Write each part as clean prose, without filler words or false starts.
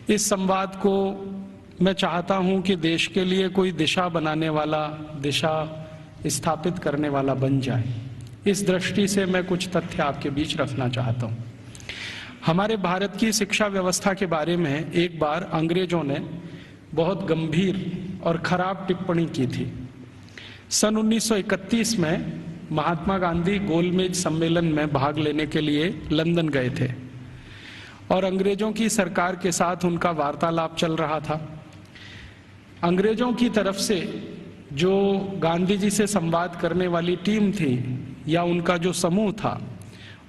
इस संवाद को मैं चाहता हूं कि देश के लिए कोई दिशा बनाने वाला, दिशा स्थापित करने वाला बन जाए। इस दृष्टि से मैं कुछ तथ्य आपके बीच रखना चाहता हूं। हमारे भारत की शिक्षा व्यवस्था के बारे में एक बार अंग्रेजों ने बहुत गंभीर और खराब टिप्पणी की थी। सन 1931 में महात्मा गांधी गोलमेज सम्मेलन में भाग लेने के लिए लंदन गए थे और अंग्रेजों की सरकार के साथ उनका वार्तालाप चल रहा था। अंग्रेजों की तरफ से जो गांधी जी से संवाद करने वाली टीम थी या उनका जो समूह था,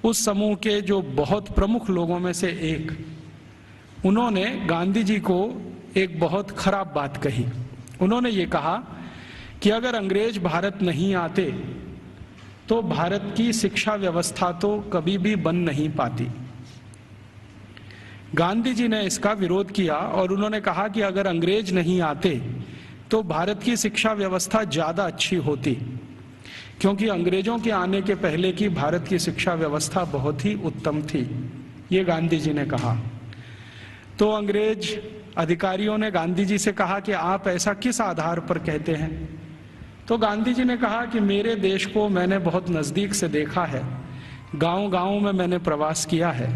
उस समूह के जो बहुत प्रमुख लोगों में से एक, उन्होंने गांधी जी को एक बहुत खराब बात कही। उन्होंने ये कहा कि अगर अंग्रेज भारत नहीं आते तो भारत की शिक्षा व्यवस्था तो कभी भी बन नहीं पाती। गांधी जी ने इसका विरोध किया और उन्होंने कहा कि अगर अंग्रेज नहीं आते तो भारत की शिक्षा व्यवस्था ज्यादा अच्छी होती, क्योंकि अंग्रेजों के आने के पहले की भारत की शिक्षा व्यवस्था बहुत ही उत्तम थी। ये गांधी जी ने कहा। तो अंग्रेज अधिकारियों ने गांधी जी से कहा कि आप ऐसा किस आधार पर कहते हैं? तो गांधी जी ने कहा कि मेरे देश को मैंने बहुत नजदीक से देखा है, गांव-गांव में मैंने प्रवास किया है,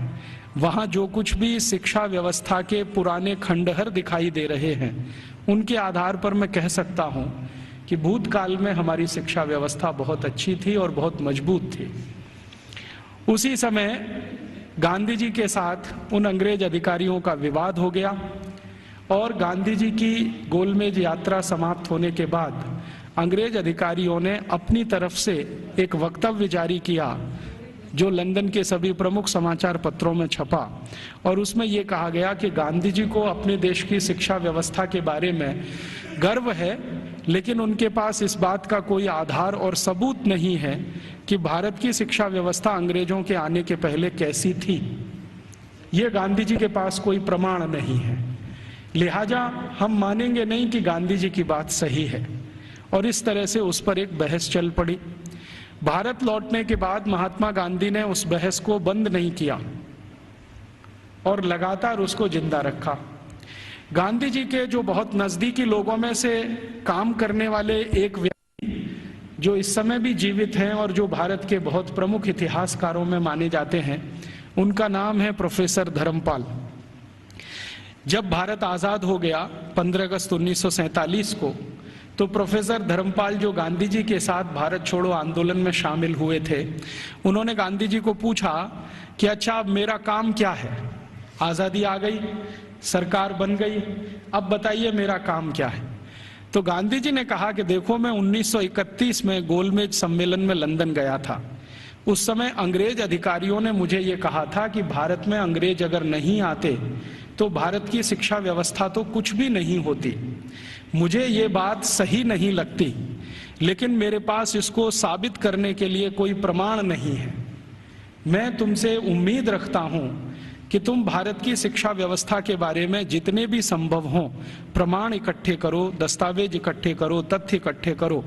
वहां जो कुछ भी शिक्षा व्यवस्था के पुराने खंडहर दिखाई दे रहे हैं, उनके आधार पर मैं कह सकता हूं कि भूतकाल में हमारी शिक्षा व्यवस्था बहुत अच्छी थी और बहुत मजबूत थी। उसी समय गांधी जी के साथ उन अंग्रेज अधिकारियों का विवाद हो गया और गांधी जी की गोलमेज यात्रा समाप्त होने के बाद अंग्रेज अधिकारियों ने अपनी तरफ से एक वक्तव्य जारी किया जो लंदन के सभी प्रमुख समाचार पत्रों में छपा और उसमें यह कहा गया कि गांधी जी को अपने देश की शिक्षा व्यवस्था के बारे में गर्व है, लेकिन उनके पास इस बात का कोई आधार और सबूत नहीं है कि भारत की शिक्षा व्यवस्था अंग्रेजों के आने के पहले कैसी थी। ये गांधी जी के पास कोई प्रमाण नहीं है, लिहाजा हम मानेंगे नहीं कि गांधी जी की बात सही है। और इस तरह से उस पर एक बहस चल पड़ी। भारत लौटने के बाद महात्मा गांधी ने उस बहस को बंद नहीं किया और लगातार उसको जिंदा रखा। गांधी जी के जो बहुत नजदीकी लोगों में से काम करने वाले एक व्यक्ति जो इस समय भी जीवित हैं और जो भारत के बहुत प्रमुख इतिहासकारों में माने जाते हैं, उनका नाम है प्रोफेसर धर्मपाल। जब भारत आजाद हो गया 15 अगस्त 1947 को, तो प्रोफेसर धर्मपाल जो गांधी जी के साथ भारत छोड़ो आंदोलन में शामिल हुए थे, उन्होंने गांधी जी को पूछा कि अच्छा अब मेरा काम क्या है? आजादी आ गई, सरकार बन गई, अब बताइए मेरा काम क्या है? तो गांधी जी ने कहा कि देखो, मैं 1931 में गोलमेज सम्मेलन में लंदन गया था। उस समय अंग्रेज अधिकारियों ने मुझे ये कहा था कि भारत में अंग्रेज अगर नहीं आते तो भारत की शिक्षा व्यवस्था तो कुछ भी नहीं होती। मुझे ये बात सही नहीं लगती, लेकिन मेरे पास इसको साबित करने के लिए कोई प्रमाण नहीं है। मैं तुमसे उम्मीद रखता हूं कि तुम भारत की शिक्षा व्यवस्था के बारे में जितने भी संभव हों प्रमाण इकट्ठे करो, दस्तावेज इकट्ठे करो, तथ्य इकट्ठे करो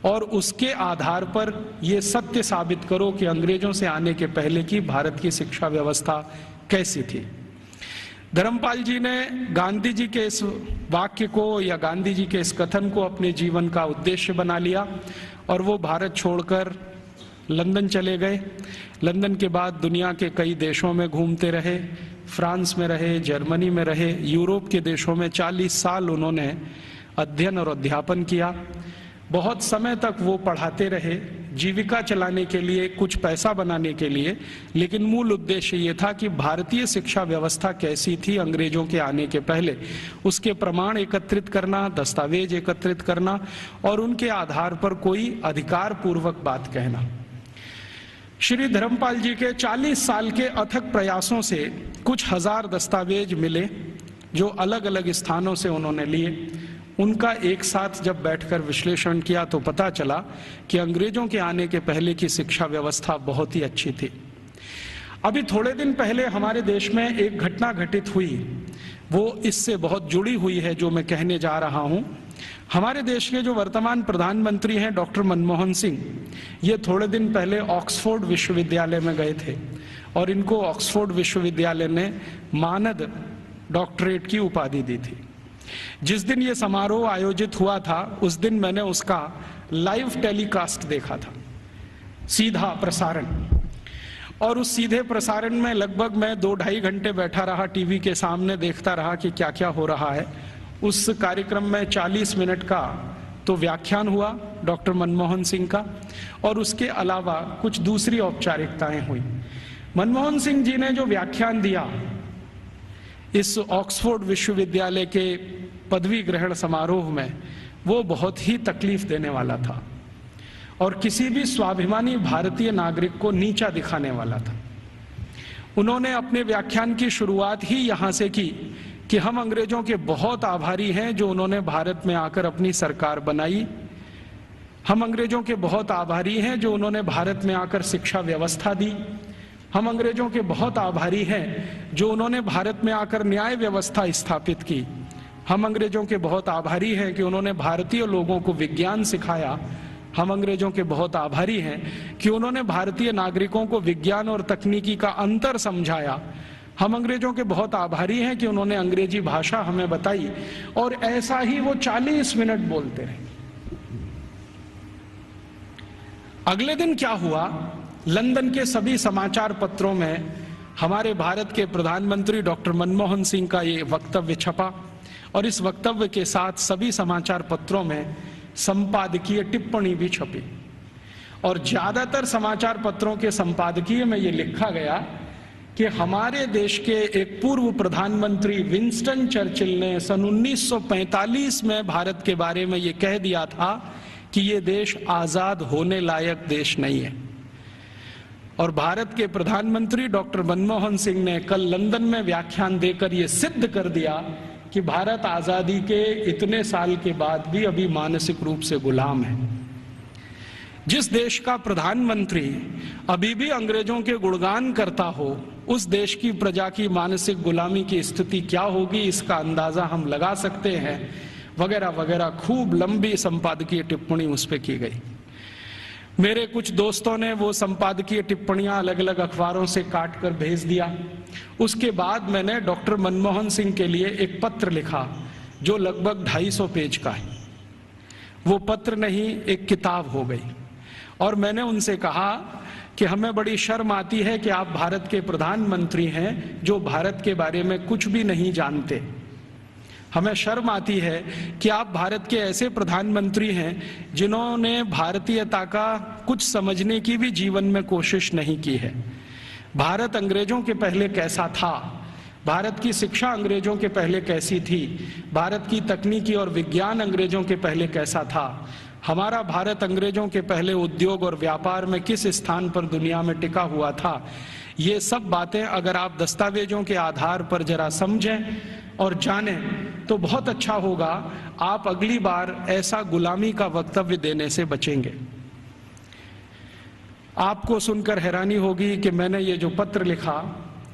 और उसके आधार पर यह सत्य साबित करो कि अंग्रेजों से आने के पहले की भारत की शिक्षा व्यवस्था कैसी थी। धर्मपाल जी ने गांधी जी के इस वाक्य को या गांधी जी के इस कथन को अपने जीवन का उद्देश्य बना लिया और वो भारत छोड़कर लंदन चले गए। लंदन के बाद दुनिया के कई देशों में घूमते रहे, फ्रांस में रहे, जर्मनी में रहे, यूरोप के देशों में 40 साल उन्होंने अध्ययन और अध्यापन किया। बहुत समय तक वो पढ़ाते रहे, जीविका चलाने के लिए, कुछ पैसा बनाने के लिए, लेकिन मूल उद्देश्य ये था कि भारतीय शिक्षा व्यवस्था कैसी थी अंग्रेजों के आने के पहले, उसके प्रमाण एकत्रित करना, दस्तावेज एकत्रित करना और उनके आधार पर कोई अधिकार पूर्वक बात कहना। श्री धर्मपाल जी के 40 साल के अथक प्रयासों से कुछ हजार दस्तावेज मिले जो अलग अलग स्थानों से उन्होंने लिए। उनका एक साथ जब बैठकर विश्लेषण किया तो पता चला कि अंग्रेजों के आने के पहले की शिक्षा व्यवस्था बहुत ही अच्छी थी। अभी थोड़े दिन पहले हमारे देश में एक घटना घटित हुई, वो इससे बहुत जुड़ी हुई है जो मैं कहने जा रहा हूं। हमारे देश के जो वर्तमान प्रधानमंत्री हैं डॉक्टर मनमोहन सिंह, ये थोड़े दिन पहले ऑक्सफोर्ड विश्वविद्यालय में गए थे और इनको ऑक्सफोर्ड विश्वविद्यालय ने मानद डॉक्टरेट की उपाधि दी थी। जिस दिन ये समारोह आयोजित हुआ था उस दिन मैंने उसका लाइव टेलीकास्ट देखा था, सीधा प्रसारण। और उस सीधे प्रसारण में लगभग मैं 2-2.5 घंटे बैठा रहा टीवी के सामने, देखता रहा कि क्या क्या हो रहा है। उस कार्यक्रम में 40 मिनट का तो व्याख्यान हुआ डॉक्टर मनमोहन सिंह का, और उसके अलावा कुछ दूसरी औपचारिकताएं हुई। मनमोहन सिंह जी ने जो व्याख्यान दिया इस ऑक्सफोर्ड विश्वविद्यालय के पदवी ग्रहण समारोह में, वो बहुत ही तकलीफ देने वाला था और किसी भी स्वाभिमानी भारतीय नागरिक को नीचा दिखाने वाला था। उन्होंने अपने व्याख्यान की शुरुआत ही यहां से की कि हम अंग्रेजों के बहुत आभारी हैं जो उन्होंने भारत में आकर अपनी सरकार बनाई। हम अंग्रेजों के बहुत आभारी हैं जो उन्होंने भारत में आकर शिक्षा व्यवस्था दी। हम अंग्रेजों के बहुत आभारी हैं जो उन्होंने भारत में आकर न्याय व्यवस्था स्थापित की। हम अंग्रेजों के बहुत आभारी हैं कि उन्होंने भारतीय लोगों को विज्ञान सिखाया। हम अंग्रेजों के बहुत आभारी हैं कि उन्होंने भारतीय नागरिकों को विज्ञान और तकनीकी का अंतर समझाया। हम अंग्रेजों के बहुत आभारी हैं कि उन्होंने अंग्रेजी भाषा हमें बताई। और ऐसा ही वो 40 मिनट बोलते रहे। अगले दिन क्या हुआ, लंदन के सभी समाचार पत्रों में हमारे भारत के प्रधानमंत्री डॉक्टर मनमोहन सिंह का ये वक्तव्य छपा, और इस वक्तव्य के साथ सभी समाचार पत्रों में संपादकीय टिप्पणी भी छपी। और ज्यादातर समाचार पत्रों के संपादकीय में ये लिखा गया कि हमारे देश के एक पूर्व प्रधानमंत्री विंस्टन चर्चिल ने सन 1945 में भारत के बारे में ये कह दिया था कि ये देश आजाद होने लायक देश नहीं है। और भारत के प्रधानमंत्री डॉक्टर मनमोहन सिंह ने कल लंदन में व्याख्यान देकर ये सिद्ध कर दिया कि भारत आजादी के इतने साल के बाद भी अभी मानसिक रूप से गुलाम है। जिस देश का प्रधानमंत्री अभी भी अंग्रेजों के गुणगान करता हो, उस देश की प्रजा की मानसिक गुलामी की स्थिति क्या होगी इसका अंदाजा हम लगा सकते हैं, वगैरह वगैरह। खूब लंबी संपादकीय टिप्पणी उस पर की गई। मेरे कुछ दोस्तों ने वो संपादकीय टिप्पणियां अलग अलग अखबारों से काट कर भेज दिया। उसके बाद मैंने डॉक्टर मनमोहन सिंह के लिए एक पत्र लिखा जो लगभग 250 पेज का है। वो पत्र नहीं, एक किताब हो गई। और मैंने उनसे कहा कि हमें बड़ी शर्म आती है कि आप भारत के प्रधानमंत्री हैं जो भारत के बारे में कुछ भी नहीं जानते। हमें शर्म आती है कि आप भारत के ऐसे प्रधानमंत्री हैं जिन्होंने भारतीयता का कुछ समझने की भी जीवन में कोशिश नहीं की है। भारत अंग्रेजों के पहले कैसा था, भारत की शिक्षा अंग्रेजों के पहले कैसी थी, भारत की तकनीकी और विज्ञान अंग्रेजों के पहले कैसा था, हमारा भारत अंग्रेजों के पहले उद्योग और व्यापार में किस स्थान पर दुनिया में टिका हुआ था, ये सब बातें अगर आप दस्तावेजों के आधार पर जरा समझें और जानें तो बहुत अच्छा होगा। आप अगली बार ऐसा गुलामी का वक्तव्य देने से बचेंगे। आपको सुनकर हैरानी होगी कि मैंने ये जो पत्र लिखा,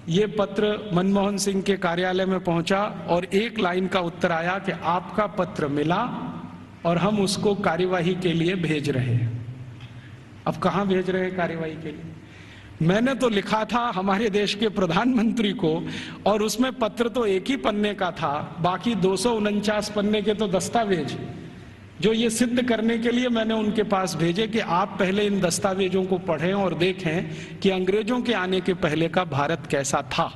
ये पत्र मनमोहन सिंह के कार्यालय में पहुंचा और एक लाइन का उत्तर आया कि आपका पत्र मिला और हम उसको कार्यवाही के लिए भेज रहे हैं। अब कहां भेज रहे हैं कार्यवाही के लिए? मैंने तो लिखा था हमारे देश के प्रधानमंत्री को, और उसमें पत्र तो एक ही पन्ने का था, बाकी 249 पन्ने के तो दस्तावेज जो ये सिद्ध करने के लिए मैंने उनके पास भेजे कि आप पहले इन दस्तावेजों को पढ़ें और देखें कि अंग्रेजों के आने के पहले का भारत कैसा था।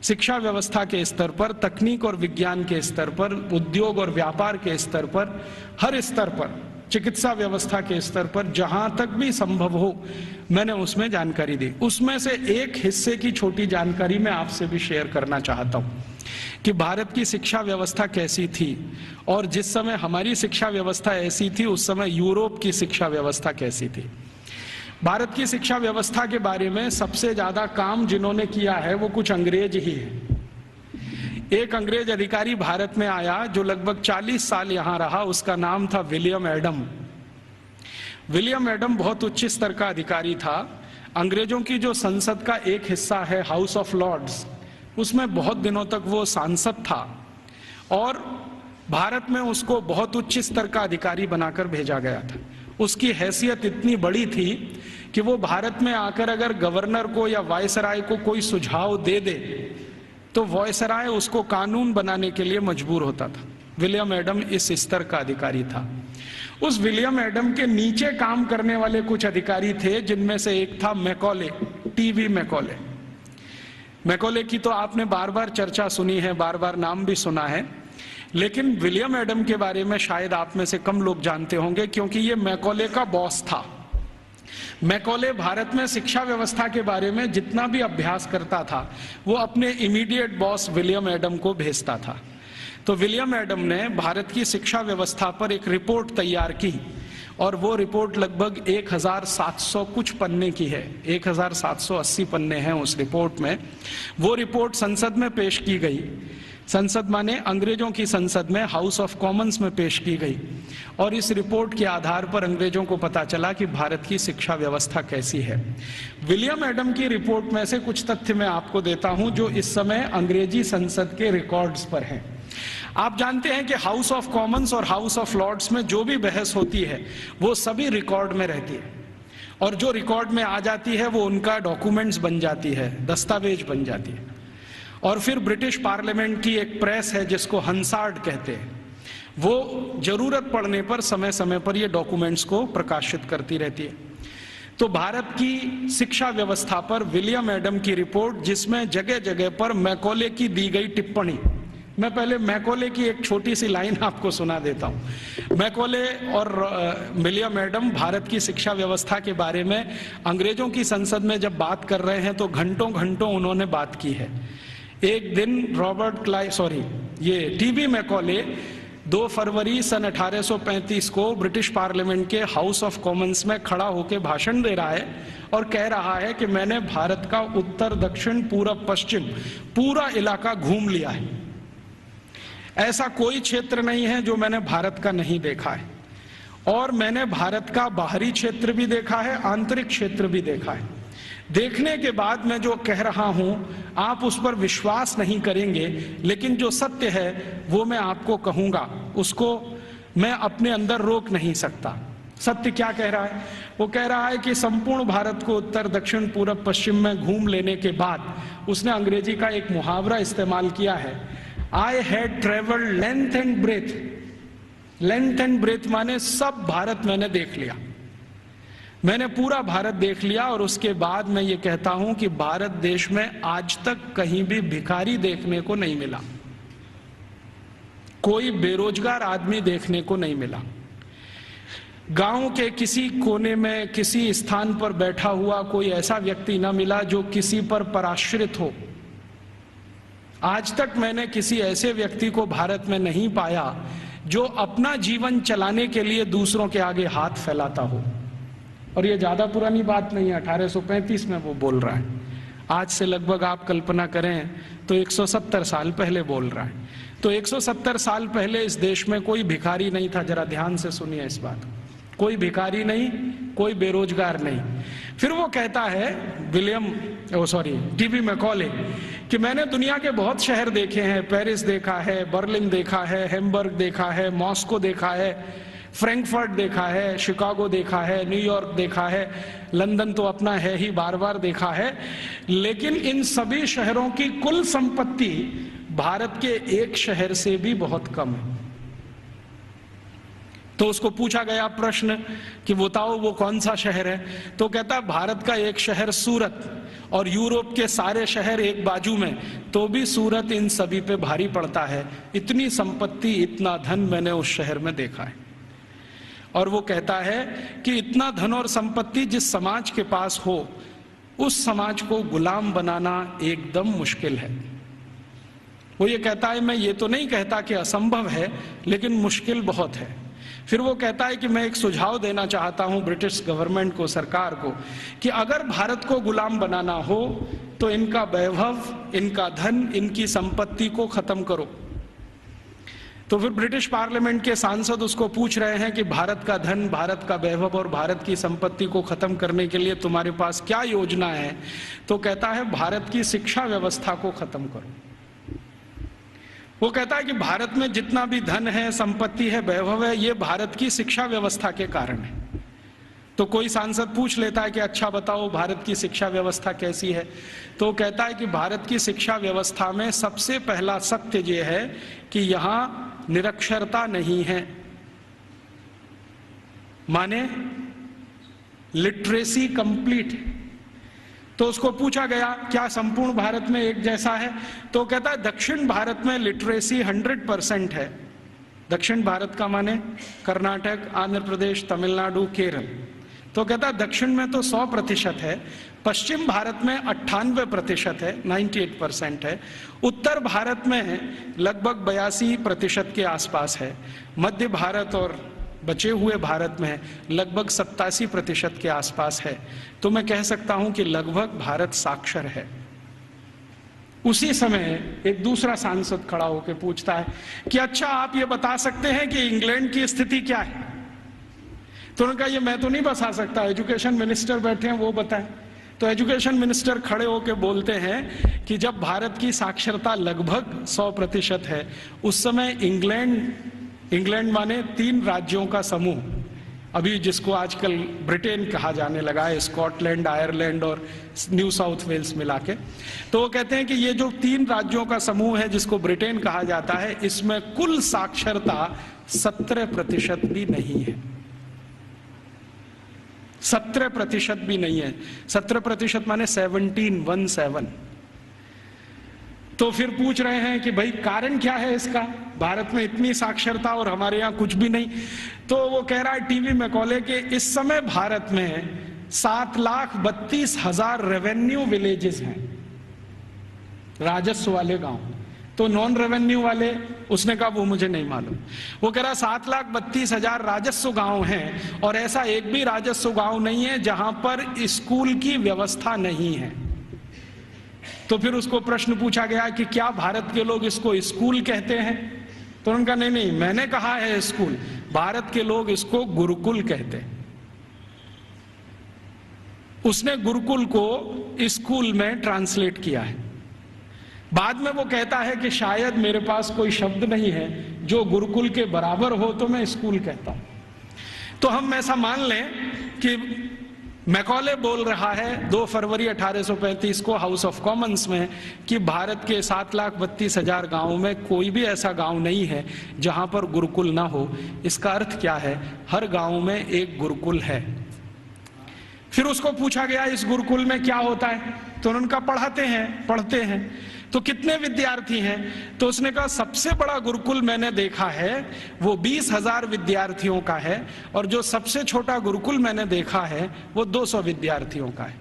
शिक्षा व्यवस्था के स्तर पर, तकनीक और विज्ञान के स्तर पर, उद्योग और व्यापार के स्तर पर, हर स्तर पर, चिकित्सा व्यवस्था के स्तर पर, जहां तक भी संभव हो मैंने उसमें जानकारी दी। उसमें से एक हिस्से की छोटी जानकारी मैं आपसे भी शेयर करना चाहता हूं कि भारत की शिक्षा व्यवस्था कैसी थी, और जिस समय हमारी शिक्षा व्यवस्था ऐसी थी उस समय यूरोप की शिक्षा व्यवस्था कैसी थी। भारत की शिक्षा व्यवस्था के बारे में सबसे ज्यादा काम जिन्होंने किया है वो कुछ अंग्रेज ही है। एक अंग्रेज अधिकारी भारत में आया जो लगभग 40 साल यहां रहा, उसका नाम था विलियम एडम। विलियम एडम बहुत उच्च स्तर का अधिकारी था। अंग्रेजों की जो संसद का एक हिस्सा है हाउस ऑफ लॉर्ड्स, उसमें बहुत दिनों तक वो सांसद था, और भारत में उसको बहुत उच्च स्तर का अधिकारी बनाकर भेजा गया था। उसकी हैसियत इतनी बड़ी थी कि वो भारत में आकर अगर गवर्नर को या वायसराय को कोई सुझाव दे दे तो वॉयसराय उसको कानून बनाने के लिए मजबूर होता था। विलियम एडम इस स्तर का अधिकारी था। उस विलियम एडम के नीचे काम करने वाले कुछ अधिकारी थे, जिनमें से एक था मैकॉले, टीवी मैकॉले। मैकॉले की तो आपने बार बार चर्चा सुनी है, बार बार नाम भी सुना है, लेकिन विलियम एडम के बारे में शायद आप में से कम लोग जानते होंगे, क्योंकि ये मैकॉले का बॉस था। मैकॉले भारत में शिक्षा व्यवस्था के बारे में जितना भी अभ्यास करता था, वो अपने इमीडिएट बॉस विलियम एडम को भेजता था। तो विलियम एडम ने भारत की शिक्षा व्यवस्था पर एक रिपोर्ट तैयार की, और वो रिपोर्ट लगभग 1700 कुछ पन्ने की है, 1780 पन्ने हैं उस रिपोर्ट में। वो रिपोर्ट संसद में पेश की गई। संसद माने अंग्रेजों की संसद में, हाउस ऑफ कॉमन्स में पेश की गई, और इस रिपोर्ट के आधार पर अंग्रेजों को पता चला कि भारत की शिक्षा व्यवस्था कैसी है। विलियम एडम की रिपोर्ट में से कुछ तथ्य मैं आपको देता हूं, जो इस समय अंग्रेजी संसद के रिकॉर्ड्स पर हैं। आप जानते हैं कि हाउस ऑफ कॉमन्स और हाउस ऑफ लॉर्ड्स में जो भी बहस होती है, वो सभी रिकॉर्ड में रहती है, और जो रिकॉर्ड में आ जाती है वो उनका डॉक्यूमेंट्स बन जाती है, दस्तावेज बन जाती है। और फिर ब्रिटिश पार्लियामेंट की एक प्रेस है जिसको हंसार्ड कहते हैं, वो जरूरत पड़ने पर समय समय पर ये डॉक्यूमेंट्स को प्रकाशित करती रहती है। तो भारत की शिक्षा व्यवस्था पर विलियम एडम की रिपोर्ट, जिसमें जगह जगह पर मैकॉले की दी गई टिप्पणी, मैं पहले मैकॉले की एक छोटी सी लाइन आपको सुना देता हूं। मैकॉले और विलियम एडम भारत की शिक्षा व्यवस्था के बारे में अंग्रेजों की संसद में जब बात कर रहे हैं तो घंटों घंटों उन्होंने बात की है। एक दिन टीवी मैकॉले 2 फरवरी सन 1835 को ब्रिटिश पार्लियामेंट के हाउस ऑफ कॉमन्स में खड़ा होकर भाषण दे रहा है और कह रहा है कि मैंने भारत का उत्तर दक्षिण पूरब पश्चिम पूरा इलाका घूम लिया है। ऐसा कोई क्षेत्र नहीं है जो मैंने भारत का नहीं देखा है, और मैंने भारत का बाहरी क्षेत्र भी देखा है, आंतरिक क्षेत्र भी देखा है। देखने के बाद मैं जो कह रहा हूं आप उस पर विश्वास नहीं करेंगे, लेकिन जो सत्य है वो मैं आपको कहूंगा, उसको मैं अपने अंदर रोक नहीं सकता। सत्य क्या कह रहा है? वो कह रहा है कि संपूर्ण भारत को उत्तर दक्षिण पूरब पश्चिम में घूम लेने के बाद उसने अंग्रेजी का एक मुहावरा इस्तेमाल किया है, I had travelled length and breadth. Length and breadth माने सब भारत मैंने देख लिया, मैंने पूरा भारत देख लिया। और उसके बाद मैं ये कहता हूं कि भारत देश में आज तक कहीं भी भिखारी देखने को नहीं मिला, कोई बेरोजगार आदमी देखने को नहीं मिला, गांव के किसी कोने में किसी स्थान पर बैठा हुआ कोई ऐसा व्यक्ति ना मिला जो किसी पर पराश्रित हो। आज तक मैंने किसी ऐसे व्यक्ति को भारत में नहीं पाया जो अपना जीवन चलाने के लिए दूसरों के आगे हाथ फैलाता हो। और ये ज्यादा पुरानी बात नहीं है, 1835 में वो बोल रहा है। आज से लगभग आप कल्पना करें तो 170 साल पहले बोल रहा है। तो 170 साल पहले इस देश में कोई भिखारी नहीं था। जरा ध्यान से सुनिए इस बात को, कोई भिखारी नहीं, कोई बेरोजगार नहीं। फिर वो कहता है टीवी मैकॉले कि मैंने दुनिया के बहुत शहर देखे हैं, पेरिस देखा है, बर्लिन देखा है, हैम्बर्ग देखा है, मॉस्को देखा है, फ्रैंकफर्ट देखा है, शिकागो देखा है, न्यूयॉर्क देखा है, लंदन तो अपना है ही, बार बार देखा है, लेकिन इन सभी शहरों की कुल संपत्ति भारत के एक शहर से भी बहुत कम है। तो उसको पूछा गया प्रश्न कि बताओ वो कौन सा शहर है? तो कहता भारत का एक शहर सूरत, और यूरोप के सारे शहर एक बाजू में, तो भी सूरत इन सभी पे भारी पड़ता है। इतनी संपत्ति, इतना धन मैंने उस शहर में देखा है। और वो कहता है कि इतना धन और संपत्ति जिस समाज के पास हो, उस समाज को गुलाम बनाना एकदम मुश्किल है। वो ये कहता है, मैं ये तो नहीं कहता कि असंभव है, लेकिन मुश्किल बहुत है। फिर वो कहता है कि मैं एक सुझाव देना चाहता हूं ब्रिटिश गवर्नमेंट को, सरकार को, कि अगर भारत को गुलाम बनाना हो तो इनका वैभव, इनका धन, इनकी संपत्ति को खत्म करो। तो फिर ब्रिटिश पार्लियामेंट के सांसद उसको पूछ रहे हैं कि भारत का धन, भारत का वैभव और भारत की संपत्ति को खत्म करने के लिए तुम्हारे पास क्या योजना है? तो कहता है भारत की शिक्षा व्यवस्था को खत्म करो। वो कहता है कि भारत में जितना भी धन है, संपत्ति है, वैभव है, ये भारत की शिक्षा व्यवस्था के कारण है। तो कोई सांसद पूछ लेता है कि अच्छा बताओ भारत की शिक्षा व्यवस्था कैसी है, तो कहता है कि भारत की शिक्षा व्यवस्था में सबसे पहला सत्य यह है कि यहां निरक्षरता नहीं है, माने लिटरेसी कंप्लीट। तो उसको पूछा गया क्या संपूर्ण भारत में एक जैसा है, तो कहता है दक्षिण भारत में लिटरेसी 100% है। दक्षिण भारत का माने कर्नाटक, आंध्र प्रदेश, तमिलनाडु, केरल। तो कहता है दक्षिण में तो 100% है, पश्चिम भारत में 98% है, 98% है, उत्तर भारत में लगभग 82% के आसपास है, मध्य भारत और बचे हुए भारत में लगभग 87% के आसपास है। तो मैं कह सकता हूं कि लगभग भारत साक्षर है। उसी समय एक दूसरा सांसद खड़ा होकर पूछता है कि अच्छा आप ये बता सकते हैं कि इंग्लैंड की स्थिति क्या है। तो उन्होंने कहा ये मैं तो नहीं बता सकता, एजुकेशन मिनिस्टर बैठे हैं वो बताएं। तो एजुकेशन मिनिस्टर खड़े होकर बोलते हैं कि जब भारत की साक्षरता लगभग 100% है, उस समय इंग्लैंड माने 3 राज्यों का समूह, अभी जिसको आजकल ब्रिटेन कहा जाने लगा है, स्कॉटलैंड, आयरलैंड और न्यू साउथ वेल्स मिला के। तो वो कहते हैं कि ये जो 3 राज्यों का समूह है जिसको ब्रिटेन कहा जाता है, इसमें कुल साक्षरता 17% भी नहीं है। 17% भी नहीं है। 17% माने 17। तो फिर पूछ रहे हैं कि भाई कारण क्या है इसका, भारत में इतनी साक्षरता और हमारे यहाँ कुछ भी नहीं। तो वो कह रहा है टीवी मैकॉले के इस समय भारत में 7,32,000 रेवेन्यू विलेजेस हैं, राजस्व वाले गांव। तो नॉन रेवेन्यू वाले, उसने कहा वो मुझे नहीं मालूम। वो कह रहा 7,32,000 राजस्व गांव हैं और ऐसा एक भी राजस्व गांव नहीं है जहां पर स्कूल की व्यवस्था नहीं है। तो फिर उसको प्रश्न पूछा गया कि क्या भारत के लोग इसको स्कूल कहते हैं, तो उन्होंने कहा नहीं, मैंने कहा है स्कूल, भारत के लोग इसको गुरुकुल कहते हैं। उसने गुरुकुल को स्कूल में ट्रांसलेट किया है। बाद में वो कहता है कि शायद मेरे पास कोई शब्द नहीं है जो गुरुकुल के बराबर हो तो मैं स्कूल कहता हूं। तो हम ऐसा मान लें कि मैकॉले बोल रहा है 2 फरवरी 1835 को हाउस ऑफ कॉमन्स में कि भारत के 7,32,000 गांवों में कोई भी ऐसा गांव नहीं है जहां पर गुरुकुल ना हो। इसका अर्थ क्या है, हर गांव में एक गुरुकुल है। फिर उसको पूछा गया इस गुरुकुल में क्या होता है, तो उन्होंने कहा पढ़ते हैं। तो कितने विद्यार्थी हैं, तो उसने कहा सबसे बड़ा गुरुकुल मैंने देखा है वो 20,000 विद्यार्थियों का है, और जो सबसे छोटा गुरुकुल मैंने देखा है वो 200 विद्यार्थियों का है।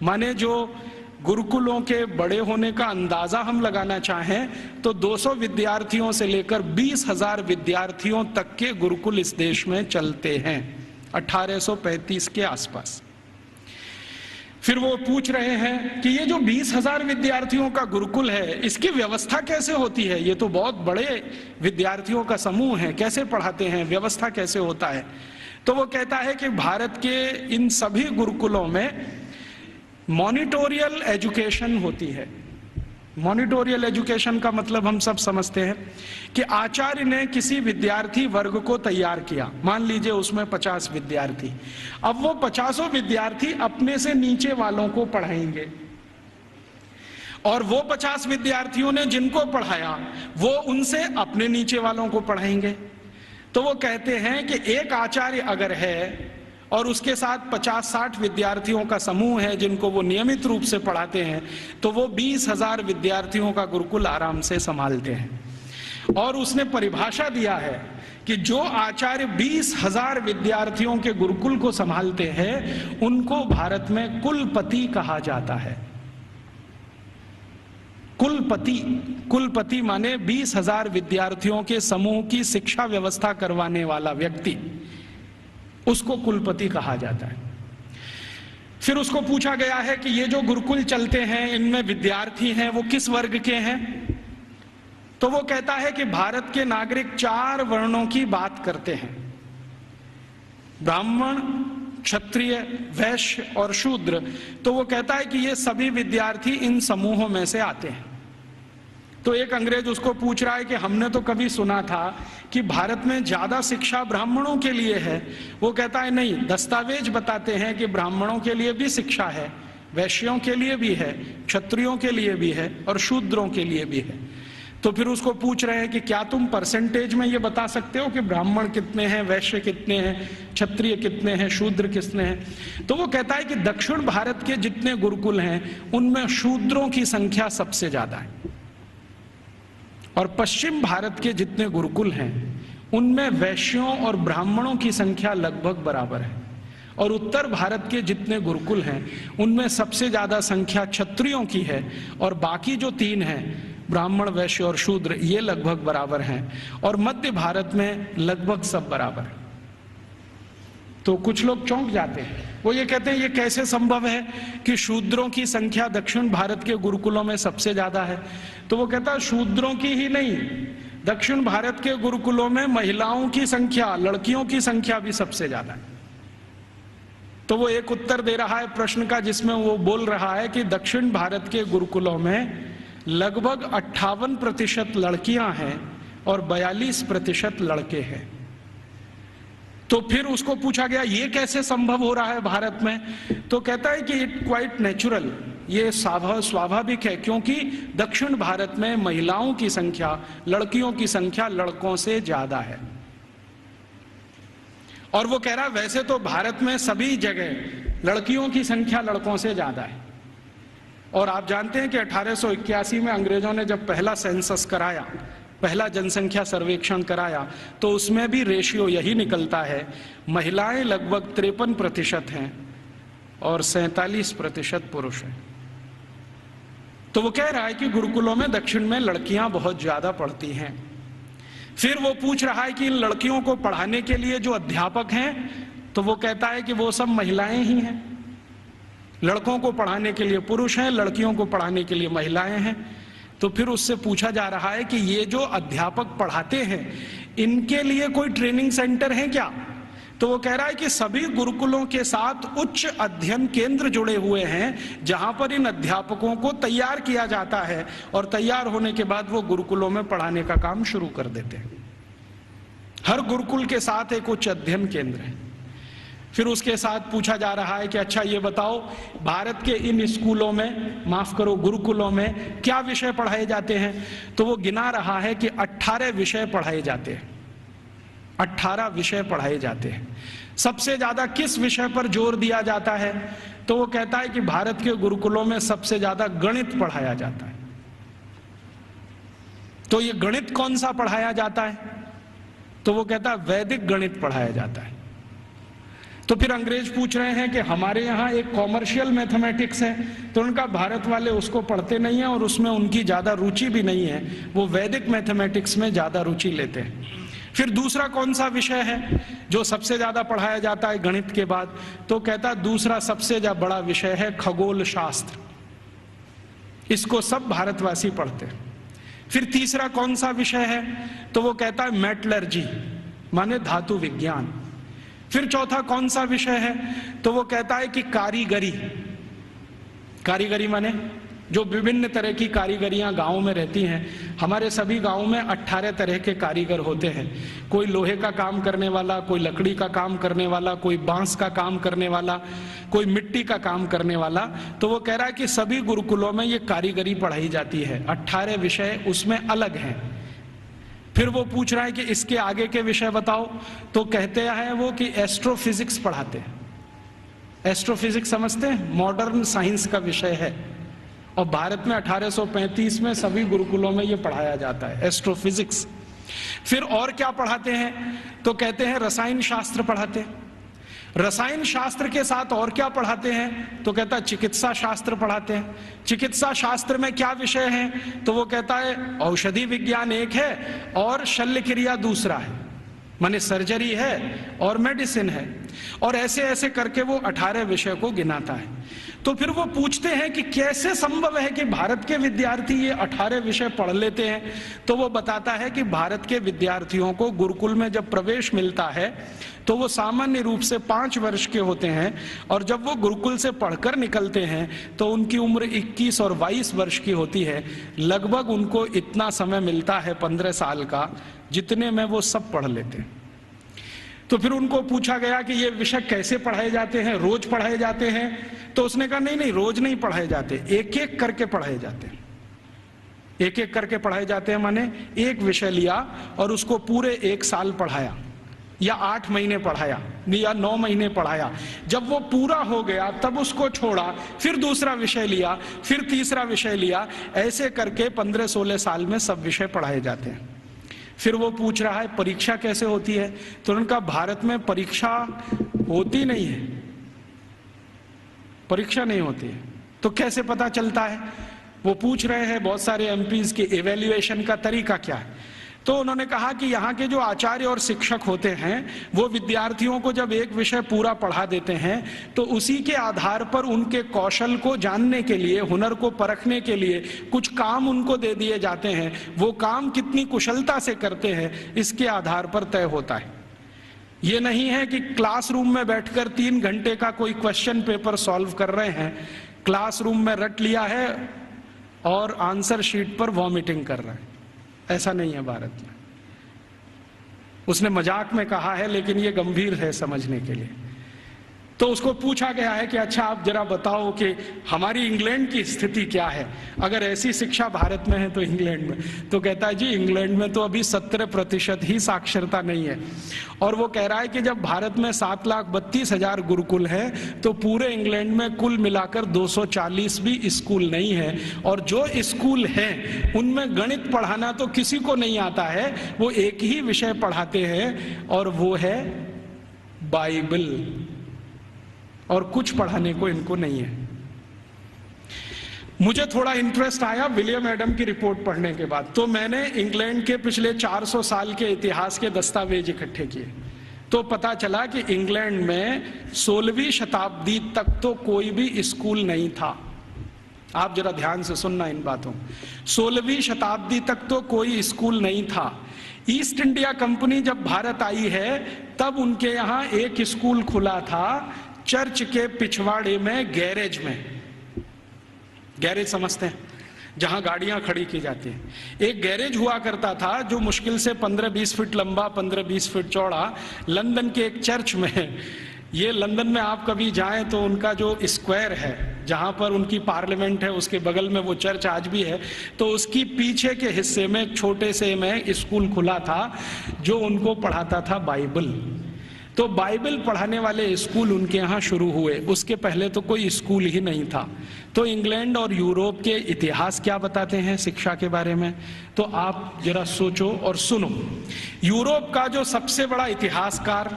माने जो गुरुकुलों के बड़े होने का अंदाजा हम लगाना चाहें तो 200 विद्यार्थियों से लेकर 20,000 विद्यार्थियों तक के गुरुकुल इस देश में चलते हैं 1835 के आसपास। फिर वो पूछ रहे हैं कि ये जो 20,000 विद्यार्थियों का गुरुकुल है इसकी व्यवस्था कैसे होती है, ये तो बहुत बड़े विद्यार्थियों का समूह है, कैसे पढ़ाते हैं, व्यवस्था कैसे होता है। तो वो कहता है कि भारत के इन सभी गुरुकुलों में मॉनिटोरियल एजुकेशन होती है। मॉनिटोरियल एजुकेशन का मतलब हम सब समझते हैं कि आचार्य ने किसी विद्यार्थी वर्ग को तैयार किया, मान लीजिए उसमें 50 विद्यार्थी, अब वो 50 विद्यार्थी अपने से नीचे वालों को पढ़ाएंगे और वो 50 विद्यार्थियों ने जिनको पढ़ाया वो उनसे अपने नीचे वालों को पढ़ाएंगे। तो वो कहते हैं कि एक आचार्य अगर है और उसके साथ 50-60 विद्यार्थियों का समूह है जिनको वो नियमित रूप से पढ़ाते हैं तो वो 20,000 विद्यार्थियों का गुरुकुल आराम से संभालते हैं। और उसने परिभाषा दिया है कि जो आचार्य 20,000 विद्यार्थियों के गुरुकुल को संभालते हैं उनको भारत में कुलपति कहा जाता है। कुलपति माने 20,000 विद्यार्थियों के समूह की शिक्षा व्यवस्था करवाने वाला व्यक्ति, उसको कुलपति कहा जाता है। फिर उसको पूछा गया है कि ये जो गुरुकुल चलते हैं इनमें विद्यार्थी हैं वो किस वर्ग के हैं, तो वो कहता है कि भारत के नागरिक 4 वर्णों की बात करते हैं, ब्राह्मण, क्षत्रिय, वैश्य और शूद्र। तो वो कहता है कि ये सभी विद्यार्थी इन समूहों में से आते हैं। तो एक अंग्रेज उसको पूछ रहा है कि हमने तो कभी सुना था कि भारत में ज्यादा शिक्षा ब्राह्मणों के लिए है। वो कहता है नहीं, दस्तावेज बताते हैं कि ब्राह्मणों के लिए भी शिक्षा है, वैश्यों के लिए भी है, क्षत्रियों के लिए भी है और शूद्रों के लिए भी है। तो फिर उसको पूछ रहे हैं कि क्या तुम परसेंटेज में ये बता सकते हो कि ब्राह्मण कितने हैं, वैश्य कितने हैं, क्षत्रिय कितने हैं, शूद्र कितने हैं। तो वो कहता है कि दक्षिण भारत के जितने गुरुकुल हैं उनमें शूद्रों की संख्या सबसे ज्यादा है, और पश्चिम भारत के जितने गुरुकुल हैं उनमें वैश्यों और ब्राह्मणों की संख्या लगभग बराबर है, और उत्तर भारत के जितने गुरुकुल हैं उनमें सबसे ज्यादा संख्या क्षत्रियों की है, और बाकी जो 3 हैं ब्राह्मण, वैश्य और शूद्र, ये लगभग बराबर हैं, और मध्य भारत में लगभग सब बराबर है। तो कुछ लोग चौंक जाते हैं, वो ये कहते हैं ये कैसे संभव है कि शूद्रों की संख्या दक्षिण भारत के गुरुकुलों में सबसे ज्यादा है। तो वो कहता है शूद्रों की ही नहीं, दक्षिण भारत के गुरुकुलों में महिलाओं की संख्या, लड़कियों की संख्या भी सबसे ज्यादा है। तो वो एक उत्तर दे रहा है प्रश्न का जिसमें वो बोल रहा है कि दक्षिण भारत के गुरुकुलों में लगभग 58% लड़कियां हैं और 42% लड़के हैं। तो फिर उसको पूछा गया ये कैसे संभव हो रहा है भारत में। तो कहता है कि इट क्वाइट नेचुरल, ये स्वाभाविक है, क्योंकि दक्षिण भारत में महिलाओं की संख्या, लड़कियों की संख्या लड़कों से ज्यादा है। और वो कह रहा है वैसे तो भारत में सभी जगह लड़कियों की संख्या लड़कों से ज्यादा है, और आप जानते हैं कि 1881 में अंग्रेजों ने जब पहला सेंसस कराया, पहला जनसंख्या सर्वेक्षण कराया, तो उसमें भी रेशियो यही निकलता है, महिलाएं लगभग 53% हैं और 47% पुरुष हैं। तो वो कह रहा है कि गुरुकुलों में दक्षिण में लड़कियां बहुत ज्यादा पढ़ती हैं। फिर वो पूछ रहा है कि इन लड़कियों को पढ़ाने के लिए जो अध्यापक हैं, तो वो कहता है कि वो सब महिलाएं ही हैं। लड़कों को पढ़ाने के लिए पुरुष हैं, लड़कियों को पढ़ाने के लिए महिलाएं हैं। तो फिर उससे पूछा जा रहा है कि ये जो अध्यापक पढ़ाते हैं इनके लिए कोई ट्रेनिंग सेंटर है क्या। तो वो कह रहा है कि सभी गुरुकुलों के साथ उच्च अध्ययन केंद्र जुड़े हुए हैं जहां पर इन अध्यापकों को तैयार किया जाता है, और तैयार होने के बाद वो गुरुकुलों में पढ़ाने का काम शुरू कर देते हैं। हर गुरुकुल के साथ एक उच्च अध्ययन केंद्र है। फिर उसके साथ पूछा जा रहा है कि अच्छा ये बताओ भारत के इन स्कूलों में, माफ करो गुरुकुलों में क्या विषय पढ़ाए जाते हैं। तो वो गिना रहा है कि 18 विषय पढ़ाए जाते हैं, 18 विषय पढ़ाए जाते हैं। सबसे ज्यादा किस विषय पर जोर दिया जाता है। तो वो कहता है कि भारत के गुरुकुलों में सबसे ज्यादा गणित पढ़ाया जाता है। तो ये गणित कौन सा पढ़ाया जाता है। तो वो कहता है वैदिक गणित पढ़ाया जाता है। तो फिर अंग्रेज पूछ रहे हैं कि हमारे यहाँ एक कॉमर्शियल मैथमेटिक्स है, तो उनका भारत वाले उसको पढ़ते नहीं है और उसमें उनकी ज्यादा रुचि भी नहीं है, वो वैदिक मैथमेटिक्स में ज्यादा रुचि लेते हैं। फिर दूसरा कौन सा विषय है जो सबसे ज्यादा पढ़ाया जाता है गणित के बाद। तो कहता है दूसरा सबसे बड़ा विषय है खगोल शास्त्र, इसको सब भारतवासी पढ़ते हैं। फिर तीसरा कौन सा विषय है। तो वो कहता है मेटलर्जी, माने धातु विज्ञान। फिर चौथा कौन सा विषय है। तो वो कहता है कि कारीगरी, कारीगरी माने जो विभिन्न तरह की कारीगरियां गांवों में रहती हैं। हमारे सभी गांवों में 18 तरह के कारीगर होते हैं। कोई लोहे का काम करने वाला, कोई लकड़ी का काम करने वाला, कोई बांस का काम करने वाला, कोई मिट्टी का काम करने वाला। तो वो कह रहा है कि सभी गुरुकुलों में ये कारीगरी पढ़ाई जाती है, 18 विषय उसमें अलग हैं। फिर वो पूछ रहा है कि इसके आगे के विषय बताओ। तो कहते हैं वो कि एस्ट्रोफिजिक्स पढ़ाते हैं। एस्ट्रोफिजिक्स समझते हैं, मॉडर्न साइंस का विषय है, और भारत में 1835 में सभी गुरुकुलों में ये पढ़ाया जाता है, एस्ट्रोफिजिक्स। फिर और क्या पढ़ाते हैं। तो कहते हैं रसायन शास्त्र पढ़ाते हैं। रसायन शास्त्र के साथ और क्या पढ़ाते हैं। तो कहता है चिकित्सा शास्त्र पढ़ाते हैं। चिकित्सा शास्त्र में क्या विषय हैं। तो वो कहता है औषधि विज्ञान एक है और शल्य क्रिया दूसरा है, माने सर्जरी है और मेडिसिन है। और ऐसे ऐसे करके वो 18 विषय को गिनाता है। तो फिर वो पूछते हैं कि कैसे संभव है कि भारत के विद्यार्थी ये 18 विषय पढ़ लेते हैं। तो वो बताता है कि भारत के विद्यार्थियों को गुरुकुल में जब प्रवेश मिलता है तो वो सामान्य रूप से 5 वर्ष के होते हैं, और जब वो गुरुकुल से पढ़कर निकलते हैं तो उनकी उम्र 21 और 22 वर्ष की होती है। लगभग उनको इतना समय मिलता है 15 साल का, जितने में वो सब पढ़ लेते हैं। तो फिर उनको पूछा गया कि ये विषय कैसे पढ़ाए जाते हैं, रोज पढ़ाए जाते हैं? तो उसने कहा नहीं नहीं, रोज नहीं पढ़ाए जाते, एक एक करके पढ़ाए जाते हैं। एक एक करके पढ़ाए जाते हैं माने एक विषय लिया और उसको पूरे 1 साल पढ़ाया, या 8 महीने पढ़ाया, या 9 महीने पढ़ाया। जब वो पूरा हो गया तब उसको छोड़ा, फिर दूसरा विषय लिया, फिर तीसरा विषय लिया। ऐसे करके 15-16 साल में सब विषय पढ़ाए जाते हैं। फिर वो पूछ रहा है परीक्षा कैसे होती है? तो उनका भारत में परीक्षा होती नहीं है, परीक्षा नहीं होती है। तो कैसे पता चलता है? वो पूछ रहे हैं बहुत सारे एमपीज के इवैल्यूएशन का तरीका क्या है। तो उन्होंने कहा कि यहाँ के जो आचार्य और शिक्षक होते हैं वो विद्यार्थियों को जब एक विषय पूरा पढ़ा देते हैं तो उसी के आधार पर उनके कौशल को जानने के लिए, हुनर को परखने के लिए कुछ काम उनको दे दिए जाते हैं। वो काम कितनी कुशलता से करते हैं इसके आधार पर तय होता है। ये नहीं है कि क्लासरूम में बैठकर 3 घंटे का कोई क्वेश्चन पेपर सॉल्व कर रहे हैं, क्लासरूम में रट लिया है और आंसर शीट पर वॉमिटिंग कर रहे हैं। ऐसा नहीं है भारत में। उसने मजाक में कहा है लेकिन ये गंभीर है समझने के लिए। तो उसको पूछा गया है कि अच्छा आप जरा बताओ कि हमारी इंग्लैंड की स्थिति क्या है, अगर ऐसी शिक्षा भारत में है तो इंग्लैंड में। तो कहता है जी इंग्लैंड में तो अभी 17% ही साक्षरता नहीं है। और वो कह रहा है कि जब भारत में 7,32,000 गुरुकुल है तो पूरे इंग्लैंड में कुल मिलाकर 240 भी स्कूल नहीं है, और जो स्कूल हैं उनमें गणित पढ़ाना तो किसी को नहीं आता है। वो एक ही विषय पढ़ाते हैं और वो है बाइबल, और कुछ पढ़ाने को इनको नहीं है। मुझे थोड़ा इंटरेस्ट आया विलियम एडम की रिपोर्ट पढ़ने के बाद, तो मैंने इंग्लैंड के पिछले 400 साल के इतिहास के दस्तावेज इकट्ठे किए। तो पता चला कि इंग्लैंड में 16वीं शताब्दी तक तो कोई भी स्कूल नहीं था। आप जरा ध्यान से सुनना इन बातों। 16वीं शताब्दी तक तो कोई स्कूल नहीं था। ईस्ट इंडिया कंपनी जब भारत आई है तब उनके यहाँ एक स्कूल खुला था, चर्च के पिछवाड़े में, गैरेज में। गैरेज समझते हैं, जहां गाड़ियां खड़ी की जाती हैं। एक गैरेज हुआ करता था जो मुश्किल से 15-20 फीट लंबा, 15-20 फीट चौड़ा, लंदन के एक चर्च में। ये लंदन में आप कभी जाएं तो उनका जो स्क्वायर है जहां पर उनकी पार्लियामेंट है उसके बगल में वो चर्च आज भी है। तो उसकी पीछे के हिस्से में एक छोटे से में स्कूल खुला था जो उनको पढ़ाता था बाइबल। तो बाइबल पढ़ाने वाले स्कूल उनके यहाँ शुरू हुए, उसके पहले तो कोई स्कूल ही नहीं था। तो इंग्लैंड और यूरोप के इतिहास क्या बताते हैं शिक्षा के बारे में, तो आप जरा सोचो और सुनो। यूरोप का जो सबसे बड़ा इतिहासकार,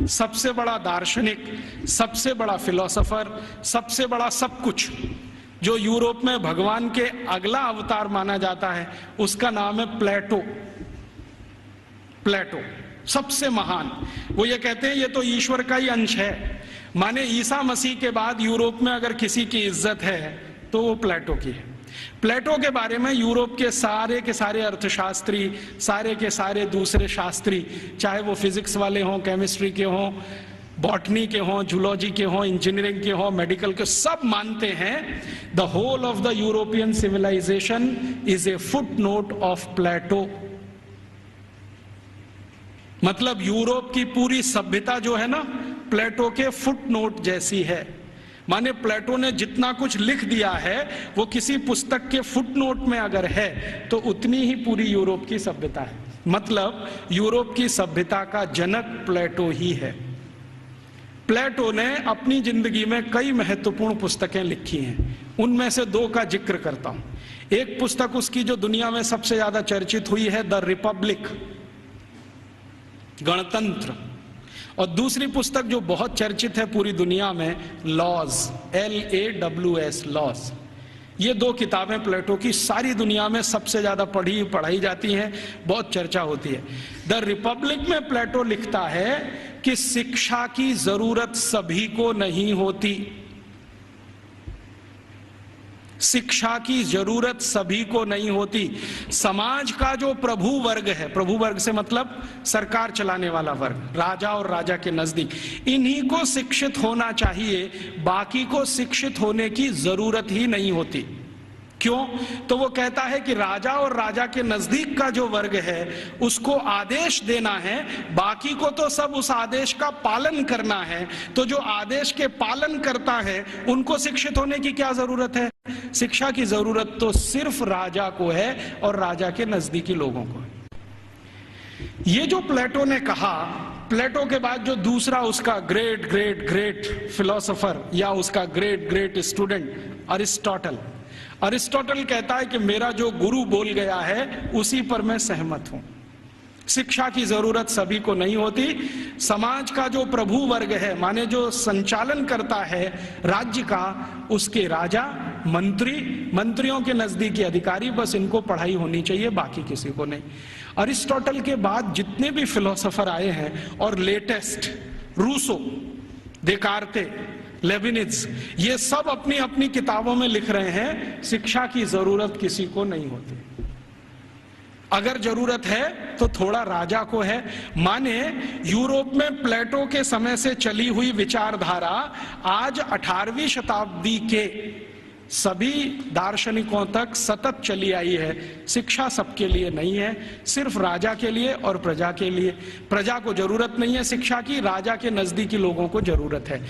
सबसे बड़ा दार्शनिक, सबसे बड़ा फिलोसोफर, सबसे बड़ा सब कुछ, जो यूरोप में भगवान के अगला अवतार माना जाता है, उसका नाम है प्लेटो। प्लेटो सबसे महान। वो ये कहते हैं ये तो ईश्वर का ही अंश है, माने ईसा मसीह के बाद यूरोप में अगर किसी की इज्जत है तो वो प्लेटो की है। प्लेटो के बारे में यूरोप के सारे अर्थशास्त्री, सारे के सारे दूसरे शास्त्री, चाहे वो फिजिक्स वाले हों, केमिस्ट्री के हों, बॉटनी के हों, जूलॉजी के हों, इंजीनियरिंग के हों, मेडिकल के, सब मानते हैं the whole of the European civilisation is a footnote of Plato. मतलब यूरोप की पूरी सभ्यता जो है ना प्लेटो के फुट नोट जैसी है। माने प्लेटो ने जितना कुछ लिख दिया है वो किसी पुस्तक के फुट नोट में अगर है तो उतनी ही पूरी यूरोप की सभ्यता है। मतलब यूरोप की सभ्यता का जनक प्लेटो ही है। प्लेटो ने अपनी जिंदगी में कई महत्वपूर्ण पुस्तकें लिखी हैं, उनमें से 2 का जिक्र करता हूं। एक पुस्तक उसकी जो दुनिया में सबसे ज्यादा चर्चित हुई है, द रिपब्लिक, गणतंत्र, और दूसरी पुस्तक जो बहुत चर्चित है पूरी दुनिया में, लॉज, LAWS, लॉज। ये 2 किताबें प्लेटो की सारी दुनिया में सबसे ज्यादा पढ़ाई जाती हैं, बहुत चर्चा होती है। द रिपब्लिक में प्लेटो लिखता है कि शिक्षा की जरूरत सभी को नहीं होती। शिक्षा की जरूरत सभी को नहीं होती। समाज का जो प्रभु वर्ग है, प्रभु वर्ग से मतलब सरकार चलाने वाला वर्ग, राजा और राजा के नजदीक, इन्हीं को शिक्षित होना चाहिए, बाकी को शिक्षित होने की जरूरत ही नहीं होती। क्यों? तो वो कहता है कि राजा और राजा के नजदीक का जो वर्ग है उसको आदेश देना है, बाकी को तो सब उस आदेश का पालन करना है। तो जो आदेश के पालन करता है उनको शिक्षित होने की क्या जरूरत है? शिक्षा की जरूरत तो सिर्फ राजा को है और राजा के नजदीकी लोगों को है। ये जो प्लेटो ने कहा, प्लेटो के बाद जो दूसरा उसका ग्रेट ग्रेट ग्रेट फिलोसोफर या उसका ग्रेट ग्रेट स्टूडेंट अरिस्टोटल कहता है कि मेरा जो गुरु बोल गया है उसी पर मैं सहमत हूं। शिक्षा की जरूरत सभी को नहीं होती। समाज का जो प्रभु वर्ग है, माने जो संचालन करता है राज्य का, उसके राजा, मंत्रियों के नजदीकी अधिकारी, बस इनको पढ़ाई होनी चाहिए, बाकी किसी को नहीं। अरिस्टोटल के बाद जितने भी फिलोसोफर आए हैं और लेटेस्ट रूसो, देकार्ते, लेविनिज, ये सब अपनी अपनी किताबों में लिख रहे हैं शिक्षा की जरूरत किसी को नहीं होती। अगर जरूरत है तो थोड़ा राजा को है। माने यूरोप में प्लेटो के समय से चली हुई विचारधारा आज 18वीं शताब्दी के सभी दार्शनिकों तक सतत चली आई है। शिक्षा सबके लिए नहीं है, सिर्फ राजा के लिए और प्रजा के लिए। प्रजा को जरूरत नहीं है शिक्षा की, राजा के नजदीकी लोगों को जरूरत है।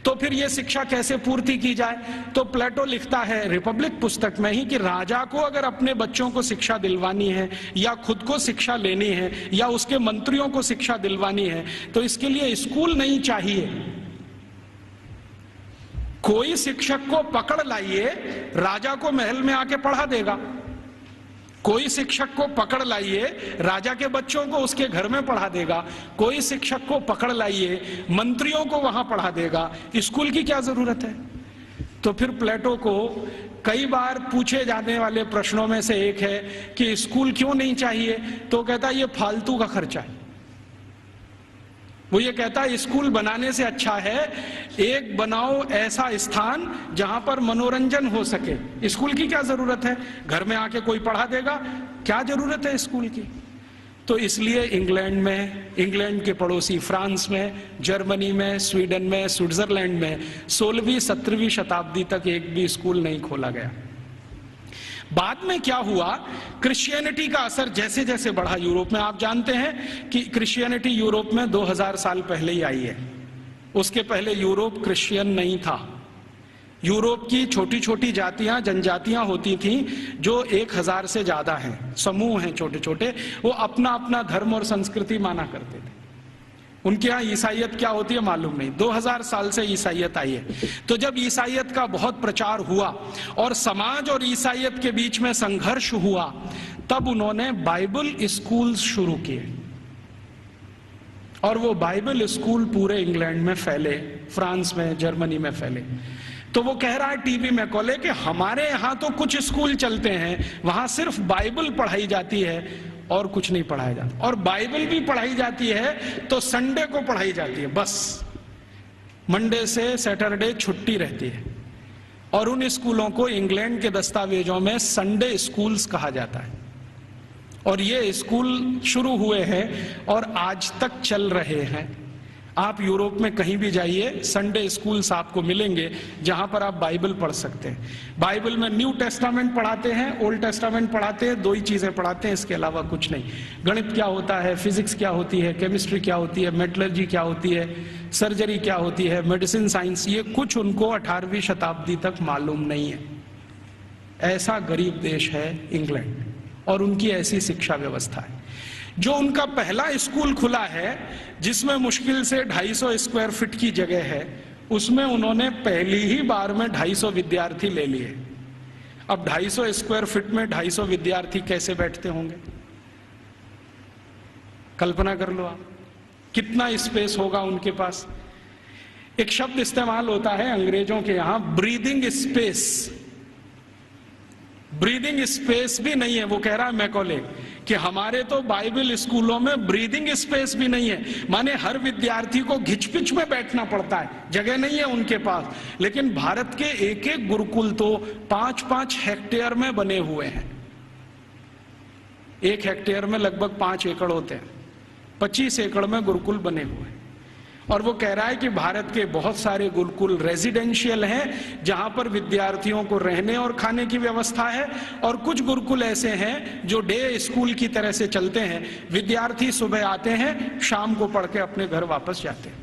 तो फिर यह शिक्षा कैसे पूर्ति की जाए? तो प्लेटो लिखता है रिपब्लिक पुस्तक में ही कि राजा को अगर अपने बच्चों को शिक्षा दिलवानी है या खुद को शिक्षा लेनी है या उसके मंत्रियों को शिक्षा दिलवानी है तो इसके लिए स्कूल नहीं चाहिए। कोई शिक्षक को पकड़ लाइए, राजा को महल में आके पढ़ा देगा। कोई शिक्षक को पकड़ लाइए, राजा के बच्चों को उसके घर में पढ़ा देगा। कोई शिक्षक को पकड़ लाइए, मंत्रियों को वहां पढ़ा देगा। स्कूल की क्या जरूरत है? तो फिर प्लेटो को कई बार पूछे जाने वाले प्रश्नों में से एक है कि स्कूल क्यों नहीं चाहिए? तो कहता है ये फालतू का खर्चा है। वो ये कहता है स्कूल बनाने से अच्छा है एक बनाओ ऐसा स्थान जहां पर मनोरंजन हो सके। स्कूल की क्या जरूरत है? घर में आके कोई पढ़ा देगा, क्या जरूरत है स्कूल की? तो इसलिए इंग्लैंड में, इंग्लैंड के पड़ोसी फ्रांस में, जर्मनी में, स्वीडन में, स्विट्जरलैंड में 16वीं 17वीं शताब्दी तक एक भी स्कूल नहीं खोला गया। बाद में क्या हुआ, क्रिश्चियनिटी का असर जैसे जैसे बढ़ा यूरोप में, आप जानते हैं कि क्रिश्चियनिटी यूरोप में 2000 साल पहले ही आई है। उसके पहले यूरोप क्रिश्चियन नहीं था। यूरोप की छोटी छोटी जातियां, जनजातियां होती थीं जो 1000 से ज्यादा हैं, समूह हैं छोटे छोटे, वो अपना अपना धर्म और संस्कृति माना करते थे। उनके यहाँ ईसाइयत क्या होती है मालूम नहीं। 2000 साल से ईसाइयत आई है। तो जब ईसाइयत का बहुत प्रचार हुआ और समाज और ईसाइयत के बीच में संघर्ष हुआ, तब उन्होंने बाइबल स्कूल शुरू किए और वो बाइबल स्कूल पूरे इंग्लैंड में फैले, फ्रांस में, जर्मनी में फैले। तो वो कह रहा है टीवी में कोले कि हमारे यहाँ तो कुछ स्कूल चलते हैं, वहां सिर्फ बाइबल पढ़ाई जाती है और कुछ नहीं पढ़ाया जाता, और बाइबल भी पढ़ाई जाती है तो संडे को पढ़ाई जाती है, बस मंडे से सैटरडे छुट्टी रहती है। और उन स्कूलों को इंग्लैंड के दस्तावेजों में संडे स्कूल्स कहा जाता है। और ये स्कूल शुरू हुए हैं और आज तक चल रहे हैं। आप यूरोप में कहीं भी जाइए, संडे स्कूल्स आपको मिलेंगे जहां पर आप बाइबल पढ़ सकते हैं। बाइबल में न्यू टेस्टामेंट पढ़ाते हैं, ओल्ड टेस्टामेंट पढ़ाते हैं, दो ही चीजें पढ़ाते हैं, इसके अलावा कुछ नहीं। गणित क्या होता है, फिजिक्स क्या होती है, केमिस्ट्री क्या होती है, मेटलर्जी क्या होती है, सर्जरी क्या होती है, मेडिसिन साइंस, ये कुछ उनको 18वीं शताब्दी तक मालूम नहीं है। ऐसा गरीब देश है इंग्लैंड और उनकी ऐसी शिक्षा व्यवस्था है। जो उनका पहला स्कूल खुला है जिसमें मुश्किल से 250 स्क्वायर फीट की जगह है, उसमें उन्होंने पहली ही बार में 250 विद्यार्थी ले लिए। अब 250 स्क्वायर फीट में 250 विद्यार्थी कैसे बैठते होंगे, कल्पना कर लो आप, कितना स्पेस होगा उनके पास। एक शब्द इस्तेमाल होता है अंग्रेजों के यहां, ब्रीदिंग स्पेस। ब्रीदिंग स्पेस भी नहीं है। वो कह रहा है मैकॉले कि हमारे तो बाइबल स्कूलों में ब्रीदिंग स्पेस भी नहीं है, माने हर विद्यार्थी को घिचपिच में बैठना पड़ता है, जगह नहीं है उनके पास। लेकिन भारत के एक एक गुरुकुल तो 5-5 हेक्टेयर में बने हुए हैं। 1 हेक्टेयर में लगभग 5 एकड़ होते हैं, 25 एकड़ में गुरुकुल बने हुए हैं। और वो कह रहा है कि भारत के बहुत सारे गुरुकुल रेजिडेंशियल हैं, जहां पर विद्यार्थियों को रहने और खाने की व्यवस्था है, और कुछ गुरुकुल ऐसे हैं जो डे स्कूल की तरह से चलते हैं। विद्यार्थी सुबह आते हैं, शाम को पढ़ के अपने घर वापस जाते हैं।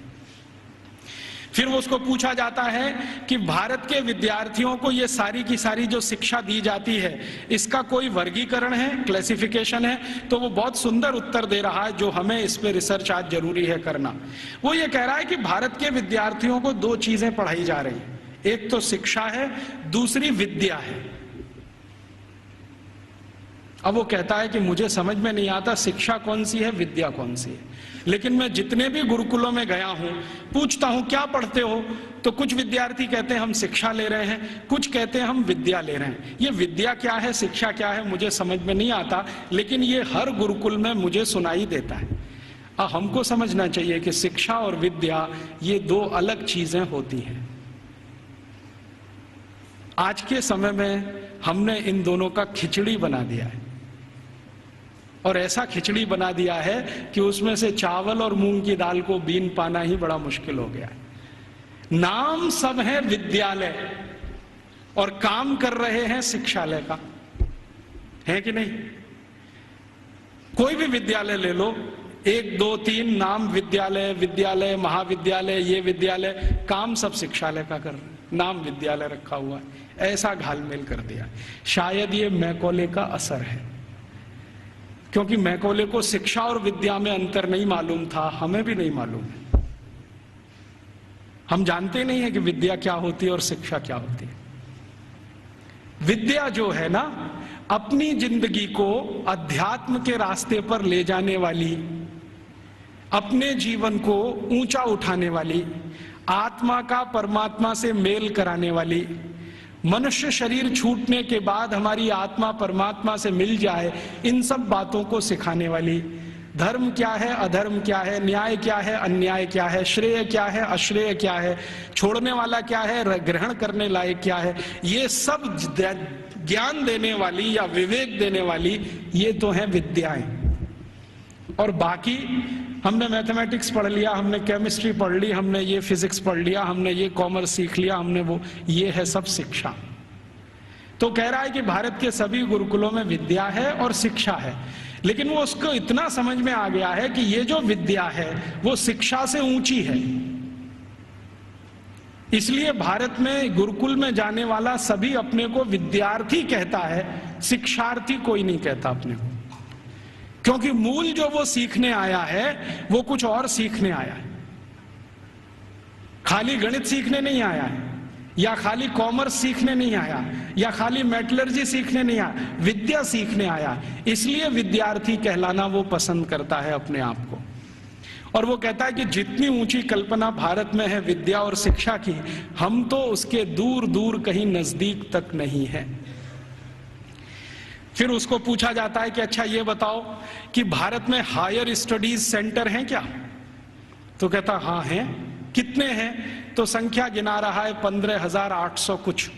फिर वो उसको पूछा जाता है कि भारत के विद्यार्थियों को ये सारी की सारी जो शिक्षा दी जाती है, इसका कोई वर्गीकरण है, क्लासिफिकेशन है? तो वो बहुत सुंदर उत्तर दे रहा है, जो हमें इस पे रिसर्च आज जरूरी है करना। वो ये कह रहा है कि भारत के विद्यार्थियों को 2 चीजें पढ़ाई जा रही है, एक तो शिक्षा है, दूसरी विद्या है। अब वो कहता है कि मुझे समझ में नहीं आता शिक्षा कौन सी है, विद्या कौन सी है। लेकिन मैं जितने भी गुरुकुलों में गया हूं, पूछता हूं क्या पढ़ते हो, तो कुछ विद्यार्थी कहते हैं हम शिक्षा ले रहे हैं, कुछ कहते हैं हम विद्या ले रहे हैं। ये विद्या क्या है, शिक्षा क्या है, मुझे समझ में नहीं आता, लेकिन ये हर गुरुकुल में मुझे सुनाई देता है। हमको समझना चाहिए कि शिक्षा और विद्या ये 2 अलग चीजें होती हैं। आज के समय में हमने इन दोनों का खिचड़ी बना दिया है, और ऐसा खिचड़ी बना दिया है कि उसमें से चावल और मूंग की दाल को बीन पाना ही बड़ा मुश्किल हो गया है। नाम सब है विद्यालय और काम कर रहे हैं शिक्षालय का, है कि नहीं? कोई भी विद्यालय ले लो, 1 2 3 नाम विद्यालय, विद्यालय, महाविद्यालय, ये विद्यालय, काम सब शिक्षालय का कर रहे हैं, नाम विद्यालय रखा हुआ है। ऐसा घालमेल कर दिया। शायद ये मैकॉले का असर है, क्योंकि मैकॉले को शिक्षा और विद्या में अंतर नहीं मालूम था, हमें भी नहीं मालूम है। हम जानते नहीं है कि विद्या क्या होती है और शिक्षा क्या होती है। विद्या जो है ना, अपनी जिंदगी को अध्यात्म के रास्ते पर ले जाने वाली, अपने जीवन को ऊंचा उठाने वाली, आत्मा का परमात्मा से मेल कराने वाली, मनुष्य शरीर छूटने के बाद हमारी आत्मा परमात्मा से मिल जाए, इन सब बातों को सिखाने वाली, धर्म क्या है, अधर्म क्या है, न्याय क्या है, अन्याय क्या है, श्रेय क्या है, अश्रेय क्या है, छोड़ने वाला क्या है, ग्रहण करने लायक क्या है, ये सब ज्ञान देने वाली या विवेक देने वाली ये तो है विद्याएं। और बाकी हमने मैथमेटिक्स पढ़ लिया, हमने केमिस्ट्री पढ़ ली, हमने ये फिजिक्स पढ़ लिया, हमने ये कॉमर्स सीख लिया, हमने वो, ये है सब शिक्षा। तो कह रहा है कि भारत के सभी गुरुकुलों में विद्या है और शिक्षा है, लेकिन वो उसको इतना समझ में आ गया है कि ये जो विद्या है वो शिक्षा से ऊंची है। इसलिए भारत में गुरुकुल में जाने वाला सभी अपने को विद्यार्थी कहता है, शिक्षार्थी कोई नहीं कहता अपने को, क्योंकि मूल जो वो सीखने आया है वो कुछ और सीखने आया है। खाली गणित सीखने नहीं आया है, या खाली कॉमर्स सीखने नहीं आया, या खाली मेटलर्जी सीखने नहीं आया, विद्या सीखने आया। इसलिए विद्यार्थी कहलाना वो पसंद करता है अपने आप को। और वो कहता है कि जितनी ऊंची कल्पना भारत में है विद्या और शिक्षा की, हम तो उसके दूर दूर कहीं नजदीक तक नहीं है। फिर उसको पूछा जाता है कि अच्छा ये बताओ कि भारत में हायर स्टडीज सेंटर हैं क्या? तो कहता हाँ हैं। कितने हैं? तो संख्या गिना रहा है 15,800 कुछ।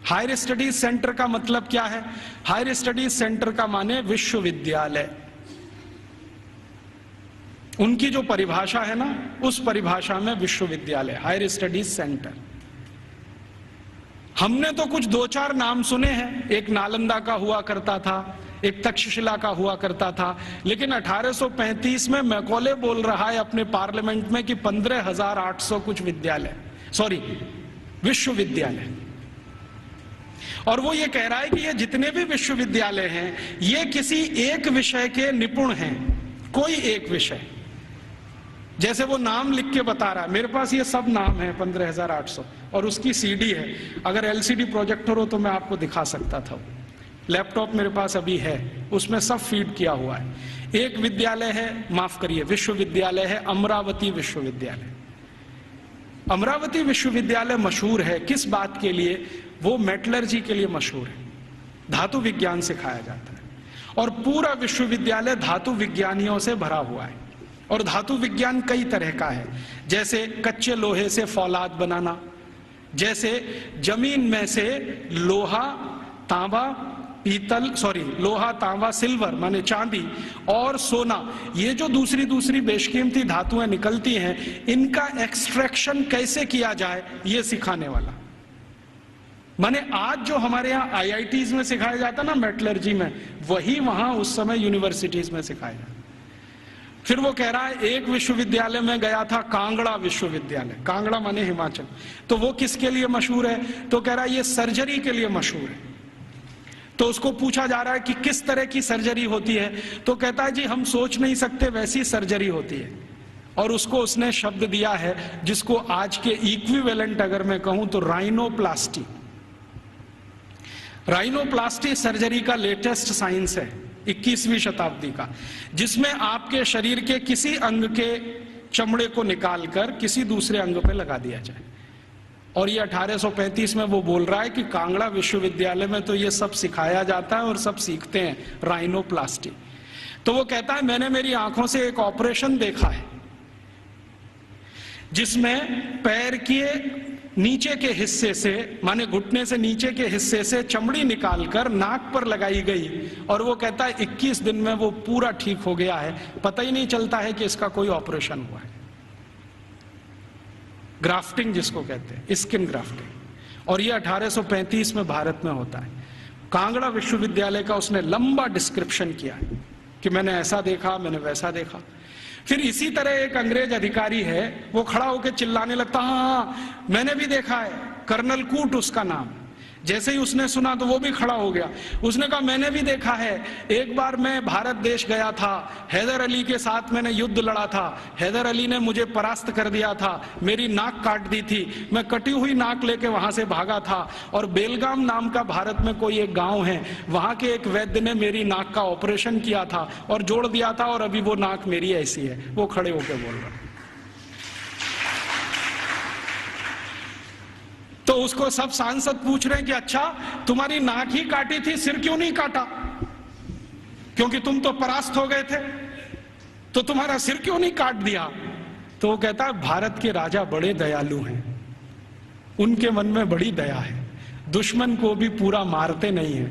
हायर स्टडीज सेंटर का मतलब क्या है? हायर स्टडीज सेंटर का माने विश्वविद्यालय। उनकी जो परिभाषा है ना, उस परिभाषा में विश्वविद्यालय, हायर स्टडीज सेंटर। हमने तो कुछ 2-4 नाम सुने हैं, एक नालंदा का हुआ करता था, एक तक्षशिला का हुआ करता था, लेकिन 1835 में मैकॉले बोल रहा है अपने पार्लियामेंट में कि 15,800 कुछ विद्यालय, सॉरी विश्वविद्यालय। और वो ये कह रहा है कि ये जितने भी विश्वविद्यालय हैं ये किसी एक विषय के निपुण हैं, कोई एक विषय। जैसे वो नाम लिख के बता रहा है, मेरे पास ये सब नाम है 15,800, और उसकी सीडी है। अगर एलसीडी प्रोजेक्टर हो तो मैं आपको दिखा सकता था। लैपटॉप मेरे पास अभी है, उसमें सब फीड किया हुआ है। एक विद्यालय है, माफ करिए, विश्वविद्यालय है अमरावती विश्वविद्यालय। अमरावती विश्वविद्यालय मशहूर है किस बात के लिए? वो मेटलर्जी के लिए मशहूर है, धातु विज्ञान सिखाया जाता है। और पूरा विश्वविद्यालय धातु विज्ञानियों से भरा हुआ है। और धातु विज्ञान कई तरह का है, जैसे कच्चे लोहे से फौलाद बनाना, जैसे जमीन में से लोहा तांबा लोहा तांबा सिल्वर माने चांदी और सोना, ये जो दूसरी दूसरी बेशकीमती धातुएं निकलती हैं, इनका एक्सट्रैक्शन कैसे किया जाए ये सिखाने वाला। माने आज जो हमारे यहाँ आईआईटीज में सिखाया जाता ना मेटलर्जी में, वही वहां उस समय यूनिवर्सिटीज में सिखाया जाता। फिर वो कह रहा है एक विश्वविद्यालय में गया था, कांगड़ा विश्वविद्यालय, कांगड़ा माने हिमाचल, तो वो किसके लिए मशहूर है? तो कह रहा है ये सर्जरी के लिए मशहूर है। तो उसको पूछा जा रहा है कि किस तरह की सर्जरी होती है, तो कहता है जी हम सोच नहीं सकते वैसी सर्जरी होती है। और उसको उसने शब्द दिया है जिसको आज के इक्विवेलेंट अगर मैं कहूं तो राइनोप्लास्टी। राइनोप्लास्टी सर्जरी का लेटेस्ट साइंस है 21वीं शताब्दी का, जिसमें आपके शरीर के किसी अंग के चमड़े को निकालकर किसी दूसरे अंग पे लगा दिया जाए। और ये 1835 में वो बोल रहा है कि कांगड़ा विश्वविद्यालय में तो ये सब सिखाया जाता है और सब सीखते हैं राइनोप्लास्टी। तो वो कहता है मैंने मेरी आंखों से एक ऑपरेशन देखा है जिसमें पैर के नीचे के हिस्से से माने घुटने से नीचे के हिस्से से चमड़ी निकालकर नाक पर लगाई गई, और वो कहता है 21 दिन में वो पूरा ठीक हो गया है, पता ही नहीं चलता है कि इसका कोई ऑपरेशन हुआ है। ग्राफ्टिंग जिसको कहते हैं, स्किन ग्राफ्टिंग। और ये 1835 में भारत में होता है। कांगड़ा विश्वविद्यालय का उसने लंबा डिस्क्रिप्शन किया है कि मैंने ऐसा देखा, मैंने वैसा देखा। फिर इसी तरह एक अंग्रेज अधिकारी है, वो खड़ा होकर चिल्लाने लगता, हाँ मैंने भी देखा है, कर्नल कूट उसका नाम। जैसे ही उसने सुना तो वो भी खड़ा हो गया, उसने कहा मैंने भी देखा है, एक बार मैं भारत देश गया था, हैदर अली के साथ मैंने युद्ध लड़ा था, हैदर अली ने मुझे परास्त कर दिया था, मेरी नाक काट दी थी, मैं कटी हुई नाक लेके वहां से भागा था, और बेलगाम नाम का भारत में कोई एक गांव है, वहां के एक वैद्य ने मेरी नाक का ऑपरेशन किया था और जोड़ दिया था, और अभी वो नाक मेरी ऐसी है। वो खड़े होकर बोल रहा। तो उसको सब सांसद पूछ रहे हैं कि अच्छा तुम्हारी नाक ही काटी थी, सिर क्यों नहीं काटा? क्योंकि तुम तो परास्त हो गए थे, तो तुम्हारा सिर क्यों नहीं काट दिया? तो वो कहता है भारत के राजा बड़े दयालु हैं, उनके मन में बड़ी दया है, दुश्मन को भी पूरा मारते नहीं है,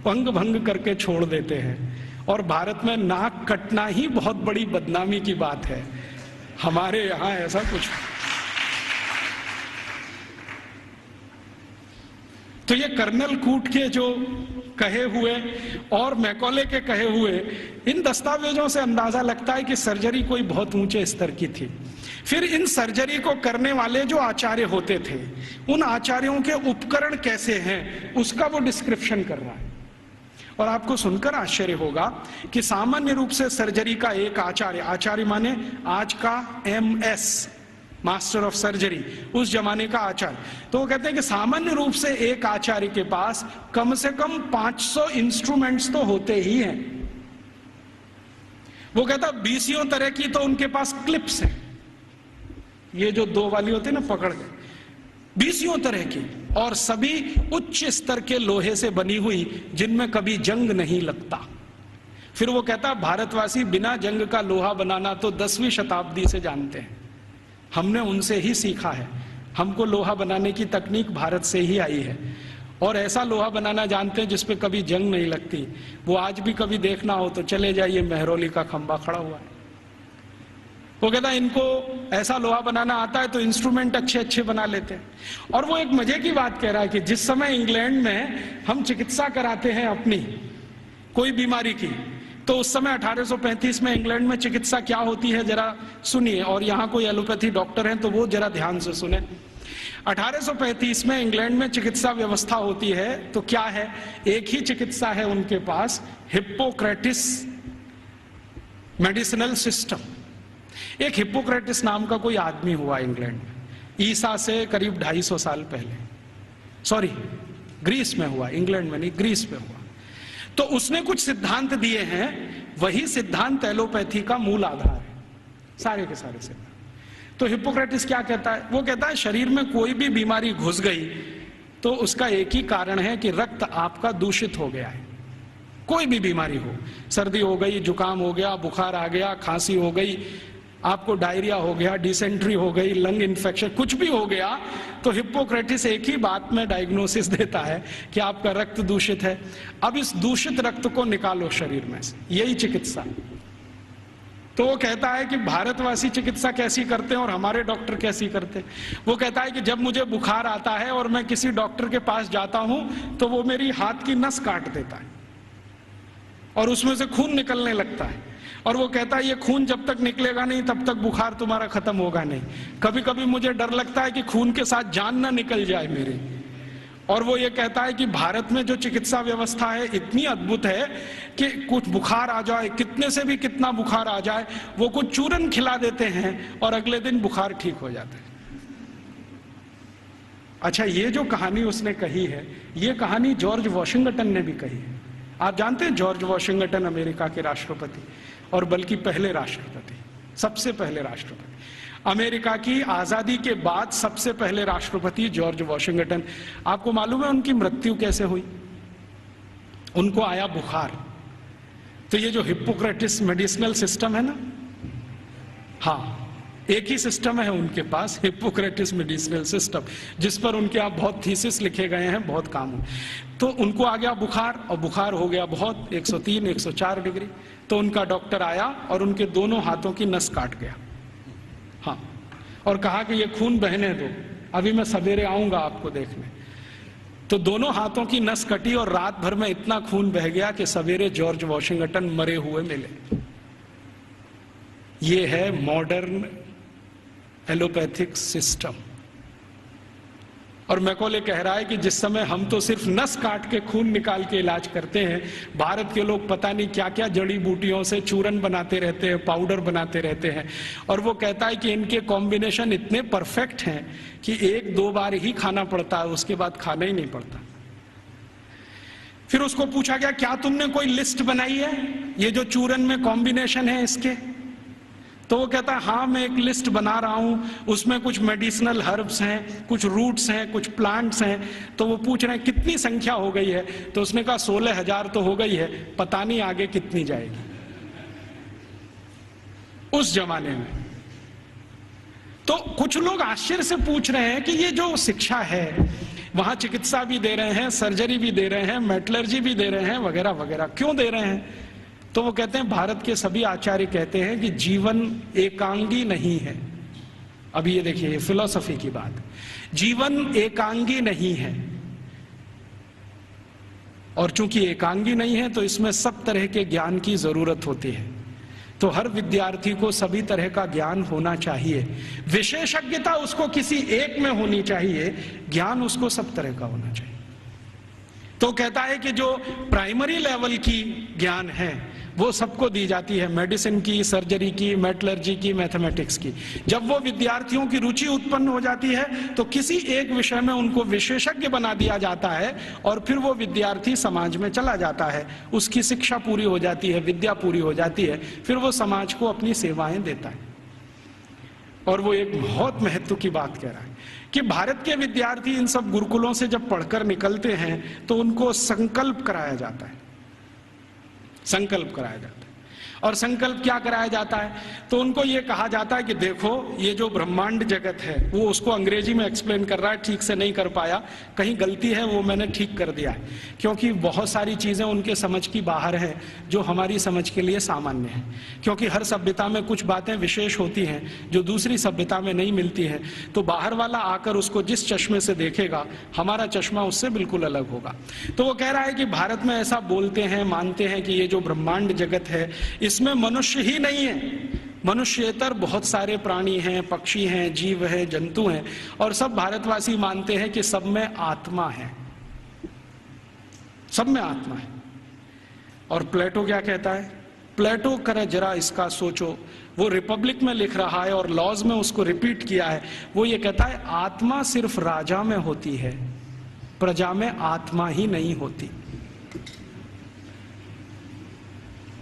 पंग भंग करके छोड़ देते हैं, और भारत में नाक कटना ही बहुत बड़ी बदनामी की बात है, हमारे यहां ऐसा कुछ। तो ये कर्नल कूट के जो कहे हुए और मैकॉले के कहे हुए इन दस्तावेजों से अंदाजा लगता है कि सर्जरी कोई बहुत ऊंचे स्तर की थी। फिर इन सर्जरी को करने वाले जो आचार्य होते थे, उन आचार्यों के उपकरण कैसे हैं उसका वो डिस्क्रिप्शन कर रहा है। और आपको सुनकर आश्चर्य होगा कि सामान्य रूप से सर्जरी का एक आचार्य माने आज का MS मास्टर ऑफ सर्जरी, उस जमाने का आचार्य, तो वो कहते हैं कि सामान्य रूप से एक आचार्य के पास कम से कम 500 इंस्ट्रूमेंट्स तो होते ही हैं। वो कहता 20 तरह की तो उनके पास क्लिप्स हैं, ये जो 2 वाली होती है ना पकड़ के, 20 तरह की, और सभी उच्च स्तर के लोहे से बनी हुई, जिनमें कभी जंग नहीं लगता। फिर वो कहता भारतवासी बिना जंग का लोहा बनाना तो 10वीं शताब्दी से जानते हैं, हमने उनसे ही सीखा है, हमको लोहा बनाने की तकनीक भारत से ही आई है, और ऐसा लोहा बनाना जानते हैं जिसपे कभी जंग नहीं लगती। वो आज भी कभी देखना हो तो चले जाइए, मेहरौली का खंबा खड़ा हुआ है। वो कहता इनको ऐसा लोहा बनाना आता है तो इंस्ट्रूमेंट अच्छे अच्छे बना लेते हैं। और वो एक मजे की बात कह रहा है कि जिस समय इंग्लैंड में हम चिकित्सा कराते हैं अपनी कोई बीमारी की, तो उस समय 1835 में इंग्लैंड में चिकित्सा क्या होती है जरा सुनिए, और यहाँ कोई एलोपैथी डॉक्टर हैं तो वो जरा ध्यान से सुने। 1835 में इंग्लैंड में चिकित्सा व्यवस्था होती है तो क्या है, एक ही चिकित्सा है उनके पास, हिप्पोक्रेटिस मेडिसिनल सिस्टम। एक हिप्पोक्रेटिस नाम का कोई आदमी हुआ इंग्लैंड में, ईसा से करीब 250 साल पहले, सॉरी ग्रीस में हुआ, इंग्लैंड में नहीं, ग्रीस में हुआ। तो उसने कुछ सिद्धांत दिए हैं, वही सिद्धांत एलोपैथी का मूल आधार है, सारे के सारे सिद्धांत। तो हिप्पोक्रेटिस क्या कहता है, वो कहता है शरीर में कोई भी बीमारी घुस गई तो उसका एक ही कारण है कि रक्त आपका दूषित हो गया है। कोई भी बीमारी हो, सर्दी हो गई, जुकाम हो गया, बुखार आ गया, खांसी हो गई, आपको डायरिया हो गया, डिसेंट्री हो गई, लंग इन्फेक्शन, कुछ भी हो गया, तो हिप्पोक्रेटिस एक ही बात में डायग्नोसिस देता है कि आपका रक्त दूषित है। अब इस दूषित रक्त को निकालो शरीर में से, यही चिकित्सा। तो वो कहता है कि भारतवासी चिकित्सा कैसी करते हैं और हमारे डॉक्टर कैसी करते हैं। वो कहता है कि जब मुझे बुखार आता है और मैं किसी डॉक्टर के पास जाता हूं तो वो मेरी हाथ की नस काट देता है और उसमें से खून निकलने लगता है, और वो कहता है ये खून जब तक निकलेगा नहीं तब तक बुखार तुम्हारा खत्म होगा नहीं। कभी कभी मुझे डर लगता है कि खून के साथ जान ना निकल जाए मेरी। और वो ये कहता है कि भारत में जो चिकित्सा व्यवस्था है इतनी अद्भुत है कि कुछ बुखार आ जाए, कितने से भी कितना बुखार आ जाए, वो कुछ चूरन खिला देते हैं और अगले दिन बुखार ठीक हो जाता है। अच्छा, ये जो कहानी उसने कही है, ये कहानी जॉर्ज वॉशिंगटन ने भी कही है। आप जानते हैं जॉर्ज वॉशिंगटन अमेरिका के राष्ट्रपति, और बल्कि पहले राष्ट्रपति, सबसे पहले राष्ट्रपति, अमेरिका की आजादी के बाद सबसे पहले राष्ट्रपति जॉर्ज वॉशिंगटन। आपको मालूम है उनकी मृत्यु कैसे हुई? उनको आया बुखार। तो ये जो हिप्पोक्रेटिस मेडिसिनल सिस्टम है ना, हाँ, एक ही सिस्टम है उनके पास, हिप्पोक्रेटिस मेडिसिनल सिस्टम, जिस पर उनके आप बहुत थीसिस लिखे गए हैं, बहुत काम हो। तो उनको आ गया बुखार, और बुखार हो गया बहुत, 103 104 डिग्री। तो उनका डॉक्टर आया और उनके दोनों हाथों की नस काट गया, हाँ, और कहा कि ये खून बहने दो, अभी मैं सवेरे आऊंगा आपको देखने। तो दोनों हाथों की नस कटी और रात भर में इतना खून बह गया कि सवेरे जॉर्ज वॉशिंगटन मरे हुए मिले। ये है मॉडर्न एलोपैथिक सिस्टम। और मैकॉले कह रहा है कि जिस समय हम तो सिर्फ नस काट के खून निकाल के इलाज करते हैं, भारत के लोग पता नहीं क्या क्या जड़ी बूटियों से चूरन बनाते रहते हैं, पाउडर बनाते रहते हैं। और वो कहता है कि इनके कॉम्बिनेशन इतने परफेक्ट हैं कि 1-2 बार ही खाना पड़ता है, उसके बाद खाना ही नहीं पड़ता। फिर उसको पूछा गया, क्या तुमने कोई लिस्ट बनाई है ये जो चूरन में कॉम्बिनेशन है इसके? तो वो कहता है हाँ, मैं एक लिस्ट बना रहा हूं, उसमें कुछ मेडिसिनल हर्ब्स हैं, कुछ रूट्स हैं, कुछ प्लांट्स हैं। तो वो पूछ रहे हैं कितनी संख्या हो गई है? तो उसने कहा 16,000 तो हो गई है, पता नहीं आगे कितनी जाएगी। उस जमाने में तो कुछ लोग आश्चर्य से पूछ रहे हैं कि ये जो शिक्षा है, वहां चिकित्सा भी दे रहे हैं, सर्जरी भी दे रहे हैं, मेटलर्जी भी दे रहे हैं, वगैरह वगैरह, क्यों दे रहे हैं? तो वो कहते हैं, भारत के सभी आचार्य कहते हैं कि जीवन एकांगी नहीं है। अभी ये देखिए, ये फिलॉसफी की बात, जीवन एकांगी नहीं है, और चूंकि एकांगी नहीं है तो इसमें सब तरह के ज्ञान की जरूरत होती है। तो हर विद्यार्थी को सभी तरह का ज्ञान होना चाहिए, विशेषज्ञता उसको किसी एक में होनी चाहिए, ज्ञान उसको सब तरह का होना चाहिए। तो कहता है कि जो प्राइमरी लेवल की ज्ञान है वो सबको दी जाती है, मेडिसिन की, सर्जरी की, मेटलर्जी की, मैथमेटिक्स की। जब वो विद्यार्थियों की रुचि उत्पन्न हो जाती है तो किसी एक विषय में उनको विशेषज्ञ बना दिया जाता है, और फिर वो विद्यार्थी समाज में चला जाता है, उसकी शिक्षा पूरी हो जाती है, विद्या पूरी हो जाती है, फिर वो समाज को अपनी सेवाएं देता है। और वो एक बहुत महत्व की बात कह रहा है कि भारत के विद्यार्थी इन सब गुरुकुलों से जब पढ़कर निकलते हैं तो उनको संकल्प कराया जाता है, संकल्प कराया जाता है। और संकल्प क्या कराया जाता है? तो उनको ये कहा जाता है कि देखो, ये जो ब्रह्मांड जगत है, वो उसको अंग्रेजी में एक्सप्लेन कर रहा है, ठीक से नहीं कर पाया, कहीं गलती है वो मैंने ठीक कर दिया है, क्योंकि बहुत सारी चीजें उनके समझ की बाहर है जो हमारी समझ के लिए सामान्य है। क्योंकि हर सभ्यता में कुछ बातें विशेष होती हैं जो दूसरी सभ्यता में नहीं मिलती है, तो बाहर वाला आकर उसको जिस चश्मे से देखेगा, हमारा चश्मा उससे बिल्कुल अलग होगा। तो वो कह रहा है कि भारत में ऐसा बोलते हैं, मानते हैं कि ये जो ब्रह्मांड जगत है इसमें मनुष्य ही नहीं है, मनुष्येतर बहुत सारे प्राणी हैं, पक्षी हैं, जीव हैं, जंतु हैं, और सब भारतवासी मानते हैं कि सब में आत्मा है, सब में आत्मा है। और प्लेटो क्या कहता है? प्लेटो करे जरा इसका सोचो, वो रिपब्लिक में लिख रहा है और लॉज में उसको रिपीट किया है। वो ये कहता है आत्मा सिर्फ राजा में होती है, प्रजा में आत्मा ही नहीं होती।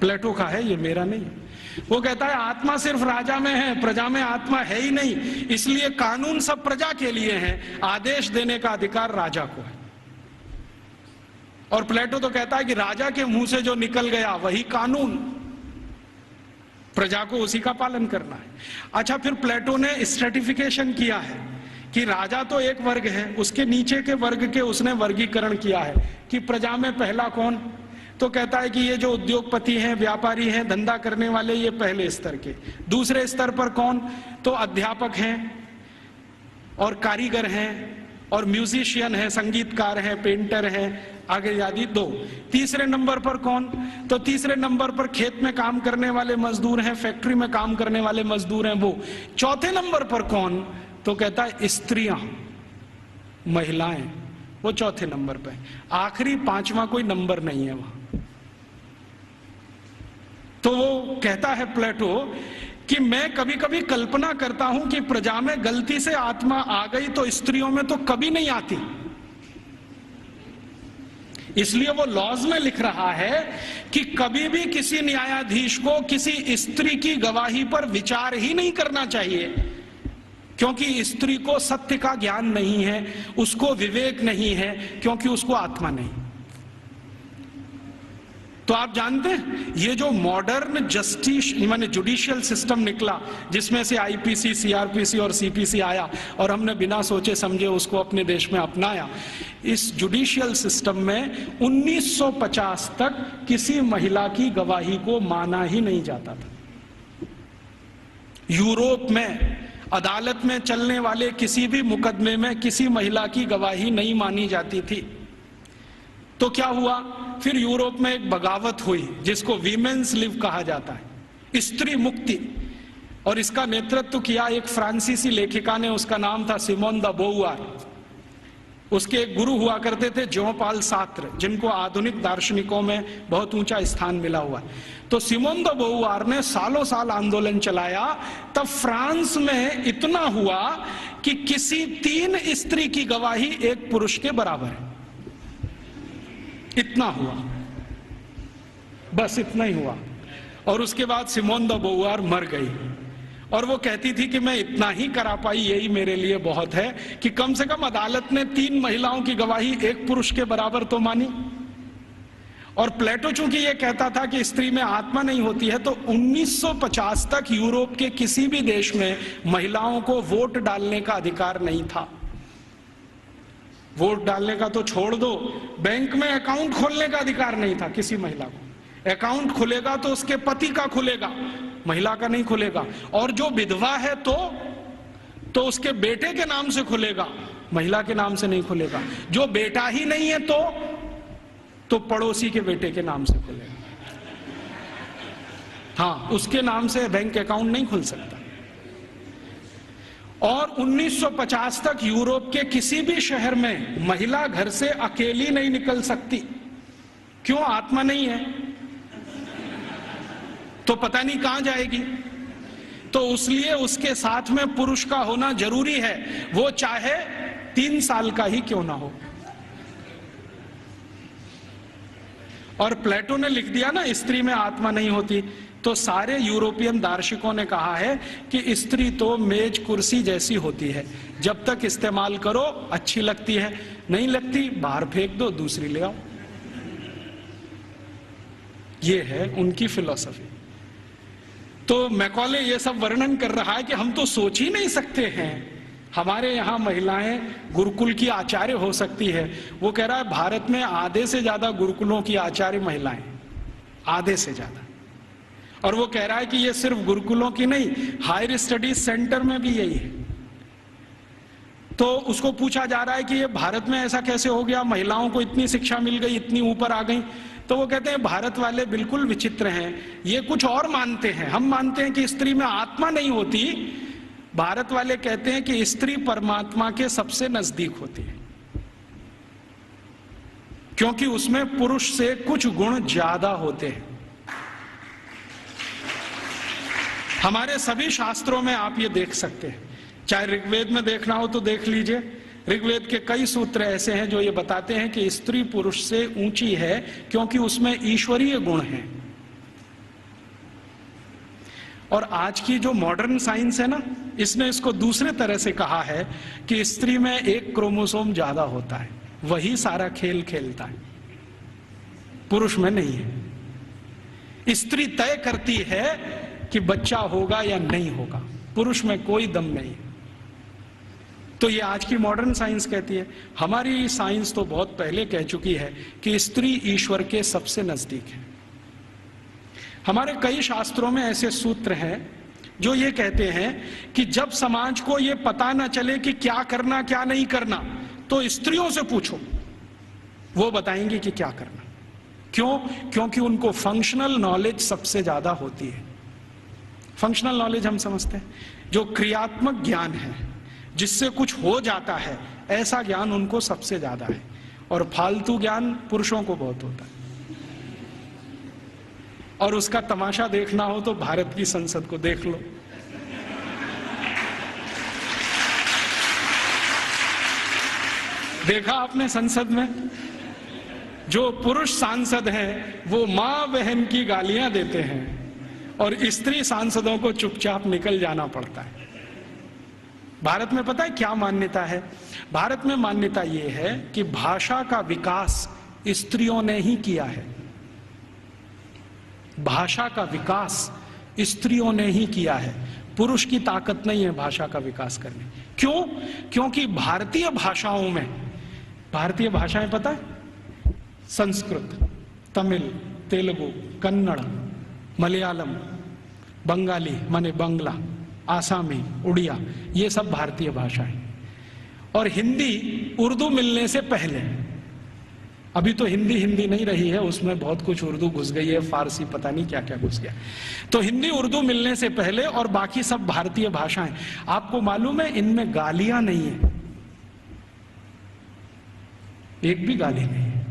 प्लेटो का है, ये मेरा नहीं। वो कहता है आत्मा सिर्फ राजा में है, प्रजा में आत्मा है ही नहीं, इसलिए कानून सब प्रजा के लिए हैं, आदेश देने का अधिकार राजा को है। और प्लेटो तो कहता है कि राजा के मुंह से जो निकल गया वही कानून, प्रजा को उसी का पालन करना है। अच्छा, फिर प्लेटो ने स्ट्रेटिफिकेशन किया है कि राजा तो एक वर्ग है, उसके नीचे के वर्ग के उसने वर्गीकरण किया है कि प्रजा में पहला कौन, तो कहता है कि ये जो उद्योगपति हैं, व्यापारी हैं, धंधा करने वाले, ये पहले स्तर के। दूसरे स्तर पर कौन, तो अध्यापक हैं और कारीगर हैं और म्यूजिशियन हैं, संगीतकार हैं, पेंटर हैं, आगे आदि दो। तीसरे नंबर पर कौन, तो तीसरे नंबर पर खेत में काम करने वाले मजदूर हैं, फैक्ट्री में काम करने वाले मजदूर हैं वो। चौथे नंबर पर कौन, तो कहता है स्त्रियां, महिलाएं, वो चौथे नंबर पे। आखिरी पांचवा कोई नंबर नहीं है वहां। तो वो कहता है प्लेटो कि मैं कभी कभी कल्पना करता हूं कि प्रजा में गलती से आत्मा आ गई तो स्त्रियों में तो कभी नहीं आती। इसलिए वो लॉज में लिख रहा है कि कभी भी किसी न्यायाधीश को किसी स्त्री की गवाही पर विचार ही नहीं करना चाहिए, क्योंकि स्त्री को सत्य का ज्ञान नहीं है, उसको विवेक नहीं है, क्योंकि उसको आत्मा नहीं। तो आप जानते हैं ये जो मॉडर्न जस्टिस माने जुडिशियल सिस्टम निकला, जिसमें से आईपीसी, सीआरपीसी और सीपीसी आया और हमने बिना सोचे समझे उसको अपने देश में अपनाया, इस जुडिशियल सिस्टम में 1950 तक किसी महिला की गवाही को माना ही नहीं जाता था। यूरोप में अदालत में चलने वाले किसी भी मुकदमे में किसी महिला की गवाही नहीं मानी जाती थी। तो क्या हुआ, फिर यूरोप में एक बगावत हुई जिसको वीमेन्स लिव कहा जाता है, स्त्री मुक्ति, और इसका नेतृत्व किया एक फ्रांसीसी लेखिका ने, उसका नाम था सिमोन द बोउआर। उसके एक गुरु हुआ करते थे जॉन पॉल सार्त्र, जिनको आधुनिक दार्शनिकों में बहुत ऊंचा स्थान मिला हुआ है। तो सिमोन द बोउआर ने सालों साल आंदोलन चलाया, तब फ्रांस में इतना हुआ कि किसी 3 स्त्री की गवाही एक पुरुष के बराबर है। इतना हुआ, बस इतना ही हुआ। और उसके बाद सिमोन द बोउआर मर गई और वो कहती थी कि मैं इतना ही करा पाई, यही मेरे लिए बहुत है कि कम से कम अदालत ने 3 महिलाओं की गवाही एक पुरुष के बराबर तो मानी। और प्लेटो चूंकि ये कहता था कि स्त्री में आत्मा नहीं होती है, तो 1950 तक यूरोप के किसी भी देश में महिलाओं को वोट डालने का अधिकार नहीं था। वोट डालने का तो छोड़ दो, बैंक में अकाउंट खोलने का अधिकार नहीं था किसी महिला को। अकाउंट खुलेगा तो उसके पति का खुलेगा, महिला का नहीं खुलेगा। और जो विधवा है तो उसके बेटे के नाम से खुलेगा, महिला के नाम से नहीं खुलेगा। जो बेटा ही नहीं है तो पड़ोसी के बेटे के नाम से खुलेगा। हाँ, उसके नाम से बैंक अकाउंट नहीं खुल सकता। और 1950 तक यूरोप के किसी भी शहर में महिला घर से अकेली नहीं निकल सकती। क्यों? आत्मा नहीं है तो पता नहीं कहां जाएगी। तो इसलिए उसके साथ में पुरुष का होना जरूरी है, वो चाहे 3 साल का ही क्यों ना हो। और प्लेटो ने लिख दिया ना स्त्री में आत्मा नहीं होती, तो सारे यूरोपियन दार्शनिकों ने कहा है कि स्त्री तो मेज कुर्सी जैसी होती है, जब तक इस्तेमाल करो अच्छी लगती है, नहीं लगती बाहर फेंक दो, दूसरी ले आओ। ये है उनकी फिलॉसफी। तो मैकॉले ये सब वर्णन कर रहा है कि हम तो सोच ही नहीं सकते हैं हमारे यहाँ महिलाएं गुरुकुल की आचार्य हो सकती है। वो कह रहा है भारत में आधे से ज्यादा गुरुकुलों की आचार्य महिलाएं, आधे से ज्यादा। और वो कह रहा है कि ये सिर्फ गुरुकुलों की नहीं, हायर स्टडीज सेंटर में भी यही है। तो उसको पूछा जा रहा है कि ये भारत में ऐसा कैसे हो गया, महिलाओं को इतनी शिक्षा मिल गई, इतनी ऊपर आ गई। तो वो कहते हैं भारत वाले बिल्कुल विचित्र हैं, ये कुछ और मानते हैं। हम मानते हैं कि स्त्री में आत्मा नहीं होती, भारत वाले कहते हैं कि स्त्री परमात्मा के सबसे नजदीक होती है, क्योंकि उसमें पुरुष से कुछ गुण ज्यादा होते हैं। हमारे सभी शास्त्रों में आप ये देख सकते हैं, चाहे ऋग्वेद में देखना हो तो देख लीजिए। ऋग्वेद के कई सूत्र ऐसे हैं जो ये बताते हैं कि स्त्री पुरुष से ऊंची है, क्योंकि उसमें ईश्वरीय गुण हैं। और आज की जो मॉडर्न साइंस है ना, इसने इसको दूसरे तरह से कहा है कि स्त्री में एक क्रोमोसोम ज्यादा होता है, वही सारा खेल खेलता है। पुरुष में नहीं है। स्त्री तय करती है कि बच्चा होगा या नहीं होगा, पुरुष में कोई दम नहीं है। तो ये आज की मॉडर्न साइंस कहती है। हमारी साइंस तो बहुत पहले कह चुकी है कि स्त्री ईश्वर के सबसे नजदीक है। हमारे कई शास्त्रों में ऐसे सूत्र हैं जो ये कहते हैं कि जब समाज को ये पता ना चले कि क्या करना क्या नहीं करना, तो स्त्रियों से पूछो, वो बताएंगी कि क्या करना। क्यों? क्योंकि उनको फंक्शनल नॉलेज सबसे ज्यादा होती है। फंक्शनल नॉलेज हम समझते हैं जो क्रियात्मक ज्ञान है, जिससे कुछ हो जाता है, ऐसा ज्ञान उनको सबसे ज्यादा है। और फालतू ज्ञान पुरुषों को बहुत होता है। और उसका तमाशा देखना हो तो भारत की संसद को देख लो। देखा आपने संसद में जो पुरुष सांसद हैं वो मां बहन की गालियां देते हैं और स्त्री सांसदों को चुपचाप निकल जाना पड़ता है। भारत में पता है क्या मान्यता है? भारत में मान्यता यह है कि भाषा का विकास स्त्रियों ने ही किया है। भाषा का विकास स्त्रियों ने ही किया है। पुरुष की ताकत नहीं है भाषा का विकास करने। क्यों? क्योंकि भारतीय भाषाओं में, भारतीय भाषाएं पता है, संस्कृत, तमिल, तेलुगु, कन्नड़, मलयालम, बंगाली माने बंगला, आसामी, उड़िया, ये सब भारतीय भाषाएं। और हिंदी उर्दू मिलने से पहले, अभी तो हिंदी नहीं रही है, उसमें बहुत कुछ उर्दू घुस गई है, फारसी पता नहीं क्या क्या घुस गया। तो हिंदी उर्दू मिलने से पहले और बाकी सब भारतीय भाषाएं। आपको मालूम है इनमें गालियां नहीं है, एक भी गाली नहीं है।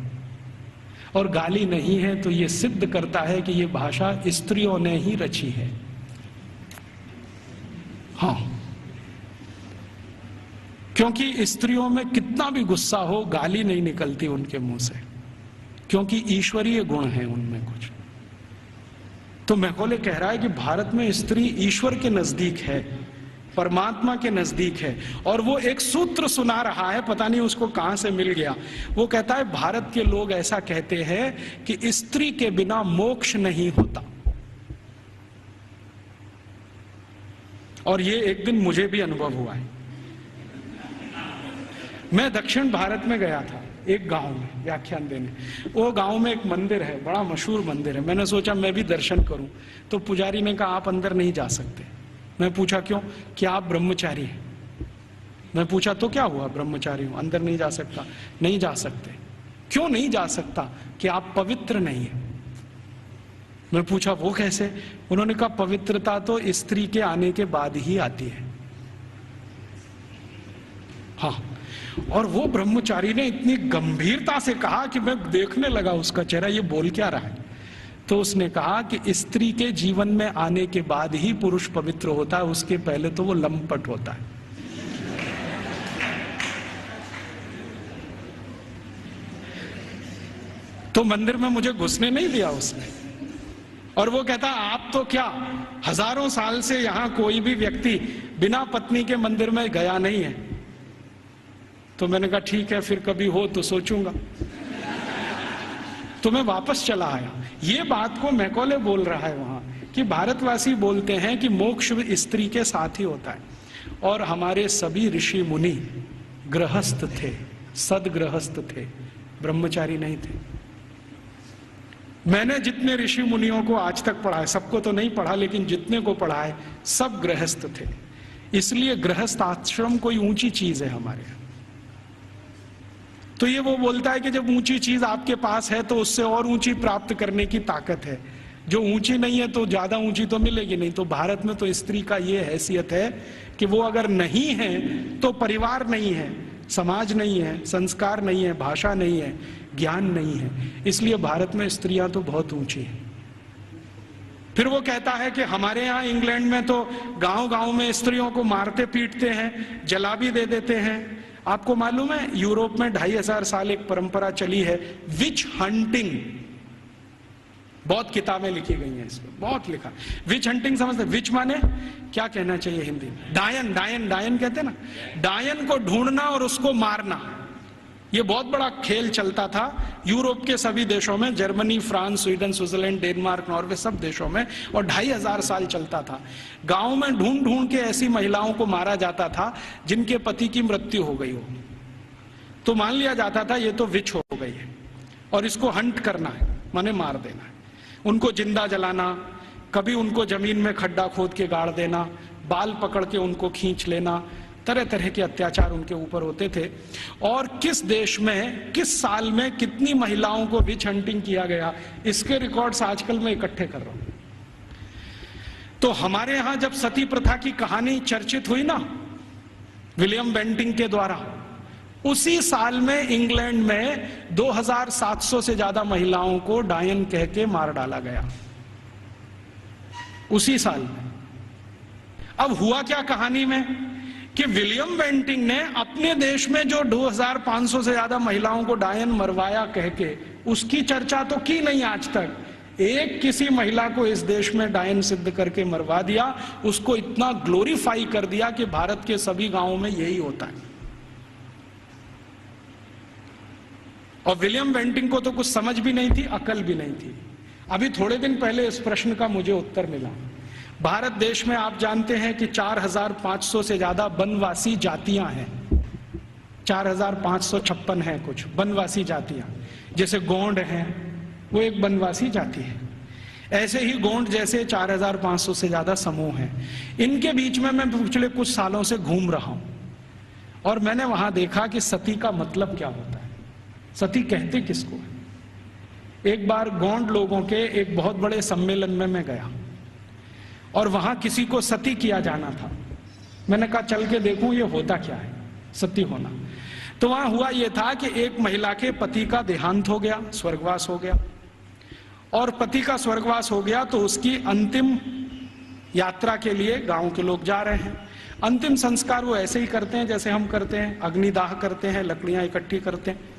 और गाली नहीं है तो यह सिद्ध करता है कि यह भाषा स्त्रियों ने ही रची है। हाँ, क्योंकि स्त्रियों में कितना भी गुस्सा हो, गाली नहीं निकलती उनके मुंह से, क्योंकि ईश्वरीय गुण है उनमें कुछ। तो मैकॉले कह रहा है कि भारत में स्त्री ईश्वर के नजदीक है, परमात्मा के नजदीक है। और वो एक सूत्र सुना रहा है, पता नहीं उसको कहां से मिल गया। वो कहता है भारत के लोग ऐसा कहते हैं कि स्त्री के बिना मोक्ष नहीं होता। और ये एक दिन मुझे भी अनुभव हुआ है। मैं दक्षिण भारत में गया था, एक गांव में व्याख्यान देने। वो गांव में एक मंदिर है, बड़ा मशहूर मंदिर है। मैंने सोचा मैं भी दर्शन करूं, तो पुजारी ने कहा आप अंदर नहीं जा सकते। मैं पूछा क्यों? कि आप ब्रह्मचारी हैं। मैं पूछा तो क्या हुआ, ब्रह्मचारी हूं, अंदर नहीं जा सकता। नहीं जा सकते। क्यों नहीं जा सकता? कि आप पवित्र नहीं है। मैं पूछा वो कैसे? उन्होंने कहा पवित्रता तो स्त्री के आने के बाद ही आती है। हाँ, और वो ब्रह्मचारी ने इतनी गंभीरता से कहा कि मैं देखने लगा उसका चेहरा, ये बोल क्या रहा है। तो उसने कहा कि स्त्री के जीवन में आने के बाद ही पुरुष पवित्र होता है, उसके पहले तो वो लंपट होता है। तो मंदिर में मुझे घुसने नहीं दिया उसने। और वो कहता आप तो क्या, हजारों साल से यहां कोई भी व्यक्ति बिना पत्नी के मंदिर में गया नहीं है। तो मैंने कहा ठीक है, फिर कभी हो तो सोचूंगा। तो मैं वापस चला आया। ये बात को मैकॉले बोल रहा है वहां कि भारतवासी बोलते हैं कि मोक्ष स्त्री के साथ ही होता है। और हमारे सभी ऋषि मुनि गृहस्थ थे, सदगृहस्थ थे, ब्रह्मचारी नहीं थे। मैंने जितने ऋषि मुनियों को आज तक पढ़ा है, सबको तो नहीं पढ़ा, लेकिन जितने को पढ़ा है सब गृहस्थ थे। इसलिए गृहस्थ आश्रम कोई ऊंची चीज है हमारे यहाँ। तो ये वो बोलता है कि जब ऊंची चीज आपके पास है तो उससे और ऊंची प्राप्त करने की ताकत है। जो ऊंची नहीं है तो ज्यादा ऊंची तो मिलेगी नहीं। तो भारत में तो स्त्री का ये हैसियत है कि वो अगर नहीं है तो परिवार नहीं है, समाज नहीं है, संस्कार नहीं है, भाषा नहीं है, ज्ञान नहीं है। इसलिए भारत में स्त्रियां तो बहुत ऊंची हैं। फिर वो कहता है कि हमारे यहाँ इंग्लैंड में तो गांव-गांव में स्त्रियों को मारते पीटते हैं, जला भी दे देते हैं। आपको मालूम है यूरोप में 2500 साल एक परंपरा चली है, विच हंटिंग। बहुत किताबें लिखी गई हैं इस पर, बहुत लिखा। विच हंटिंग समझते? विच माने क्या कहना चाहिए हिंदी में? डायन। डायन कहते हैं ना, डायन को ढूंढना और उसको मारना। ये बहुत बड़ा खेल चलता था यूरोप के सभी देशों में, Germany, France, Sweden, Switzerland, Denmark, Norway, सब देशों में, और 2500 साल चलता था। गांव में ढूंढ ढूंढ के ऐसी महिलाओं को मारा जाता था जिनके पति की मृत्यु हो गई हो, तो मान लिया जाता था ये तो विच हो गई है और इसको हंट करना है, माने मार देना है। उनको जिंदा जलाना, कभी उनको जमीन में खड्डा खोद के गाड़ देना, बाल पकड़ के उनको खींच लेना, तरह तरह के अत्याचार उनके ऊपर होते थे। और किस देश में किस साल में कितनी महिलाओं को विच हंटिंग किया गया, इसके रिकॉर्ड्स आजकल मैं इकट्ठे कर रहा हूं। तो हमारे यहां जब सती प्रथा की कहानी चर्चित हुई ना विलियम बेंटिंक के द्वारा, उसी साल में इंग्लैंड में 2700 से ज्यादा महिलाओं को डायन कह के मार डाला गया, उसी साल में। अब हुआ क्या कहानी में कि विलियम बेंटिंक ने अपने देश में जो 2500 से ज्यादा महिलाओं को डायन मरवाया कह के, उसकी चर्चा तो की नहीं आज तक। एक किसी महिला को इस देश में डायन सिद्ध करके मरवा दिया, उसको इतना ग्लोरीफाई कर दिया कि भारत के सभी गांवों में यही होता है। और विलियम बेंटिंक को तो कुछ समझ भी नहीं थी, अकल भी नहीं थी। अभी थोड़े दिन पहले इस प्रश्न का मुझे उत्तर मिला। भारत देश में आप जानते हैं कि 4500 से ज्यादा वनवासी जातियां हैं, 4556 हैं कुछ वनवासी जातियां। जैसे गोंड हैं, वो एक वनवासी जाति है। ऐसे ही गोंड जैसे 4500 से ज्यादा समूह हैं। इनके बीच में मैं पिछले कुछ सालों से घूम रहा हूं और मैंने वहां देखा कि सती का मतलब क्या होता है, सती कहते किसको है। एक बार गोंड लोगों के एक बहुत बड़े सम्मेलन में मैं गया और वहां किसी को सती किया जाना था। मैंने कहा चल के देखूं ये होता क्या है सती होना। तो वहां हुआ ये था कि एक महिला के पति का देहांत हो गया, स्वर्गवास हो गया, और पति का स्वर्गवास हो गया तो उसकी अंतिम यात्रा के लिए गांव के लोग जा रहे हैं। अंतिम संस्कार वो ऐसे ही करते हैं जैसे हम करते हैं, अग्निदाह करते हैं, लकड़ियां इकट्ठी करते हैं।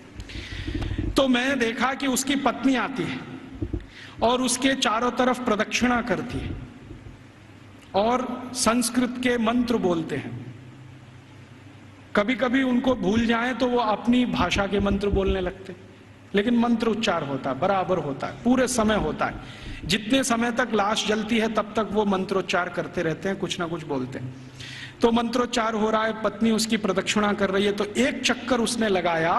तो मैंने देखा कि उसकी पत्नी आती है और उसके चारों तरफ प्रदक्षिणा करती है और संस्कृत के मंत्र बोलते हैं। कभी कभी उनको भूल जाएं तो वो अपनी भाषा के मंत्र बोलने लगते, लेकिन मंत्र उच्चार होता है, बराबर होता है, पूरे समय होता है। जितने समय तक लाश जलती है तब तक वो मंत्रोच्चार करते रहते हैं, कुछ ना कुछ बोलते हैं। तो मंत्रोच्चार हो रहा है, पत्नी उसकी प्रदक्षिणा कर रही है, तो एक चक्कर उसने लगाया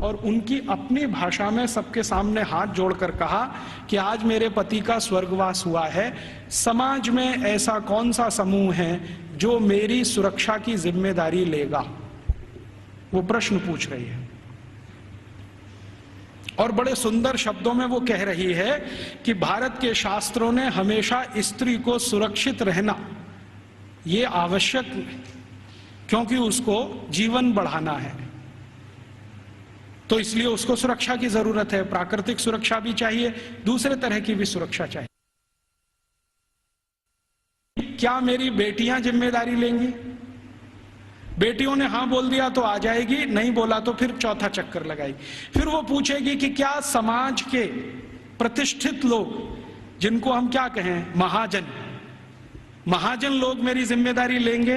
और उनकी अपनी भाषा में सबके सामने हाथ जोड़कर कहा कि आज मेरे पति का स्वर्गवास हुआ है, समाज में ऐसा कौन सा समूह है जो मेरी सुरक्षा की जिम्मेदारी लेगा। वो प्रश्न पूछ रही है और बड़े सुंदर शब्दों में वो कह रही है कि भारत के शास्त्रों ने हमेशा स्त्री को सुरक्षित रहना ये आवश्यक, क्योंकि उसको जीवन बढ़ाना है, तो इसलिए उसको सुरक्षा की जरूरत है। प्राकृतिक सुरक्षा भी चाहिए, दूसरे तरह की भी सुरक्षा चाहिए। क्या मेरी बेटियां जिम्मेदारी लेंगी? बेटियों ने हां बोल दिया तो आ जाएगी, नहीं बोला तो फिर चौथा चक्कर लगाएगी। फिर वो पूछेगी कि क्या समाज के प्रतिष्ठित लोग, जिनको हम क्या कहें महाजन लोग मेरी जिम्मेदारी लेंगे?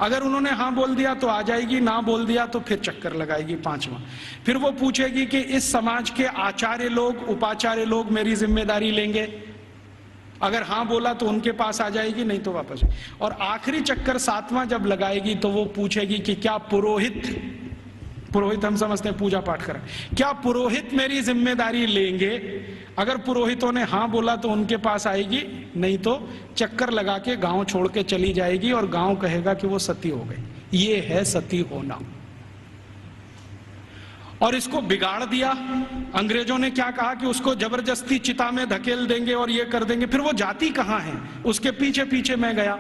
अगर उन्होंने हाँ बोल दिया तो आ जाएगी, ना बोल दिया तो फिर चक्कर लगाएगी पांचवा। फिर वो पूछेगी कि इस समाज के आचार्य लोग, उपाचार्य लोग मेरी जिम्मेदारी लेंगे? अगर हाँ बोला तो उनके पास आ जाएगी, नहीं तो वापस। और आखिरी चक्कर सातवां जब लगाएगी तो वो पूछेगी कि क्या पुरोहित हम समझते हैं पूजा पाठ करें, क्या पुरोहित मेरी जिम्मेदारी लेंगे? अगर पुरोहितों ने हाँ बोला तो उनके पास आएगी, नहीं तो चक्कर लगा के गांव छोड़ के चली जाएगी और गांव कहेगा कि वो सती हो गई। ये है सती होना। और इसको बिगाड़ दिया अंग्रेजों ने। क्या कहा कि उसको जबरदस्ती चिता में धकेल देंगे और ये कर देंगे। फिर वो जाती कहाँ है, उसके पीछे पीछे मैं गया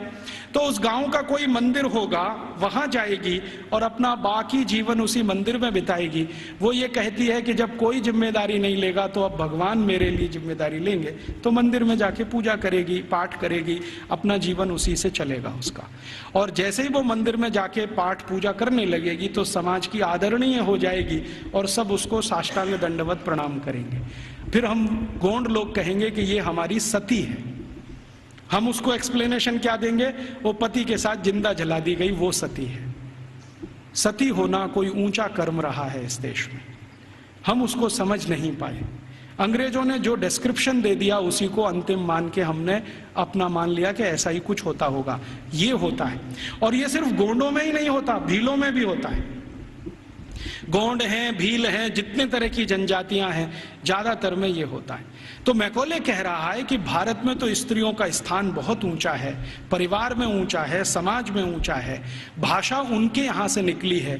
तो उस गांव का कोई मंदिर होगा, वहां जाएगी और अपना बाकी जीवन उसी मंदिर में बिताएगी। वो ये कहती है कि जब कोई जिम्मेदारी नहीं लेगा तो अब भगवान मेरे लिए जिम्मेदारी लेंगे, तो मंदिर में जाके पूजा करेगी, पाठ करेगी, अपना जीवन उसी से चलेगा उसका। और जैसे ही वो मंदिर में जाके पाठ पूजा करने लगेगी तो समाज की आदरणीय हो जाएगी और सब उसको साष्टांग दंडवत प्रणाम करेंगे। फिर हम गोंड लोग कहेंगे कि ये हमारी सती है। हम उसको एक्सप्लेनेशन क्या देंगे? वो पति के साथ जिंदा जला दी गई, वो सती है। सती होना कोई ऊंचा कर्म रहा है इस देश में, हम उसको समझ नहीं पाए। अंग्रेजों ने जो डिस्क्रिप्शन दे दिया उसी को अंतिम मान के हमने अपना मान लिया कि ऐसा ही कुछ होता होगा। ये होता है, और ये सिर्फ गोंडों में ही नहीं होता, भीलों में भी होता है। गोंड हैं, भील हैं, जितने तरह की जनजातियां हैं, ज्यादातर में ये होता है। तो मैकॉले कह रहा है कि भारत में तो स्त्रियों का स्थान बहुत ऊंचा है, परिवार में ऊंचा है, समाज में ऊंचा है, भाषा उनके यहां से निकली है,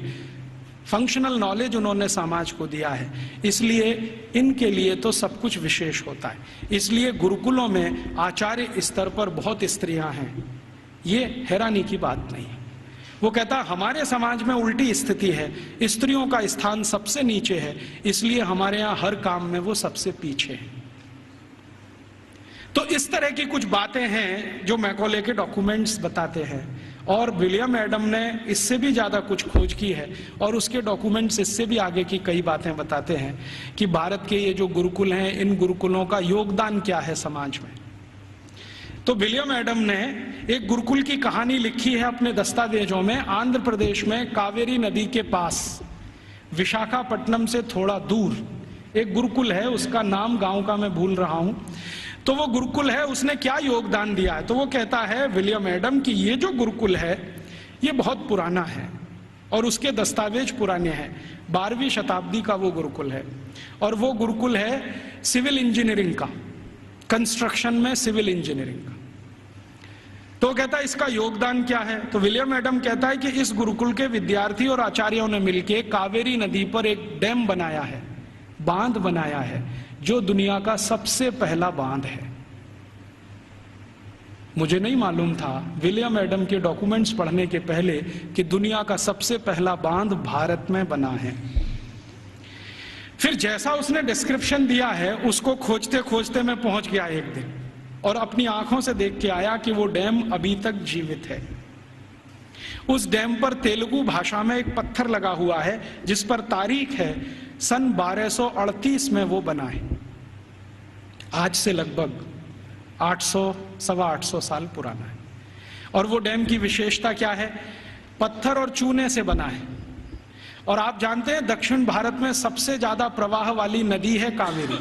फंक्शनल नॉलेज उन्होंने समाज को दिया है, इसलिए इनके लिए तो सब कुछ विशेष होता है। इसलिए गुरुकुलों में आचार्य स्तर पर बहुत स्त्रियां हैं, ये हैरानी की बात नहीं है। वो कहता हमारे समाज में उल्टी स्थिति है, स्त्रियों का स्थान सबसे नीचे है, इसलिए हमारे यहाँ हर काम में वो सबसे पीछे है। तो इस तरह की कुछ बातें हैं जो मैकॉले के डॉक्यूमेंट्स बताते हैं, और विलियम एडम ने इससे भी ज्यादा कुछ खोज की है, और उसके डॉक्यूमेंट्स इससे भी आगे की कई बातें बताते हैं कि भारत के ये जो गुरुकुल हैं, इन गुरुकुलों का योगदान क्या है समाज में। तो विलियम एडम ने एक गुरुकुल की कहानी लिखी है अपने दस्तावेजों में। आंध्र प्रदेश में कावेरी नदी के पास विशाखापट्टनम से थोड़ा दूर एक गुरुकुल है, उसका नाम गांव का मैं भूल रहा हूं। तो वो गुरुकुल है, उसने क्या योगदान दिया है, तो वो कहता है विलियम एडम कि ये जो गुरुकुल है ये बहुत पुराना है और उसके दस्तावेज पुराने हैं। 12वीं शताब्दी का वो गुरुकुल है, और वो गुरुकुल है सिविल इंजीनियरिंग का, कंस्ट्रक्शन में सिविल इंजीनियरिंग का। तो कहता है इसका योगदान क्या है, तो विलियम एडम कहता है कि इस गुरुकुल के विद्यार्थी और आचार्यों ने मिलकर कावेरी नदी पर एक डैम बनाया है, बांध बनाया है, जो दुनिया का सबसे पहला बांध है। मुझे नहीं मालूम था विलियम एडम के डॉक्यूमेंट्स पढ़ने के पहले कि दुनिया का सबसे पहला बांध भारत में बना है। फिर जैसा उसने डिस्क्रिप्शन दिया है उसको खोजते खोजते मैं पहुंच गया एक दिन, और अपनी आंखों से देख के आया कि वो डैम अभी तक जीवित है। उस डैम पर तेलुगु भाषा में एक पत्थर लगा हुआ है जिस पर तारीख है सन 1238 में वो बना है। आज से लगभग 800-825 साल पुराना है। और वो डैम की विशेषता क्या है, पत्थर और चूने से बना है। और आप जानते हैं दक्षिण भारत में सबसे ज्यादा प्रवाह वाली नदी है कावेरी।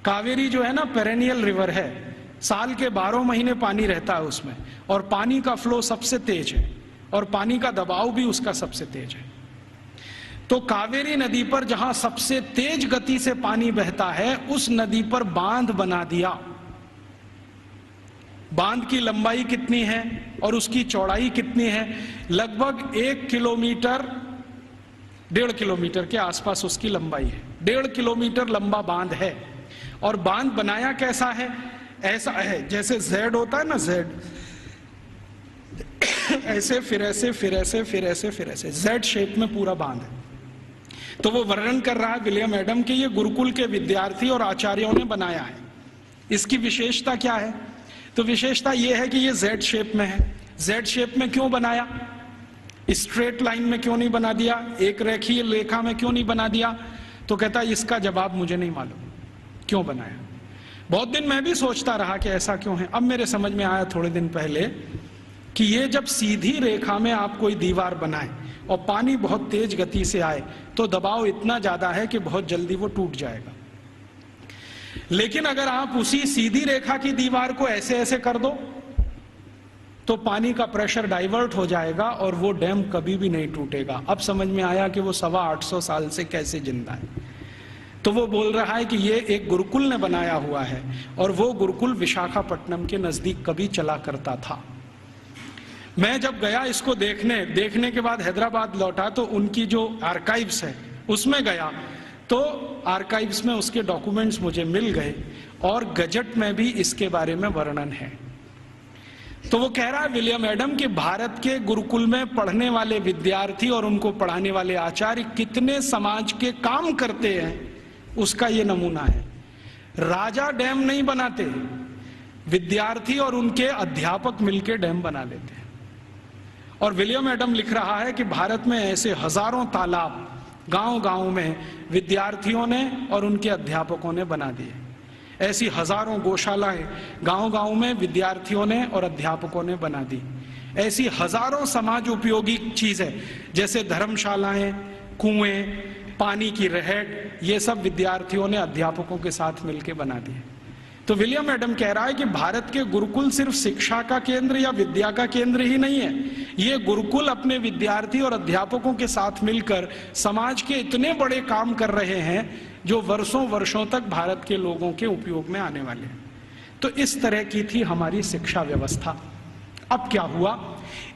कावेरी जो है ना पेरेनियल रिवर है, साल के 12 महीने पानी रहता है उसमें, और पानी का फ्लो सबसे तेज है और पानी का दबाव भी उसका सबसे तेज है। तो कावेरी नदी पर जहां सबसे तेज गति से पानी बहता है उस नदी पर बांध बना दिया। बांध की लंबाई कितनी है और उसकी चौड़ाई कितनी है, लगभग 1 किलोमीटर 1.5 किलोमीटर के आसपास उसकी लंबाई है। 1.5 किलोमीटर लंबा बांध है। और बांध बनाया कैसा है, ऐसा है जैसे जेड होता है ना, जेड ऐसे फिर ऐसे फिर ऐसे फिर ऐसे फिर ऐसे जेड शेप में पूरा बांध है। तो वो वर्णन कर रहा है विलियम एडम कि ये गुरुकुल के विद्यार्थी और आचार्यों ने बनाया है। इसकी विशेषता क्या है, तो विशेषता ये है कि ये जेड शेप में है। जेड शेप में क्यों बनाया, स्ट्रेट लाइन में क्यों नहीं बना दिया, एक रेखीय रेखा में क्यों नहीं बना दिया, तो कहता है इसका जवाब मुझे नहीं मालूम क्यों बनाया। बहुत दिन मैं भी सोचता रहा कि ऐसा क्यों है। अब मेरे समझ में आया थोड़े दिन पहले कि ये जब सीधी रेखा में आप कोई दीवार बनाए और पानी बहुत तेज गति से आए तो दबाव इतना ज्यादा है कि बहुत जल्दी वो टूट जाएगा। लेकिन अगर आप उसी सीधी रेखा की दीवार को ऐसे ऐसे कर दो तो पानी का प्रेशर डाइवर्ट हो जाएगा और वो डैम कभी भी नहीं टूटेगा। अब समझ में आया कि वो 825 साल से कैसे जिंदा है। तो वो बोल रहा है कि ये एक गुरुकुल ने बनाया हुआ है, और वो गुरुकुल विशाखापट्टनम के नजदीक कभी चला करता था। मैं जब गया इसको देखने के बाद हैदराबाद लौटा तो उनकी जो आर्काइव्स है उसमें गया, तो आर्काइव्स में उसके डॉक्यूमेंट्स मुझे मिल गए और गजट में भी इसके बारे में वर्णन है। तो वो कह रहा है विलियम एडम कि भारत के गुरुकुल में पढ़ने वाले विद्यार्थी और उनको पढ़ाने वाले आचार्य कितने समाज के काम करते हैं उसका ये नमूना है। राजा डैम नहीं बनाते, विद्यार्थी और उनके अध्यापक मिलकर डैम बना लेते हैं। और विलियम एडम लिख रहा है कि भारत में ऐसे हजारों तालाब गांव-गांव में विद्यार्थियों ने और उनके अध्यापकों ने बना दिए। ऐसी हजारों गौशालाएं गांव-गांव में विद्यार्थियों ने और अध्यापकों ने बना दी। ऐसी हजारों समाज उपयोगी चीजें जैसे धर्मशालाएं, कुएं, पानी की रहट, ये सब विद्यार्थियों ने अध्यापकों के साथ मिलकर बना दिए। तो विलियम एडम कह रहा है कि भारत के गुरुकुल सिर्फ शिक्षा का केंद्र या विद्या का केंद्र ही नहीं है, ये गुरुकुल अपने विद्यार्थी और अध्यापकों के साथ मिलकर समाज के इतने बड़े काम कर रहे हैं जो वर्षों वर्षों तक भारत के लोगों के उपयोग में आने वाले हैं। तो इस तरह की थी हमारी शिक्षा व्यवस्था। अब क्या हुआ,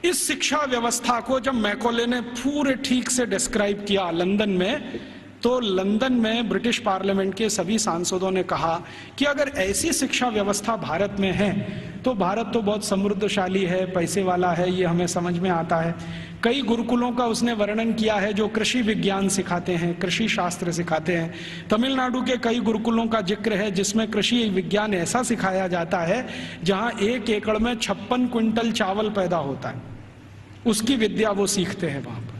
इस शिक्षा व्यवस्था को जब मैकॉले ने पूरे ठीक से डिस्क्राइब किया लंदन में, तो लंदन में ब्रिटिश पार्लियामेंट के सभी सांसदों ने कहा कि अगर ऐसी शिक्षा व्यवस्था भारत में है तो भारत तो बहुत समृद्धशाली है, पैसे वाला है, ये हमें समझ में आता है। कई गुरुकुलों का उसने वर्णन किया है जो कृषि विज्ञान सिखाते हैं, कृषि शास्त्र सिखाते हैं। तमिलनाडु के कई गुरुकुलों का जिक्र है जिसमें कृषि विज्ञान ऐसा सिखाया जाता है जहां 1 एकड़ में 56 क्विंटल चावल पैदा होता है, उसकी विद्या वो सीखते हैं वहां पर।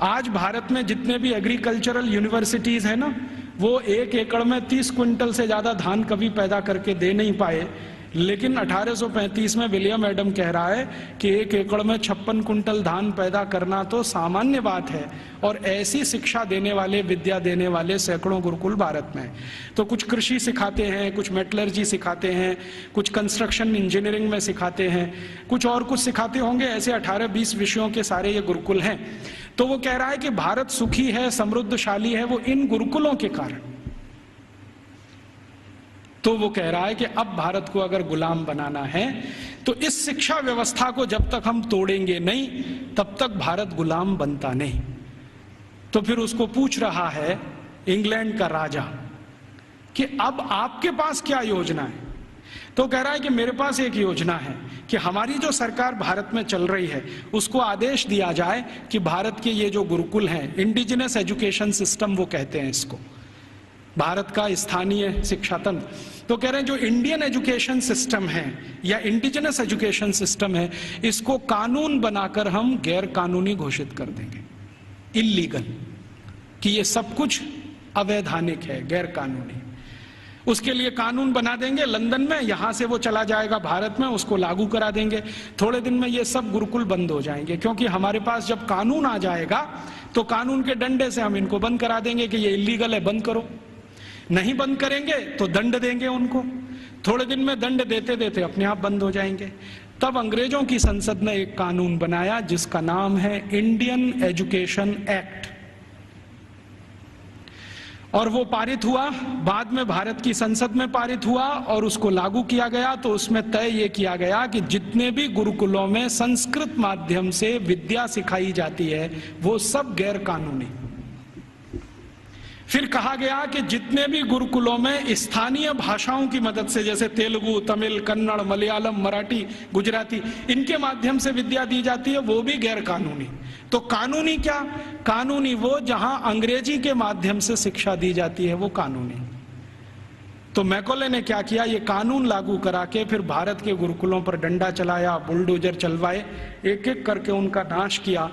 आज भारत में जितने भी एग्रीकल्चरल यूनिवर्सिटीज है ना, वो 1 एकड़ में 30 क्विंटल से ज्यादा धान कभी पैदा करके दे नहीं पाए, लेकिन 1835 में विलियम एडम कह रहा है कि 1 एकड़ में 56 कुंटल धान पैदा करना तो सामान्य बात है। और ऐसी शिक्षा देने वाले, विद्या देने वाले सैकड़ों गुरुकुल भारत में हैं। तो कुछ कृषि सिखाते हैं, कुछ मेटलर्जी सिखाते हैं, कुछ कंस्ट्रक्शन इंजीनियरिंग में सिखाते हैं, कुछ और कुछ सिखाते होंगे, ऐसे 18-20 विषयों के सारे ये गुरुकुल हैं। तो वो कह रहा है कि भारत सुखी है, समृद्धशाली है, वो इन गुरुकुलों के कारण। तो वो कह रहा है कि अब भारत को अगर गुलाम बनाना है तो इस शिक्षा व्यवस्था को जब तक हम तोड़ेंगे नहीं तब तक भारत गुलाम बनता नहीं। तो फिर उसको पूछ रहा है इंग्लैंड का राजा कि अब आपके पास क्या योजना है। तो कह रहा है कि मेरे पास एक योजना है कि हमारी जो सरकार भारत में चल रही है उसको आदेश दिया जाए कि भारत के ये जो गुरुकुल हैं, इंडिजिनस एजुकेशन सिस्टम वो कहते हैं इसको, भारत का स्थानीय शिक्षा तंत्र, तो कह रहे हैं जो इंडियन एजुकेशन सिस्टम है या इंडिजिनस एजुकेशन सिस्टम है, इसको कानून बनाकर हम गैर कानूनी घोषित कर देंगे, इल्लीगल, कि ये सब कुछ अवैधानिक है, गैर कानूनी। उसके लिए कानून बना देंगे लंदन में, यहां से वो चला जाएगा भारत में, उसको लागू करा देंगे। थोड़े दिन में ये सब गुरुकुल बंद हो जाएंगे, क्योंकि हमारे पास जब कानून आ जाएगा तो कानून के डंडे से हम इनको बंद करा देंगे कि ये इल्लीगल है, बंद करो। नहीं बंद करेंगे तो दंड देंगे उनको, थोड़े दिन में दंड देते देते अपने आप बंद हो जाएंगे। तब अंग्रेजों की संसद ने एक कानून बनाया जिसका नाम है इंडियन एजुकेशन एक्ट, और वो पारित हुआ, बाद में भारत की संसद में पारित हुआ और उसको लागू किया गया। तो उसमें तय ये किया गया कि जितने भी गुरुकुलों में संस्कृत माध्यम से विद्या सिखाई जाती है वो सब गैर कानूनी। फिर कहा गया कि जितने भी गुरुकुलों में स्थानीय भाषाओं की मदद से, जैसे तेलुगु, तमिल, कन्नड़, मलयालम, मराठी, गुजराती, इनके माध्यम से विद्या दी जाती है, वो भी गैर कानूनी। तो कानूनी क्या? कानूनी वो जहां अंग्रेजी के माध्यम से शिक्षा दी जाती है, वो कानूनी। तो मैकॉले ने क्या किया, ये कानून लागू करा के फिर भारत के गुरुकुलों पर डंडा चलाया, बुलडोजर चलवाए, एक एक करके उनका नाश किया।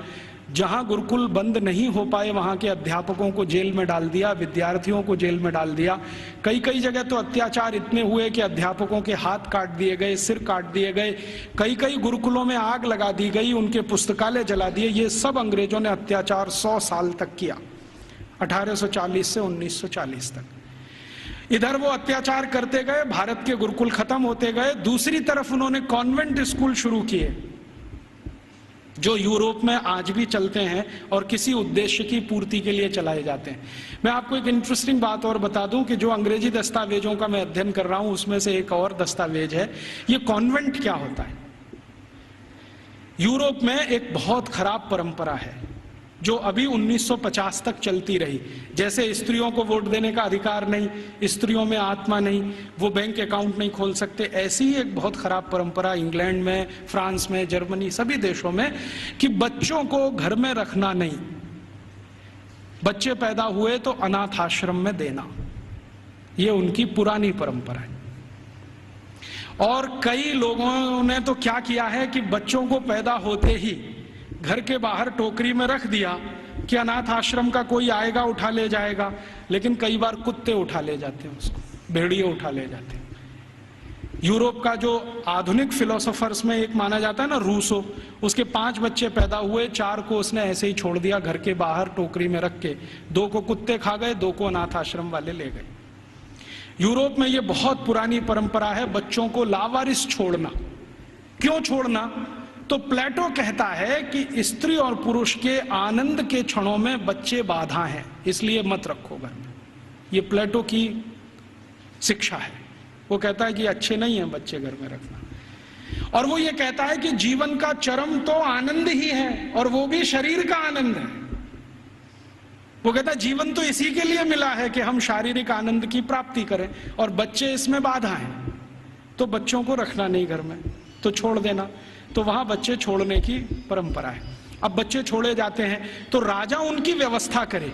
जहां गुरुकुल बंद नहीं हो पाए वहां के अध्यापकों को जेल में डाल दिया, विद्यार्थियों को जेल में डाल दिया। कई कई जगह तो अत्याचार इतने हुए कि अध्यापकों के हाथ काट दिए गए, सिर काट दिए गए, कई कई गुरुकुलों में आग लगा दी गई, उनके पुस्तकालय जला दिए। ये सब अंग्रेजों ने अत्याचार 100 साल तक किया, 1840 से 1940 तक। इधर वो अत्याचार करते गए, भारत के गुरुकुल खत्म होते गए। दूसरी तरफ उन्होंने कॉन्वेंट स्कूल शुरू किए जो यूरोप में आज भी चलते हैं और किसी उद्देश्य की पूर्ति के लिए चलाए जाते हैं। मैं आपको एक इंटरेस्टिंग बात और बता दूं कि जो अंग्रेजी दस्तावेजों का मैं अध्ययन कर रहा हूं उसमें से एक और दस्तावेज है, ये कॉन्वेंट क्या होता है। यूरोप में एक बहुत खराब परंपरा है जो अभी 1950 तक चलती रही। जैसे स्त्रियों को वोट देने का अधिकार नहीं, स्त्रियों में आत्मा नहीं, वो बैंक अकाउंट नहीं खोल सकते, ऐसी ही एक बहुत खराब परंपरा इंग्लैंड में, फ्रांस में, जर्मनी, सभी देशों में, कि बच्चों को घर में रखना नहीं, बच्चे पैदा हुए तो अनाथ आश्रम में देना, ये उनकी पुरानी परंपरा है। और कई लोगों ने तो क्या किया है कि बच्चों को पैदा होते ही घर के बाहर टोकरी में रख दिया कि अनाथ आश्रम का कोई आएगा उठा ले जाएगा, लेकिन कई बार कुत्ते उठा ले जाते हैं उसको, भेड़िए उठा ले जाते हैं। यूरोप का जो आधुनिक फिलोसोफर्स में एक माना जाता है ना, रूसो, उसके 5 बच्चे पैदा हुए, 4 को उसने ऐसे ही छोड़ दिया घर के बाहर टोकरी में रख के, 2 को कुत्ते खा गए, 2 को अनाथ आश्रम वाले ले गए। यूरोप में ये बहुत पुरानी परंपरा है बच्चों को लावारिस छोड़ना। क्यों छोड़ना? तो प्लेटो कहता है कि स्त्री और पुरुष के आनंद के क्षणों में बच्चे बाधा हैं, इसलिए मत रखो घर में। ये प्लेटो की शिक्षा है। वो कहता है कि अच्छे नहीं है बच्चे घर में रखना। और वो ये कहता है कि जीवन का चरम तो आनंद ही है, और वो भी शरीर का आनंद है। वो कहता है जीवन तो इसी के लिए मिला है कि हम शारीरिक आनंद की प्राप्ति करें, और बच्चे इसमें बाधा हैं, तो बच्चों को रखना नहीं घर में, तो छोड़ देना। तो वहां बच्चे छोड़ने की परंपरा है। अब बच्चे छोड़े जाते हैं तो राजा उनकी व्यवस्था करे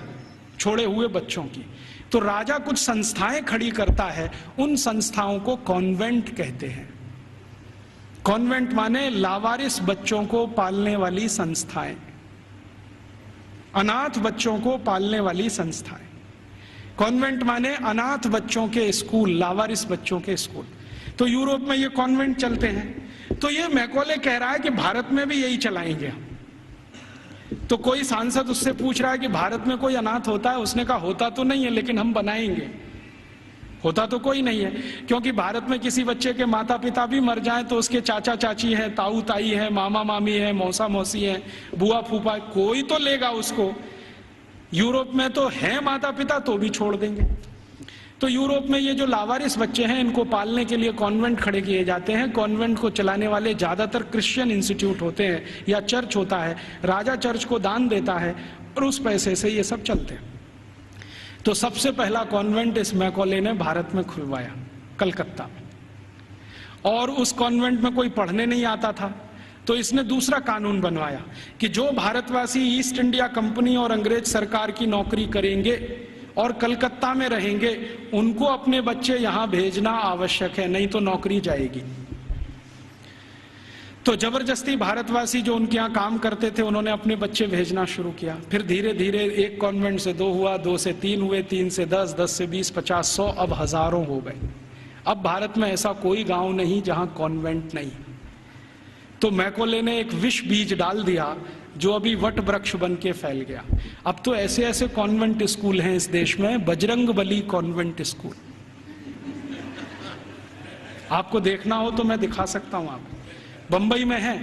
छोड़े हुए बच्चों की। तो राजा कुछ संस्थाएं खड़ी करता है, उन संस्थाओं को कॉन्वेंट कहते हैं। कॉन्वेंट माने लावारिस बच्चों को पालने वाली संस्थाएं, अनाथ बच्चों को पालने वाली संस्थाएं। कॉन्वेंट माने अनाथ बच्चों के स्कूल, लावारिस बच्चों के स्कूल। तो यूरोप में ये कॉन्वेंट चलते हैं। तो ये मैकॉले कह रहा है कि भारत में भी यही चलाएंगे हम। तो कोई सांसद उससे पूछ रहा है कि भारत में कोई अनाथ होता है? उसने कहा होता तो नहीं है, लेकिन हम बनाएंगे। होता तो कोई नहीं है, क्योंकि भारत में किसी बच्चे के माता पिता भी मर जाएं तो उसके चाचा चाची हैं, ताऊ ताई हैं, मामा मामी हैं, मौसा मौसी हैं, बुआ फूफा, कोई तो लेगा उसको। यूरोप में तो है माता पिता, तो भी छोड़ देंगे। तो यूरोप में ये जो लावारिस बच्चे हैं, इनको पालने के लिए कॉन्वेंट खड़े किए जाते हैं। कॉन्वेंट को चलाने वाले ज्यादातर क्रिश्चियन इंस्टीट्यूट होते हैं या चर्च होता है। राजा चर्च को दान देता है और उस पैसे से ये सब चलते हैं। तो सबसे पहला कॉन्वेंट इस मैकॉले ने भारत में खुलवाया, कलकत्ता में। और उस कॉन्वेंट में कोई पढ़ने नहीं आता था, तो इसने दूसरा कानून बनवाया कि जो भारतवासी ईस्ट इंडिया कंपनी और अंग्रेज सरकार की नौकरी करेंगे और कलकत्ता में रहेंगे, उनको अपने बच्चे यहां भेजना आवश्यक है, नहीं तो नौकरी जाएगी। तो जबरदस्ती भारतवासी जो उनके यहाँ काम करते थे, उन्होंने अपने बच्चे भेजना शुरू किया। फिर धीरे धीरे एक कॉन्वेंट से 2 हुआ, 2 से 3 हुए, 3 से 10, 10 से 20, 50, 100, अब हजारों हो गए। अब भारत में ऐसा कोई गांव नहीं जहां कॉन्वेंट नहीं। तो मैकॉले ने एक विष बीज डाल दिया जो अभी वट वृक्ष बन के फैल गया। अब तो ऐसे ऐसे कॉन्वेंट स्कूल हैं इस देश में, बजरंगबली कॉन्वेंट स्कूल। आपको देखना हो तो मैं दिखा सकता हूं आपको। बंबई में है,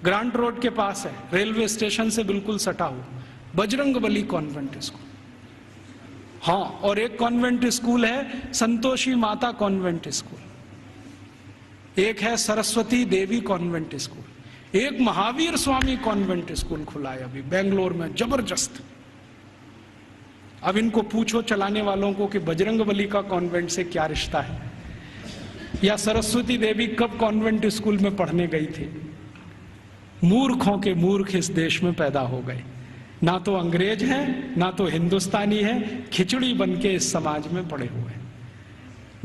ग्रांट रोड के पास है, रेलवे स्टेशन से बिल्कुल सटा हुआ, बजरंगबली कॉन्वेंट स्कूल। हाँ, और एक कॉन्वेंट स्कूल है संतोषी माता कॉन्वेंट स्कूल, एक है सरस्वती देवी कॉन्वेंट स्कूल, एक महावीर स्वामी कॉन्वेंट स्कूल खुला है अभी बेंगलोर में, जबरदस्त। अब इनको पूछो चलाने वालों को कि बजरंगबली का कॉन्वेंट से क्या रिश्ता है, या सरस्वती देवी कब कॉन्वेंट स्कूल में पढ़ने गई थी। मूर्खों के मूर्ख इस देश में पैदा हो गए, ना तो अंग्रेज हैं ना तो हिंदुस्तानी हैं, खिचड़ी बन के इस समाज में पड़े हुए हैं।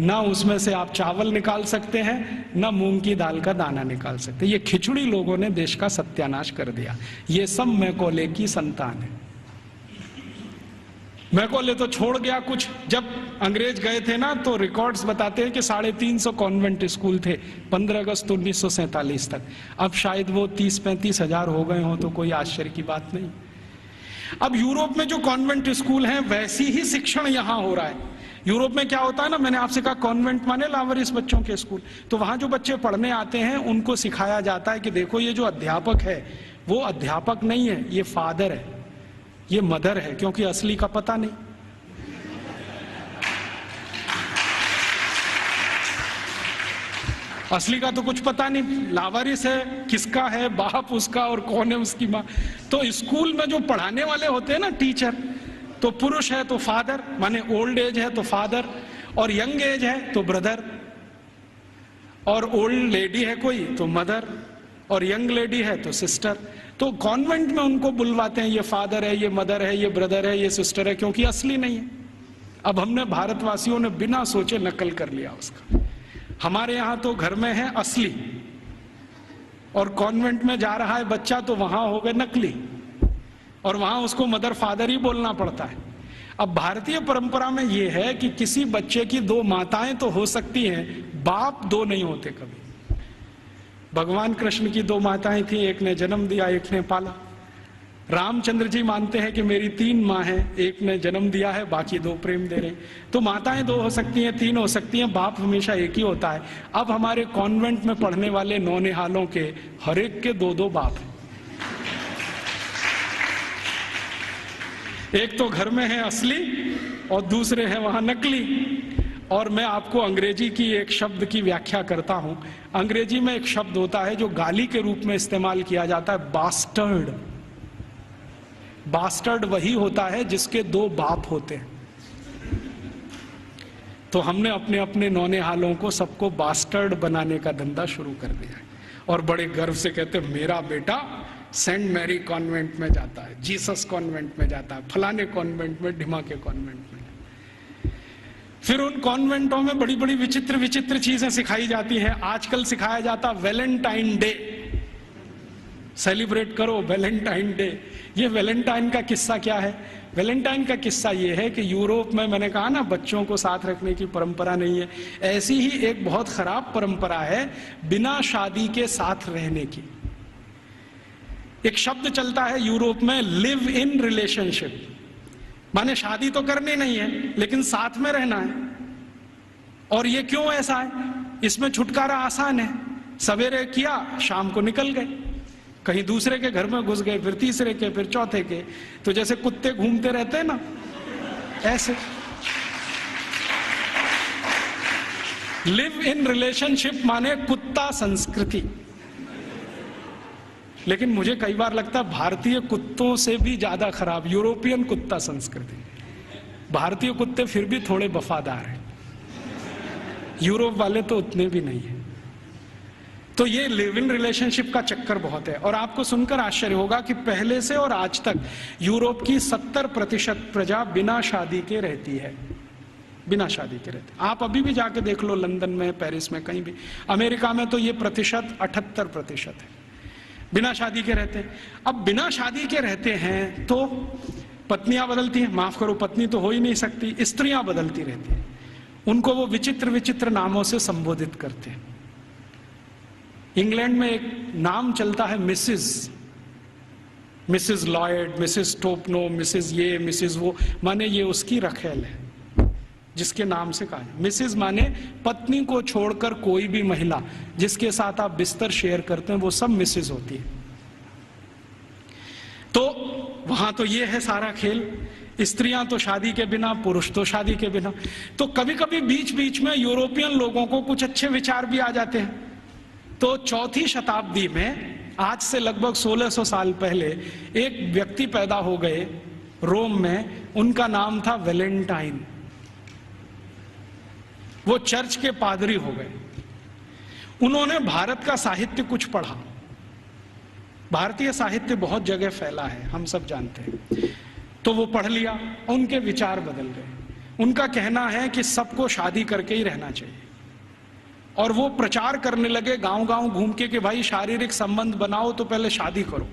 ना उसमें से आप चावल निकाल सकते हैं, ना मूंग की दाल का दाना निकाल सकते। ये खिचड़ी लोगों ने देश का सत्यानाश कर दिया। ये सब मैकॉले की संतान है। मैकॉले तो छोड़ गया कुछ। जब अंग्रेज गए थे ना, तो रिकॉर्ड्स बताते हैं कि 350 कॉन्वेंट स्कूल थे 15 अगस्त 1947 तक। अब शायद वो 30-35 हजार हो गए हों, तो कोई आश्चर्य की बात नहीं। अब यूरोप में जो कॉन्वेंट स्कूल हैं, वैसी ही शिक्षण यहां हो रहा है। यूरोप में क्या होता है ना, मैंने आपसे कहा कॉन्वेंट माने लावारिस बच्चों के स्कूल। तो वहां जो बच्चे पढ़ने आते हैं, उनको सिखाया जाता है कि देखो ये जो अध्यापक है वो अध्यापक नहीं है, ये फादर है, ये मदर है, क्योंकि असली का पता नहीं। असली का तो कुछ पता नहीं, लावारिस है, किसका है बाप उसका और कौन है उसकी माँ। तो स्कूल में जो पढ़ाने वाले होते हैं ना टीचर, तो पुरुष है तो फादर, माने ओल्ड एज है तो फादर, और यंग एज है तो ब्रदर, और ओल्ड लेडी है कोई तो मदर, और यंग लेडी है तो सिस्टर। तो कॉन्वेंट में उनको बुलवाते हैं, ये फादर है, ये मदर है, ये ब्रदर है, ये सिस्टर है, क्योंकि असली नहीं है। अब हमने भारतवासियों ने बिना सोचे नकल कर लिया उसका। हमारे यहां तो घर में है असली, और कॉन्वेंट में जा रहा है बच्चा तो वहां हो गए नकली, और वहां उसको मदर फादर ही बोलना पड़ता है। अब भारतीय परंपरा में यह है कि किसी बच्चे की दो माताएं तो हो सकती हैं, बाप दो नहीं होते कभी। भगवान कृष्ण की दो माताएं थी, एक ने जन्म दिया, एक ने पाला। रामचंद्र जी मानते हैं कि मेरी तीन माँ हैं, एक ने जन्म दिया है, बाकी दो प्रेम दे रहे। तो माताएं दो हो सकती हैं, तीन हो सकती हैं, बाप हमेशा एक ही होता है। अब हमारे कॉन्वेंट में पढ़ने वाले नौनिहालों के हर एक के दो दो बाप हैं। एक तो घर में है असली और दूसरे हैं वहां नकली। और मैं आपको अंग्रेजी की एक शब्द की व्याख्या करता हूं। अंग्रेजी में एक शब्द होता है जो गाली के रूप में इस्तेमाल किया जाता है, बास्टर्ड। बास्टर्ड वही होता है जिसके दो बाप होते हैं। तो हमने अपने अपने नौनिहालों को सबको बास्टर्ड बनाने का धंधा शुरू कर दिया है और बड़े गर्व से कहते हैं मेरा बेटा सेंट मैरी कॉन्वेंट में जाता है, जीसस कॉन्वेंट में जाता है, फलाने कॉन्वेंट में, ढिमा के कॉन्वेंट में। फिर उन कॉन्वेंटों में बड़ी बड़ी विचित्र विचित्र चीजें सिखाई जाती हैं। आजकल सिखाया जाता वैलेंटाइन डे, सेलिब्रेट करो वैलेंटाइन डे। ये वैलेंटाइन का किस्सा क्या है? वैलेंटाइन का किस्सा ये है कि यूरोप में, मैंने कहा ना बच्चों को साथ रखने की परंपरा नहीं है, ऐसी ही एक बहुत खराब परंपरा है बिना शादी के साथ रहने की। एक शब्द चलता है यूरोप में, लिव इन रिलेशनशिप, माने शादी तो करनी नहीं है लेकिन साथ में रहना है। और ये क्यों ऐसा है? इसमें छुटकारा आसान है, सवेरे किया शाम को निकल गए, कहीं दूसरे के घर में घुस गए, फिर तीसरे के, फिर चौथे के। तो जैसे कुत्ते घूमते रहते हैं ना, ऐसे। लिव इन रिलेशनशिप माने कुत्ता संस्कृति। लेकिन मुझे कई बार लगता है भारतीय कुत्तों से भी ज्यादा खराब यूरोपियन कुत्ता संस्कृति। भारतीय कुत्ते फिर भी थोड़े वफादार हैं, यूरोप वाले तो उतने भी नहीं है। तो ये लिव इन रिलेशनशिप का चक्कर बहुत है। और आपको सुनकर आश्चर्य होगा कि पहले से और आज तक यूरोप की 70% प्रजा बिना शादी के रहती है, बिना शादी के रहते। आप अभी भी जाके देख लो, लंदन में, पेरिस में, कहीं भी। अमेरिका में तो ये प्रतिशत 78% है, बिना शादी के रहते हैं। अब बिना शादी के रहते हैं तो पत्नियां बदलती हैं, माफ करो पत्नी तो हो ही नहीं सकती, स्त्रियां बदलती रहती हैं। उनको वो विचित्र विचित्र नामों से संबोधित करते हैं। इंग्लैंड में एक नाम चलता है Mrs Lloyd, Mrs Topno, Mrs ये, मिसेस वो, माने ये उसकी रखेल है जिसके नाम से कहा है। मिसेस माने पत्नी को छोड़कर कोई भी महिला जिसके साथ आप बिस्तर शेयर करते हैं वो सब मिसेस होती है। तो वहां तो ये है सारा खेल, स्त्रियां तो शादी के बिना, पुरुष तो शादी के बिना। तो कभी कभी बीच बीच में यूरोपियन लोगों को कुछ अच्छे विचार भी आ जाते हैं। तो 4वीं शताब्दी में, आज से लगभग 1600 साल पहले, एक व्यक्ति पैदा हो गए रोम में, उनका नाम था वैलेंटाइन। वो चर्च के पादरी हो गए। उन्होंने भारत का साहित्य कुछ पढ़ा। भारतीय साहित्य बहुत जगह फैला है, हम सब जानते हैं। तो वो पढ़ लिया, उनके विचार बदल गए। उनका कहना है कि सबको शादी करके ही रहना चाहिए। और वो प्रचार करने लगे गांव गांव घूम के कि भाई शारीरिक संबंध बनाओ तो पहले शादी करो।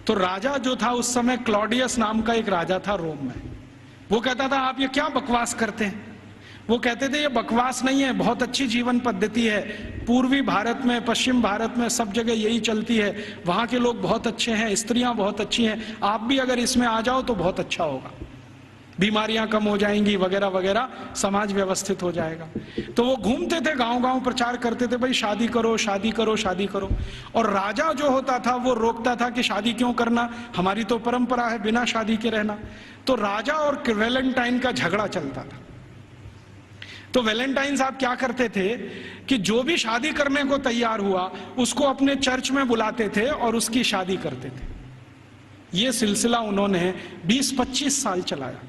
तो राजा जो था उस समय, क्लॉडियस नाम का एक राजा था रोम में, वो कहता था आप ये क्या बकवास करते हैं। वो कहते थे ये बकवास नहीं है, बहुत अच्छी जीवन पद्धति है, पूर्वी भारत में, पश्चिम भारत में सब जगह यही चलती है, वहां के लोग बहुत अच्छे हैं, स्त्रियां बहुत अच्छी हैं, आप भी अगर इसमें आ जाओ तो बहुत अच्छा होगा, बीमारियां कम हो जाएंगी वगैरह वगैरह, समाज व्यवस्थित हो जाएगा। तो वो घूमते थे गांव गांव, प्रचार करते थे भाई शादी करो, शादी करो, शादी करो। और राजा जो होता था वो रोकता था कि शादी क्यों करना, हमारी तो परंपरा है बिना शादी के रहना। तो राजा और वैलेंटाइन का झगड़ा चलता था। तो वैलेंटाइन साहब क्या करते थे कि जो भी शादी करने को तैयार हुआ उसको अपने चर्च में बुलाते थे और उसकी शादी करते थे। ये सिलसिला उन्होंने 20-25 साल चलाया।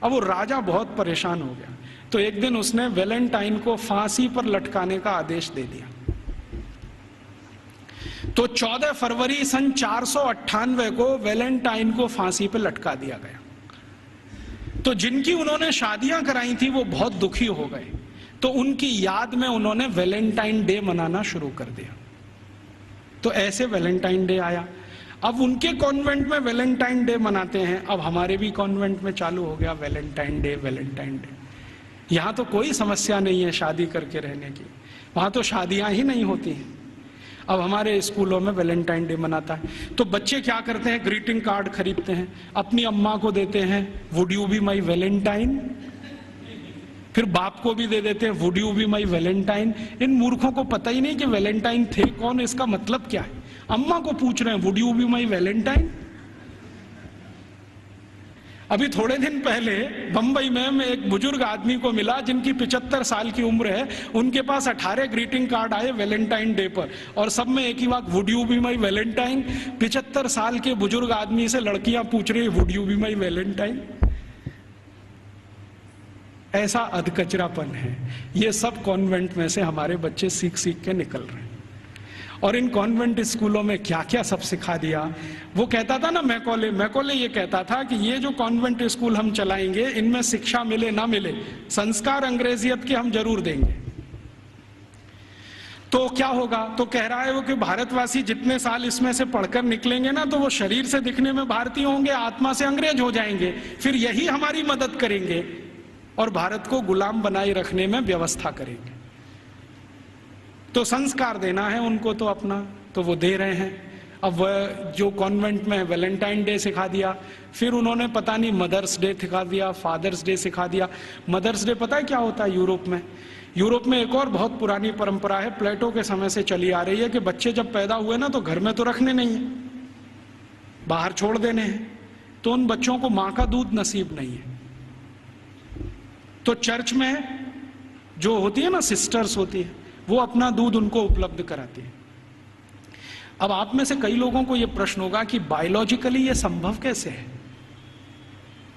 अब वो राजा बहुत परेशान हो गया, तो एक दिन उसने वैलेंटाइन को फांसी पर लटकाने का आदेश दे दिया। तो 14 फरवरी सन 498 को वैलेंटाइन को फांसी पर लटका दिया गया। तो जिनकी उन्होंने शादियां कराई थी वो बहुत दुखी हो गए, तो उनकी याद में उन्होंने वैलेंटाइन डे मनाना शुरू कर दिया। तो ऐसे वैलेंटाइन डे आया। अब उनके कॉन्वेंट में वैलेंटाइन डे मनाते हैं, अब हमारे भी कॉन्वेंट में चालू हो गया वैलेंटाइन डे, वैलेंटाइन डे। यहां तो कोई समस्या नहीं है शादी करके रहने की, वहां तो शादियां ही नहीं होती हैं। अब हमारे स्कूलों में वैलेंटाइन डे मनाता है, तो बच्चे क्या करते हैं, ग्रीटिंग कार्ड खरीदते हैं, अपनी अम्मा को देते हैं would you be my valentine, फिर बाप को भी दे देते हैं would you be my valentine. इन मूर्खों को पता ही नहीं कि वैलेंटाइन थे कौन, इसका मतलब क्या है। अम्मा को पूछ रहे हैं would you be my Valentine. अभी थोड़े दिन पहले बंबई में मैं एक बुजुर्ग आदमी को मिला जिनकी 75 साल की उम्र है, उनके पास 18 ग्रीटिंग कार्ड आए वैलेंटाइन डे पर, और सब में एक ही बात would you be my Valentine. 75 साल के बुजुर्ग आदमी से लड़कियां पूछ रही would you be my Valentine. ऐसा अधकचरापन है। ये सब कॉन्वेंट में से हमारे बच्चे सीख सीख के निकल रहे हैं। और इन कॉन्वेंट स्कूलों में क्या क्या सब सिखा दिया। वो कहता था ना मैकॉले ये कहता था कि ये जो कॉन्वेंट स्कूल हम चलाएंगे इनमें शिक्षा मिले ना मिले, संस्कार अंग्रेजियत के हम जरूर देंगे। तो क्या होगा, तो कह रहा है वो कि भारतवासी जितने साल इसमें से पढ़कर निकलेंगे ना, तो वो शरीर से दिखने में भारतीय होंगे, आत्मा से अंग्रेज हो जाएंगे, फिर यही हमारी मदद करेंगे और भारत को गुलाम बनाए रखने में व्यवस्था करेंगे। तो संस्कार देना है उनको तो अपना, तो वो दे रहे हैं। अब वह जो कॉन्वेंट में वैलेंटाइन डे सिखा दिया, फिर उन्होंने पता नहीं मदर्स डे सिखा दिया, फादर्स डे सिखा दिया। मदर्स डे पता है क्या होता है यूरोप में? यूरोप में एक और बहुत पुरानी परंपरा है, प्लेटो के समय से चली आ रही है, कि बच्चे जब पैदा हुए ना तो घर में तो रखने नहीं है, बाहर छोड़ देने हैं। तो उन बच्चों को मां का दूध नसीब नहीं है, तो चर्च में जो होती है ना सिस्टर्स होती है, वो अपना दूध उनको उपलब्ध कराती है। अब आप में से कई लोगों को यह प्रश्न होगा कि बायोलॉजिकली ये संभव कैसे है,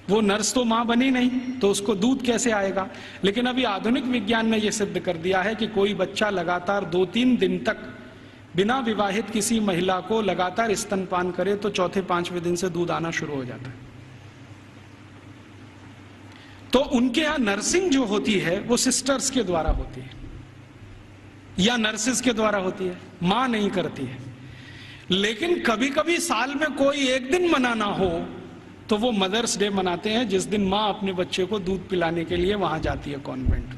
वो नर्स तो मां बनी नहीं, तो उसको दूध कैसे आएगा। लेकिन अभी आधुनिक विज्ञान ने यह सिद्ध कर दिया है कि कोई बच्चा लगातार 2-3 दिन तक बिना विवाहित किसी महिला को लगातार स्तनपान करे तो चौथे 5वें दिन से दूध आना शुरू हो जाता है। तो उनके यहां नर्सिंग जो होती है वो सिस्टर्स के द्वारा होती है या नर्सिस के द्वारा होती है, मां नहीं करती है। लेकिन कभी कभी साल में कोई एक दिन मनाना हो तो वो मदर्स डे मनाते हैं, जिस दिन मां अपने बच्चे को दूध पिलाने के लिए वहां जाती है कॉन्वेंट,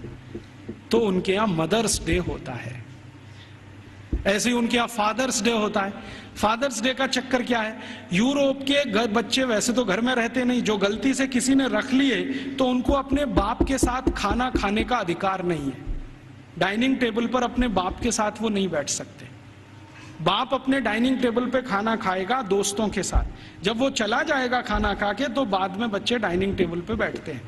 तो उनके यहां मदर्स डे होता है। ऐसे ही उनके यहां फादर्स डे होता है। फादर्स डे का चक्कर क्या है, यूरोप के बच्चे वैसे तो घर में रहते नहीं, जो गलती से किसी ने रख लिए तो उनको अपने बाप के साथ खाना खाने का अधिकार नहीं है। डाइनिंग टेबल पर अपने बाप के साथ वो नहीं बैठ सकते। बाप अपने डाइनिंग टेबल पे खाना खाएगा दोस्तों के साथ, जब वो चला जाएगा खाना खा के तो बाद में बच्चे डाइनिंग टेबल पे बैठते हैं।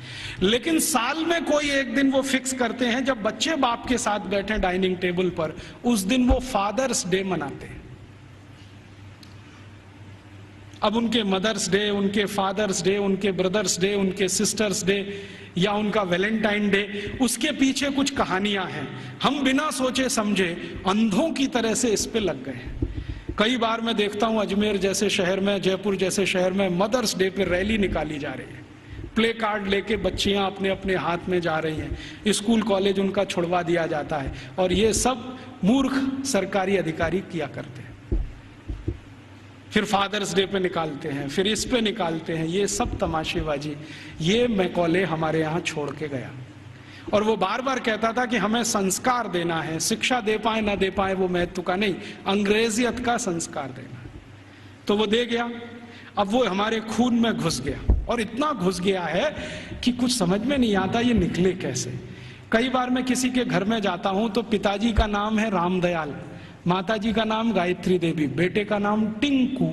लेकिन साल में कोई एक दिन वो फिक्स करते हैं जब बच्चे बाप के साथ बैठे डाइनिंग टेबल पर, उस दिन वो फादर्स डे मनाते हैं। अब उनके मदर्स डे, उनके फादर्स डे, उनके ब्रदर्स डे, उनके सिस्टर्स डे या उनका वैलेंटाइन डे, उसके पीछे कुछ कहानियां हैं। हम बिना सोचे समझे अंधों की तरह से इस पे लग गए हैं। कई बार मैं देखता हूं अजमेर जैसे शहर में, जयपुर जैसे शहर में मदर्स डे पे रैली निकाली जा रही है, प्ले कार्ड लेके बच्चियां अपने अपने हाथ में जा रही हैं, स्कूल कॉलेज उनका छुड़वा दिया जाता है, और ये सब मूर्ख सरकारी अधिकारी किया करते हैं। फिर फादर्स डे पे निकालते हैं, फिर इस पे निकालते हैं, ये सब तमाशेबाजी। ये मैकॉले हमारे यहाँ छोड़ के गया, और वो बार बार कहता था कि हमें संस्कार देना है, शिक्षा दे पाए ना दे पाए वो महत्व का नहीं, अंग्रेजियत का संस्कार देना है। तो वो दे गया। अब वो हमारे खून में घुस गया, और इतना घुस गया है कि कुछ समझ में नहीं आता ये निकले कैसे। कई बार मैं किसी के घर में जाता हूं तो पिताजी का नाम है रामदयाल, माताजी का नाम गायत्री देवी, बेटे का नाम टिंकू।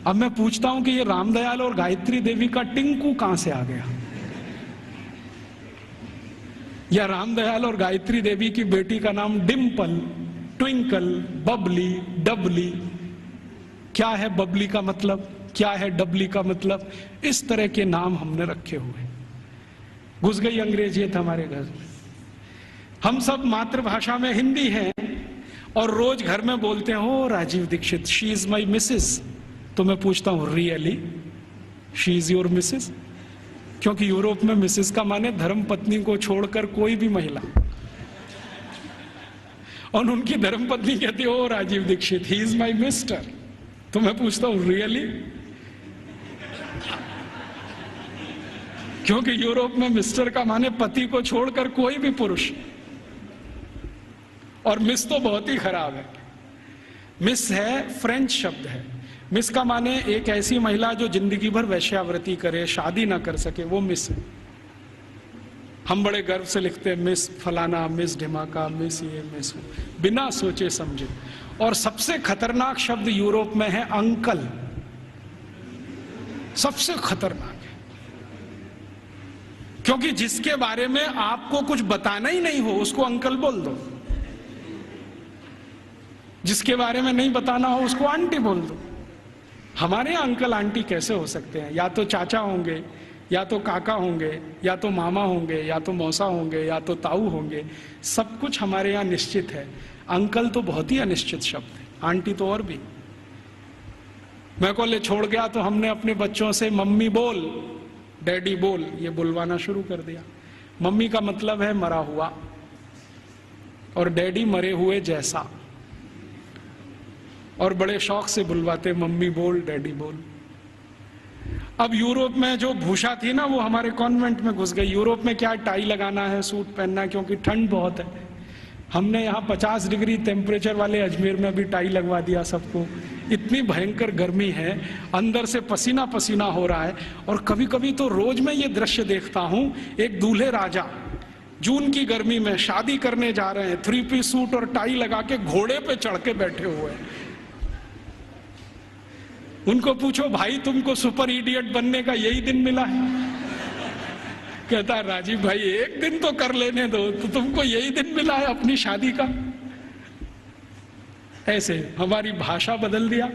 अब मैं पूछता हूं कि ये रामदयाल और गायत्री देवी का टिंकू कहां से आ गया, या रामदयाल और गायत्री देवी की बेटी का नाम डिम्पल, ट्विंकल, बबली, डबली। क्या है बबली का मतलब, क्या है डबली का मतलब, इस तरह के नाम हमने रखे हुए। घुस गई अंग्रेजियत हमारे घर में। हम सब मातृभाषा में हिंदी हैं और रोज घर में बोलते हैं हो Rajiv Dixit, she is my Mrs. तो मैं पूछता हूं really she is your Mrs? क्योंकि यूरोप में मिसेस का माने धर्म पत्नी को छोड़कर कोई भी महिला, और उनकी धर्मपत्नी कहती है, ओ Rajiv Dikshit, he is my mister. तो मैं पूछता हूं रियली? क्योंकि यूरोप में मिस्टर का माने पति को छोड़कर कोई भी पुरुष, और मिस तो बहुत ही खराब है। मिस है फ्रेंच शब्द है। मिस का माने एक ऐसी महिला जो जिंदगी भर वैश्यावृत्ति करे, शादी ना कर सके, वो मिस है। हम बड़े गर्व से लिखते हैं मिस फलाना, मिस ढिमाका, मिस ये, मिस वो, बिना सोचे समझे। और सबसे खतरनाक शब्द यूरोप में है अंकल। सबसे खतरनाक है, क्योंकि जिसके बारे में आपको कुछ बताना ही नहीं हो उसको अंकल बोल दो, जिसके बारे में नहीं बताना हो उसको आंटी बोल दो। हमारे यहाँ अंकल आंटी कैसे हो सकते हैं? या तो चाचा होंगे, या तो काका होंगे, या तो मामा होंगे, या तो मौसा होंगे, या तो ताऊ होंगे। सब कुछ हमारे यहाँ निश्चित है। अंकल तो बहुत ही अनिश्चित शब्द है, आंटी तो और भी। मैं कॉलेज छोड़ गया तो हमने अपने बच्चों से मम्मी बोल, डैडी बोल, ये बुलवाना शुरू कर दिया। मम्मी का मतलब है मरा हुआ, और डैडी मरे हुए जैसा, और बड़े शौक से बुलवाते मम्मी बोल, डैडी बोल। अब यूरोप में जो भूषा थी ना, वो हमारे कॉन्वेंट में घुस गई। यूरोप में क्या टाई लगाना है, सूट पहनना है, क्योंकि ठंड बहुत है। हमने यहाँ 50 डिग्री टेम्परेचर वाले अजमेर में भी टाई लगवा दिया सबको। इतनी भयंकर गर्मी है, अंदर से पसीना पसीना हो रहा है। और कभी कभी तो रोज मैं ये दृश्य देखता हूँ, एक दूल्हे राजा जून की गर्मी में शादी करने जा रहे हैं, 3 पीस सूट और टाई लगा के घोड़े पे चढ़ के बैठे हुए हैं। उनको पूछो, भाई तुमको सुपर इडियट बनने का यही दिन मिला है? कहता है, राजीव भाई एक दिन तो कर लेने दो, तो तुमको यही दिन मिला है अपनी शादी का? ऐसे हमारी भाषा बदल दिया,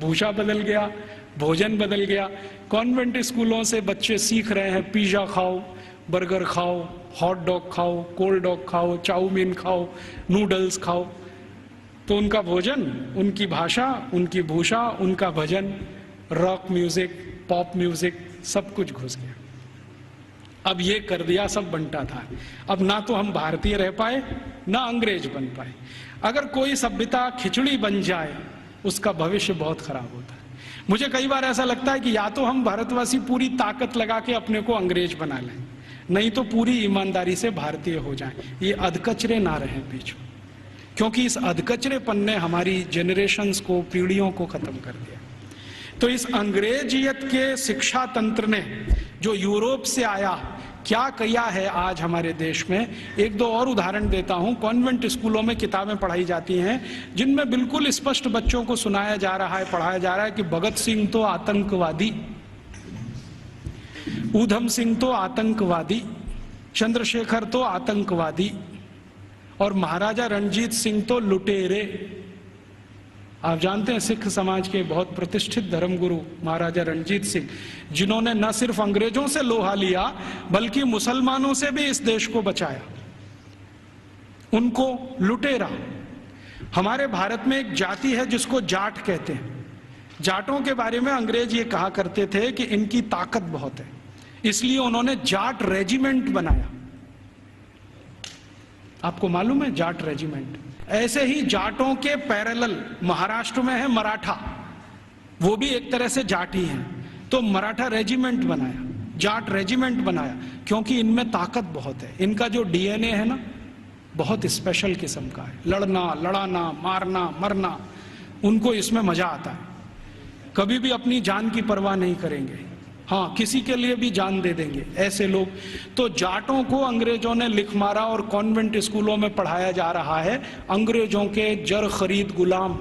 भूषा बदल गया, भोजन बदल गया। कॉन्वेंट स्कूलों से बच्चे सीख रहे हैं पिज्जा खाओ, बर्गर खाओ, हॉट डॉग खाओ, कोल्ड डॉग खाओ, चाउमीन खाओ, नूडल्स खाओ। तो उनका भोजन, उनकी भाषा, उनकी भूषा, उनका भजन, रॉक म्यूजिक, पॉप म्यूजिक, सब कुछ घुस गया। अब ये कर दिया सब बंटा था। अब ना तो हम भारतीय रह पाए, ना अंग्रेज बन पाए। अगर कोई सभ्यता खिचड़ी बन जाए, उसका भविष्य बहुत खराब होता है। मुझे कई बार ऐसा लगता है कि या तो हम भारतवासी पूरी ताकत लगा के अपने को अंग्रेज बना लें, नहीं तो पूरी ईमानदारी से भारतीय हो जाएं। ये अधकचरे ना रहें बीच में, क्योंकि इस अधकचरेपन ने हमारी जनरेशन्स को, पीढ़ियों को खत्म कर दिया। तो इस अंग्रेजियत के शिक्षा तंत्र ने जो यूरोप से आया, क्या किया है आज हमारे देश में। एक दो और उदाहरण देता हूं। कॉन्वेंट स्कूलों में किताबें पढ़ाई जाती हैं जिनमें बिल्कुल स्पष्ट बच्चों को सुनाया जा रहा है, पढ़ाया जा रहा है कि भगत सिंह तो आतंकवादी, ऊधम सिंह तो आतंकवादी, चंद्रशेखर तो आतंकवादी, और महाराजा रणजीत सिंह तो लुटेरे। आप जानते हैं सिख समाज के बहुत प्रतिष्ठित धर्मगुरु महाराजा रणजीत सिंह, जिन्होंने न सिर्फ अंग्रेजों से लोहा लिया बल्कि मुसलमानों से भी इस देश को बचाया, उनको लुटेरा। हमारे भारत में एक जाति है जिसको जाट कहते हैं। जाटों के बारे में अंग्रेज ये कहा करते थे कि इनकी ताकत बहुत है, इसलिए उन्होंने जाट रेजिमेंट बनाया। आपको मालूम है जाट रेजिमेंट? ऐसे ही जाटों के पैरेलल महाराष्ट्र में है मराठा, वो भी एक तरह से जाट ही हैं। तो मराठा रेजिमेंट बनाया, जाट रेजिमेंट बनाया, क्योंकि इनमें ताकत बहुत है। इनका जो डीएनए है ना, बहुत स्पेशल किस्म का है। लड़ना, लड़ाना, मारना, मरना, उनको इसमें मजा आता है। कभी भी अपनी जान की परवाह नहीं करेंगे, हाँ किसी के लिए भी जान दे देंगे, ऐसे लोग। तो जाटों को अंग्रेजों ने लिख मारा और कॉन्वेंट स्कूलों में पढ़ाया जा रहा है अंग्रेजों के जर खरीद गुलाम।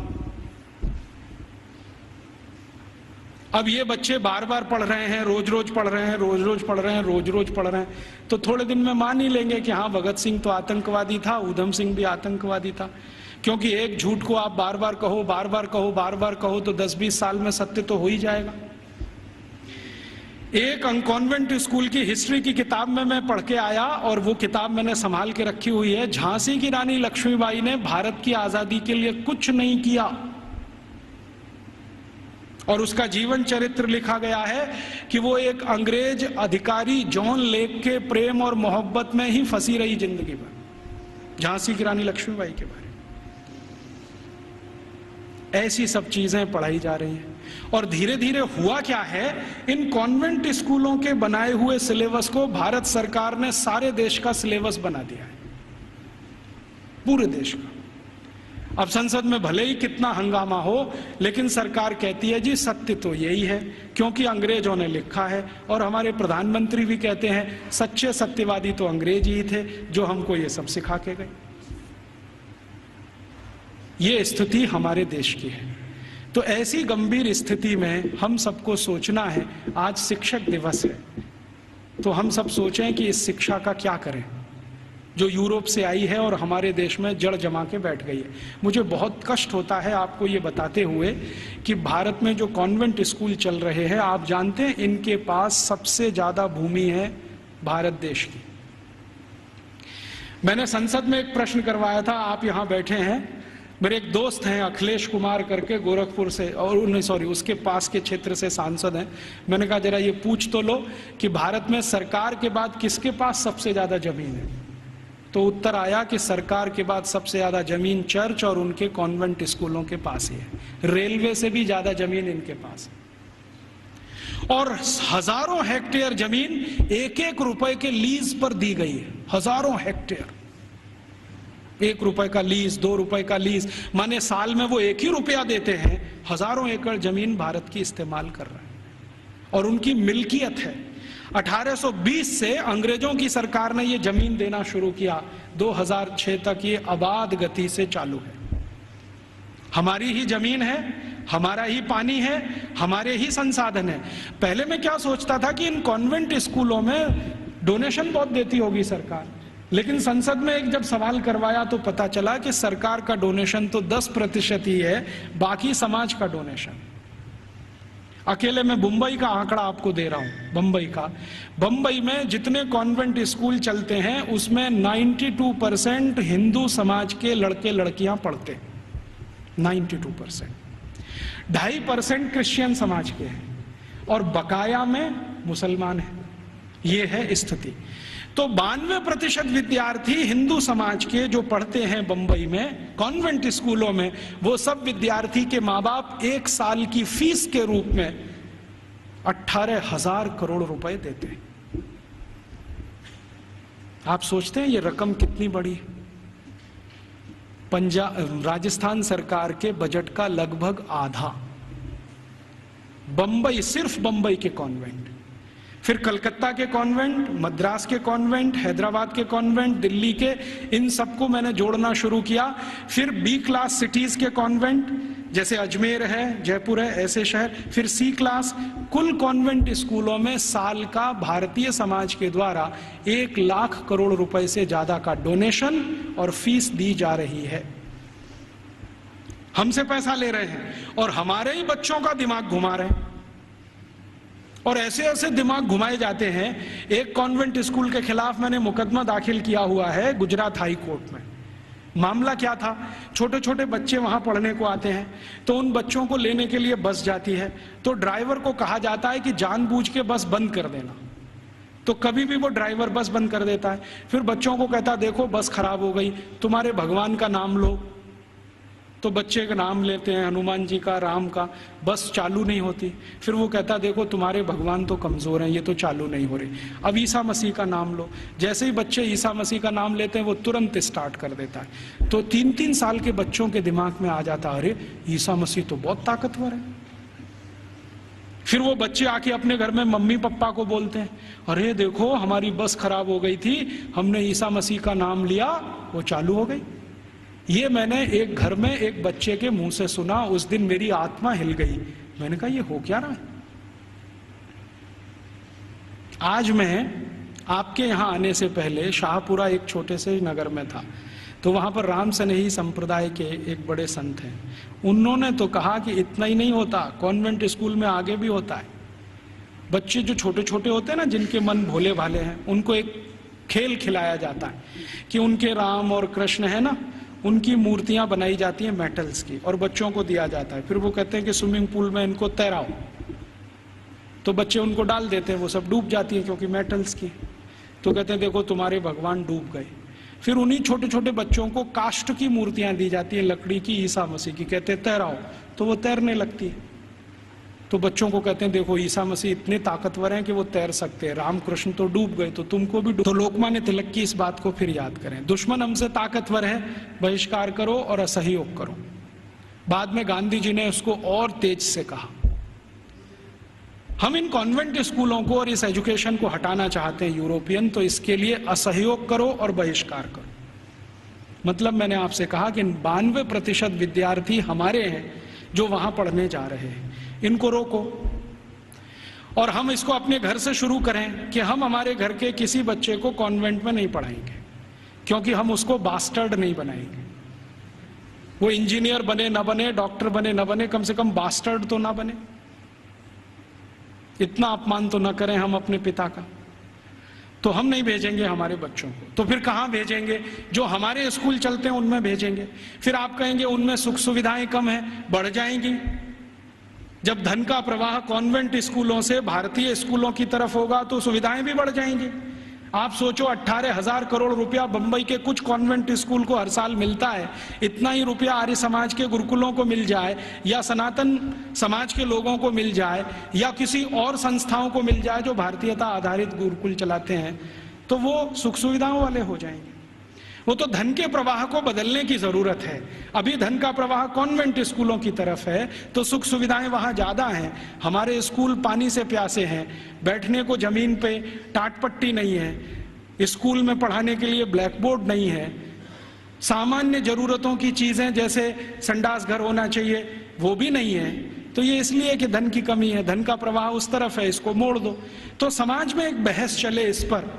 अब ये बच्चे बार बार पढ़ रहे हैं, रोज रोज पढ़ रहे हैं, रोज रोज पढ़ रहे हैं, रोज रोज पढ़ रहे हैं, तो थोड़े दिन में मान ही लेंगे कि हाँ भगत सिंह तो आतंकवादी था, ऊधम सिंह भी आतंकवादी था। क्योंकि एक झूठ को आप बार बार कहो, बार बार कहो, बार बार कहो, तो 10-20 साल में सत्य तो हो ही जाएगा। एक कॉन्वेंट स्कूल की हिस्ट्री की किताब में मैं पढ़ के आया, और वो किताब मैंने संभाल के रखी हुई है। झांसी की रानी लक्ष्मीबाई ने भारत की आजादी के लिए कुछ नहीं किया, और उसका जीवन चरित्र लिखा गया है कि वो एक अंग्रेज अधिकारी जॉन लेक के प्रेम और मोहब्बत में ही फंसी रही जिंदगी भर। झांसी की रानी लक्ष्मीबाई के बारे में ऐसी सब चीजें पढ़ाई जा रही हैं। और धीरे धीरे हुआ क्या है, इन कॉन्वेंट स्कूलों के बनाए हुए सिलेबस को भारत सरकार ने सारे देश का सिलेबस बना दिया है, पूरे देश का। अब संसद में भले ही कितना हंगामा हो, लेकिन सरकार कहती है जी सत्य तो यही है, क्योंकि अंग्रेजों ने लिखा है। और हमारे प्रधानमंत्री भी कहते हैं सच्चे सत्यवादी तो अंग्रेज ही थे जो हमको ये सब सिखा के गए। ये स्थिति हमारे देश की है। तो ऐसी गंभीर स्थिति में हम सबको सोचना है, आज शिक्षक दिवस है, तो हम सब सोचें कि इस शिक्षा का क्या करें जो यूरोप से आई है और हमारे देश में जड़ जमा के बैठ गई है। मुझे बहुत कष्ट होता है आपको ये बताते हुए कि भारत में जो कॉन्वेंट स्कूल चल रहे हैं, आप जानते हैं इनके पास सबसे ज्यादा भूमि है भारत देश की। मैंने संसद में एक प्रश्न करवाया था, आप यहां बैठे हैं, मेरे एक दोस्त हैं अखिलेश कुमार करके गोरखपुर से, और उसके पास के क्षेत्र से सांसद हैं। मैंने कहा जरा ये पूछ तो लो कि भारत में सरकार के बाद किसके पास सबसे ज्यादा जमीन है। तो उत्तर आया कि सरकार के बाद सबसे ज्यादा जमीन चर्च और उनके कॉन्वेंट स्कूलों के पास ही है। रेलवे से भी ज्यादा जमीन इनके पास है। और हजारों हेक्टेयर जमीन 1-1 रुपए के लीज पर दी गई है। हजारों हेक्टेयर, 1 रुपए का लीज, 2 रुपए का लीज, माने साल में वो 1 ही रुपया देते हैं, हजारों एकड़ जमीन भारत की इस्तेमाल कर रहे हैं और उनकी मिल्कियत है। 1820 से अंग्रेजों की सरकार ने ये जमीन देना शुरू किया, 2006 तक ये आबाद गति से चालू है। हमारी ही जमीन है, हमारा ही पानी है, हमारे ही संसाधन है। पहले मैं क्या सोचता था कि इन कॉन्वेंट स्कूलों में डोनेशन बहुत देती होगी सरकार, लेकिन संसद में एक जब सवाल करवाया तो पता चला कि सरकार का डोनेशन तो 10% ही है, बाकी समाज का डोनेशन। अकेले मैं मुंबई का आंकड़ा आपको दे रहा हूं। बंबई में जितने कॉन्वेंट स्कूल चलते हैं उसमें 92% हिंदू समाज के लड़के लड़कियां पढ़ते हैं, 92%। 2.5% क्रिश्चियन समाज के हैं और बकाया में मुसलमान हैं। ये है स्थिति। तो 92% विद्यार्थी हिंदू समाज के जो पढ़ते हैं बंबई में कॉन्वेंट स्कूलों में, वो सब विद्यार्थी के माँ बाप 1 साल की फीस के रूप में 18,000 करोड़ रुपए देते हैं। आप सोचते हैं ये रकम कितनी बड़ी है? राजस्थान सरकार के बजट का लगभग आधा बंबई, सिर्फ बंबई के कॉन्वेंट, फिर कलकत्ता के कॉन्वेंट, मद्रास के कॉन्वेंट, हैदराबाद के कॉन्वेंट, दिल्ली के, इन सबको मैंने जोड़ना शुरू किया। फिर B क्लास सिटीज के कॉन्वेंट जैसे अजमेर है, जयपुर है, ऐसे शहर, फिर C क्लास। कुल कॉन्वेंट स्कूलों में साल का भारतीय समाज के द्वारा 1 लाख करोड़ रुपए से ज्यादा का डोनेशन और फीस दी जा रही है। हमसे पैसा ले रहे हैं और हमारे ही बच्चों का दिमाग घुमा रहे हैं। और ऐसे ऐसे दिमाग घुमाए जाते हैं। एक कॉन्वेंट स्कूल के खिलाफ मैंने मुकदमा दाखिल किया हुआ है गुजरात हाई कोर्ट में। मामला क्या था, छोटे छोटे बच्चे वहां पढ़ने को आते हैं, तो उन बच्चों को लेने के लिए बस जाती है, तो ड्राइवर को कहा जाता है कि जानबूझ के बस बंद कर देना। तो कभी भी वो ड्राइवर बस बंद कर देता है। फिर बच्चों को कहता देखो बस खराब हो गई, तुम्हारे भगवान का नाम लो। तो बच्चे का नाम लेते हैं, हनुमान जी का, राम का, बस चालू नहीं होती। फिर वो कहता देखो तुम्हारे भगवान तो कमजोर हैं, ये तो चालू नहीं हो रही, अब ईसा मसीह का नाम लो। जैसे ही बच्चे ईसा मसीह का नाम लेते हैं वो तुरंत स्टार्ट कर देता है। तो 3-3 साल के बच्चों के दिमाग में आ जाता अरे ईसा मसीह तो बहुत ताकतवर है। फिर वो बच्चे आके अपने घर में मम्मी पापा को बोलते हैं अरे देखो हमारी बस खराब हो गई थी, हमने ईसा मसीह का नाम लिया, वो चालू हो गई। ये मैंने एक घर में एक बच्चे के मुंह से सुना, उस दिन मेरी आत्मा हिल गई। मैंने कहा ये हो क्या रहा है। आज मैं आपके यहां आने से पहले शाहपुरा एक छोटे से नगर में था, तो वहां पर राम सनेही संप्रदाय के एक बड़े संत हैं। उन्होंने तो कहा कि इतना ही नहीं होता, कॉन्वेंट स्कूल में आगे भी होता है। बच्चे जो छोटे छोटे होते हैं ना, जिनके मन भोले भाले हैं, उनको एक खेल खिलाया जाता है कि उनके राम और कृष्ण है ना, उनकी मूर्तियां बनाई जाती हैं मेटल्स की और बच्चों को दिया जाता है। फिर वो कहते हैं कि स्विमिंग पूल में इनको तैराओ, तो बच्चे उनको डाल देते हैं, वो सब डूब जाती है क्योंकि मेटल्स की। तो कहते हैं देखो तुम्हारे भगवान डूब गए। फिर उन्हीं छोटे छोटे बच्चों को काष्ठ की मूर्तियां दी जाती हैं, लकड़ी की, ईसा मसीह की, कहते हैं तैराओ, तो वो तैरने लगती है। तो बच्चों को कहते हैं देखो ईसा मसीह इतने ताकतवर हैं कि वो तैर सकते हैं, रामकृष्ण तो डूब गए तो तुमको भी तो लोकमान्य तिलक की इस बात को फिर याद करें, दुश्मन हमसे ताकतवर है, बहिष्कार करो और असहयोग करो। बाद में गांधी जी ने उसको और तेज से कहा। हम इन कॉन्वेंट स्कूलों को और इस एजुकेशन को हटाना चाहते हैं यूरोपियन, तो इसके लिए असहयोग करो और बहिष्कार करो। मतलब मैंने आपसे कहा कि 92% विद्यार्थी हमारे हैं जो वहां पढ़ने जा रहे हैं, इनको रोको। और हम इसको अपने घर से शुरू करें कि हम हमारे घर के किसी बच्चे को कॉन्वेंट में नहीं पढ़ाएंगे, क्योंकि हम उसको बास्टर्ड नहीं बनाएंगे। वो इंजीनियर बने ना बने, डॉक्टर बने ना बने, कम से कम बास्टर्ड तो ना बने। इतना अपमान तो ना करें हम अपने पिता का। तो हम नहीं भेजेंगे हमारे बच्चों को, तो फिर कहां भेजेंगे? जो हमारे स्कूल चलते हैं उनमें भेजेंगे। फिर आप कहेंगे उनमें सुख सुविधाएं कम है, बढ़ जाएंगी। जब धन का प्रवाह कॉन्वेंट स्कूलों से भारतीय स्कूलों की तरफ होगा तो सुविधाएं भी बढ़ जाएंगी। आप सोचो 18,000 करोड़ रुपया बंबई के कुछ कॉन्वेंट स्कूल को हर साल मिलता है, इतना ही रुपया आर्य समाज के गुरुकुलों को मिल जाए, या सनातन समाज के लोगों को मिल जाए, या किसी और संस्थाओं को मिल जाए जो भारतीयता आधारित गुरुकुल चलाते हैं, तो वो सुख सुविधाओं वाले हो जाएंगे। वो तो धन के प्रवाह को बदलने की जरूरत है। अभी धन का प्रवाह कॉन्वेंट स्कूलों की तरफ है तो सुख सुविधाएं वहां ज्यादा हैं। हमारे स्कूल पानी से प्यासे हैं, बैठने को जमीन पे टाट पट्टी नहीं है, स्कूल में पढ़ाने के लिए ब्लैक बोर्ड नहीं है, सामान्य जरूरतों की चीजें जैसे संडास घर होना चाहिए वो भी नहीं है। तो ये इसलिए कि धन की कमी है, धन का प्रवाह उस तरफ है, इसको मोड़ दो। तो समाज में एक बहस चले इस पर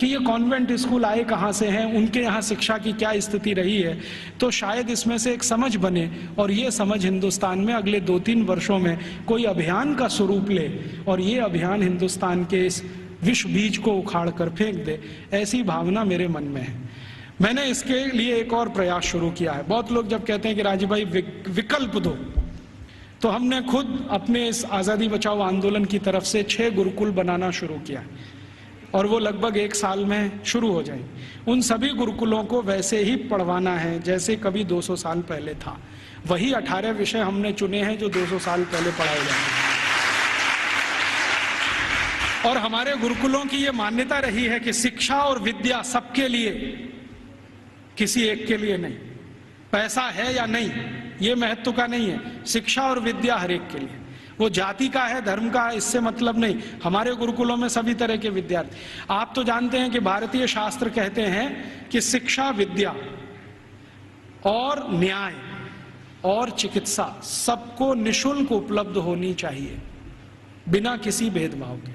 कि ये कॉन्वेंट स्कूल आए कहाँ से हैं, उनके यहाँ शिक्षा की क्या स्थिति रही है, तो शायद इसमें से एक समझ बने और ये समझ हिंदुस्तान में अगले 2-3 वर्षों में कोई अभियान का स्वरूप ले और ये अभियान हिंदुस्तान के इस विष बीज को उखाड़ कर फेंक दे, ऐसी भावना मेरे मन में है। मैंने इसके लिए एक और प्रयास शुरू किया है। बहुत लोग जब कहते हैं कि राजीव भाई विकल्प दो, तो हमने खुद अपने इस आजादी बचाओ आंदोलन की तरफ से 6 गुरुकुल बनाना शुरू किया और वो लगभग 1 साल में शुरू हो जाएंगे। उन सभी गुरुकुलों को वैसे ही पढ़वाना है जैसे कभी 200 साल पहले था। वही 18 विषय हमने चुने हैं जो 200 साल पहले पढ़ाए जाते हैं। और हमारे गुरुकुलों की ये मान्यता रही है कि शिक्षा और विद्या सबके लिए, किसी एक के लिए नहीं। पैसा है या नहीं ये महत्व का नहीं है, शिक्षा और विद्या हर एक के लिए। वो जाति का है, धर्म का है, इससे मतलब नहीं। हमारे गुरुकुलों में सभी तरह के विद्यार्थी। आप तो जानते हैं कि भारतीय शास्त्र कहते हैं कि शिक्षा, विद्या और न्याय और चिकित्सा सबको निशुल्क उपलब्ध होनी चाहिए, बिना किसी भेदभाव के।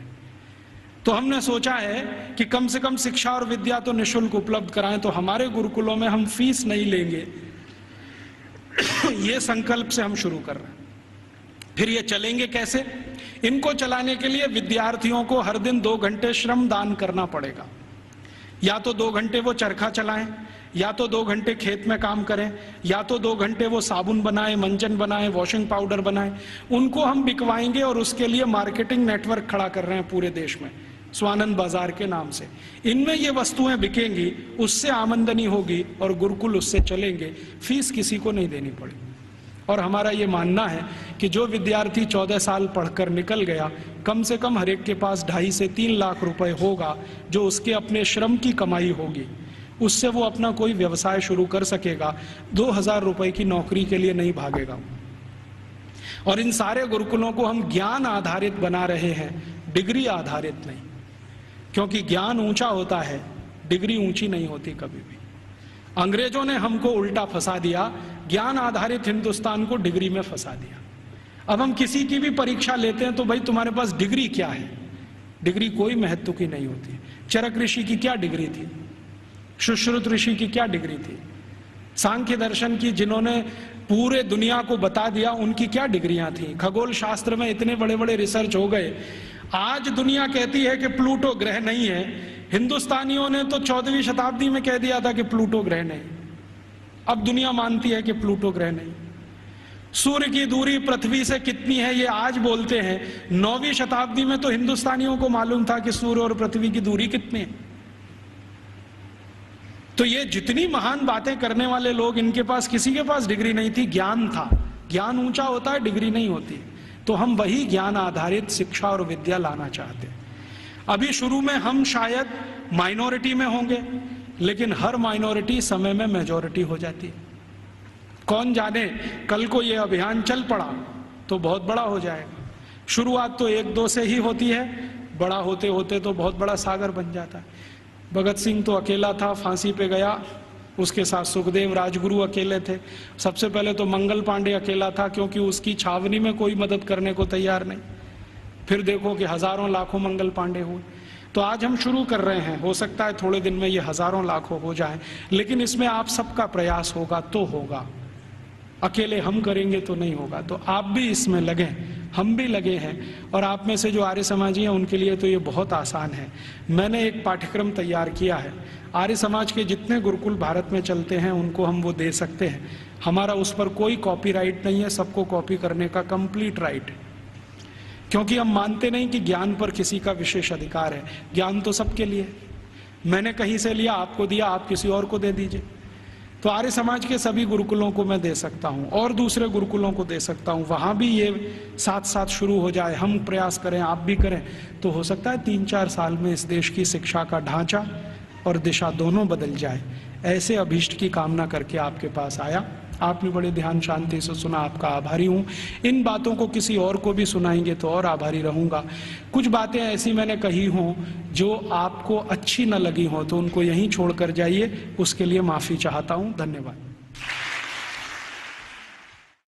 तो हमने सोचा है कि कम से कम शिक्षा और विद्या तो निशुल्क उपलब्ध कराएं। तो हमारे गुरुकुलों में हम फीस नहीं लेंगे, ये संकल्प से हम शुरू कर रहे हैं। फिर ये चलेंगे कैसे? इनको चलाने के लिए विद्यार्थियों को हर दिन 2 घंटे श्रम दान करना पड़ेगा। या तो 2 घंटे वो चरखा चलाएं, या तो 2 घंटे खेत में काम करें, या तो 2 घंटे वो साबुन बनाएं, मंजन बनाएं, वॉशिंग पाउडर बनाएं। उनको हम बिकवाएंगे और उसके लिए मार्केटिंग नेटवर्क खड़ा कर रहे हैं पूरे देश में, स्वानंद बाजार के नाम से। इनमें ये वस्तुएं बिकेंगी, उससे आमदनी होगी और गुरुकुल उससे चलेंगे, फीस किसी को नहीं देनी पड़ेगी। और हमारा ये मानना है कि जो विद्यार्थी 14 साल पढ़कर निकल गया, कम से कम हर एक के पास 2.5 से 3 लाख रुपए होगा जो उसके अपने श्रम की कमाई होगी। उससे वो अपना कोई व्यवसाय शुरू कर सकेगा, 2,000 रुपए की नौकरी के लिए नहीं भागेगा। और इन सारे गुरुकुलों को हम ज्ञान आधारित बना रहे हैं, डिग्री आधारित नहीं, क्योंकि ज्ञान ऊंचा होता है, डिग्री ऊंची नहीं होती कभी भी। अंग्रेजों ने हमको उल्टा फंसा दिया, ज्ञान आधारित हिंदुस्तान को डिग्री में फंसा दिया। अब हम किसी की भी परीक्षा लेते हैं तो भाई तुम्हारे पास डिग्री क्या है? डिग्री कोई महत्व की नहीं होती। चरक ऋषि की क्या डिग्री थी? सुश्रुत ऋषि की क्या डिग्री थी? सांख्य दर्शन की जिन्होंने पूरे दुनिया को बता दिया, उनकी क्या डिग्रियां थी? खगोल शास्त्र में इतने बड़े बड़े रिसर्च हो गए। आज दुनिया कहती है कि प्लूटो ग्रह नहीं है, हिंदुस्तानियों ने तो 14वीं शताब्दी में कह दिया था कि प्लूटो ग्रह नहीं। अब दुनिया मानती है कि प्लूटो ग्रह नहीं। सूर्य की दूरी पृथ्वी से कितनी है ये आज बोलते हैं, 9वीं शताब्दी में तो हिंदुस्तानियों को मालूम था कि सूर्य और पृथ्वी की दूरी कितनी है। तो ये जितनी महान बातें करने वाले लोग, इनके पास किसी के पास डिग्री नहीं थी, ज्ञान था। ज्ञान ऊंचा होता है, डिग्री नहीं होती। तो हम वही ज्ञान आधारित शिक्षा और विद्या लाना चाहते हैं। अभी शुरू में हम शायद माइनॉरिटी में होंगे, लेकिन हर माइनॉरिटी समय में मेजॉरिटी हो जाती है। कौन जाने कल को ये अभियान चल पड़ा तो बहुत बड़ा हो जाएगा। शुरुआत तो 1-2 से ही होती है, बड़ा होते होते तो बहुत बड़ा सागर बन जाता है। भगत सिंह तो अकेला था, फांसी पे गया, उसके साथ सुखदेव राजगुरु अकेले थे। सबसे पहले तो मंगल पांडे अकेला था, क्योंकि उसकी छावनी में कोई मदद करने को तैयार नहीं। फिर देखो कि हजारों लाखों मंगल पांडे हुए। तो आज हम शुरू कर रहे हैं, हो सकता है थोड़े दिन में ये हजारों लाखों हो जाए, लेकिन इसमें आप सबका प्रयास होगा तो होगा। अकेले हम करेंगे तो नहीं होगा। तो आप भी इसमें लगे, हम भी लगे हैं। और आप में से जो आर्य समाजी हैं उनके लिए तो ये बहुत आसान है। मैंने एक पाठ्यक्रम तैयार किया है, आर्य समाज के जितने गुरुकुल भारत में चलते हैं उनको हम वो दे सकते हैं। हमारा उस पर कोई कॉपीराइट नहीं है, सबको कॉपी करने का कंप्लीट राइट है। क्योंकि हम मानते नहीं कि ज्ञान पर किसी का विशेष अधिकार है। ज्ञान तो सबके लिए। मैंने कहीं से लिया, आपको दिया, आप किसी और को दे दीजिए। तो आर्य समाज के सभी गुरुकुलों को मैं दे सकता हूं और दूसरे गुरुकुलों को दे सकता हूं। वहां भी ये साथ साथ शुरू हो जाए, हम प्रयास करें, आप भी करें, तो हो सकता है 3-4 साल में इस देश की शिक्षा का ढांचा और दिशा दोनों बदल जाए। ऐसे अभीष्ट की कामना करके आपके पास आया। आपने बड़े ध्यान शांति से सुना, आपका आभारी हूँ। इन बातों को किसी और को भी सुनाएंगे तो और आभारी रहूँगा। कुछ बातें ऐसी मैंने कही हों जो आपको अच्छी न लगी हो तो उनको यहीं छोड़ कर जाइए, उसके लिए माफ़ी चाहता हूँ। धन्यवाद।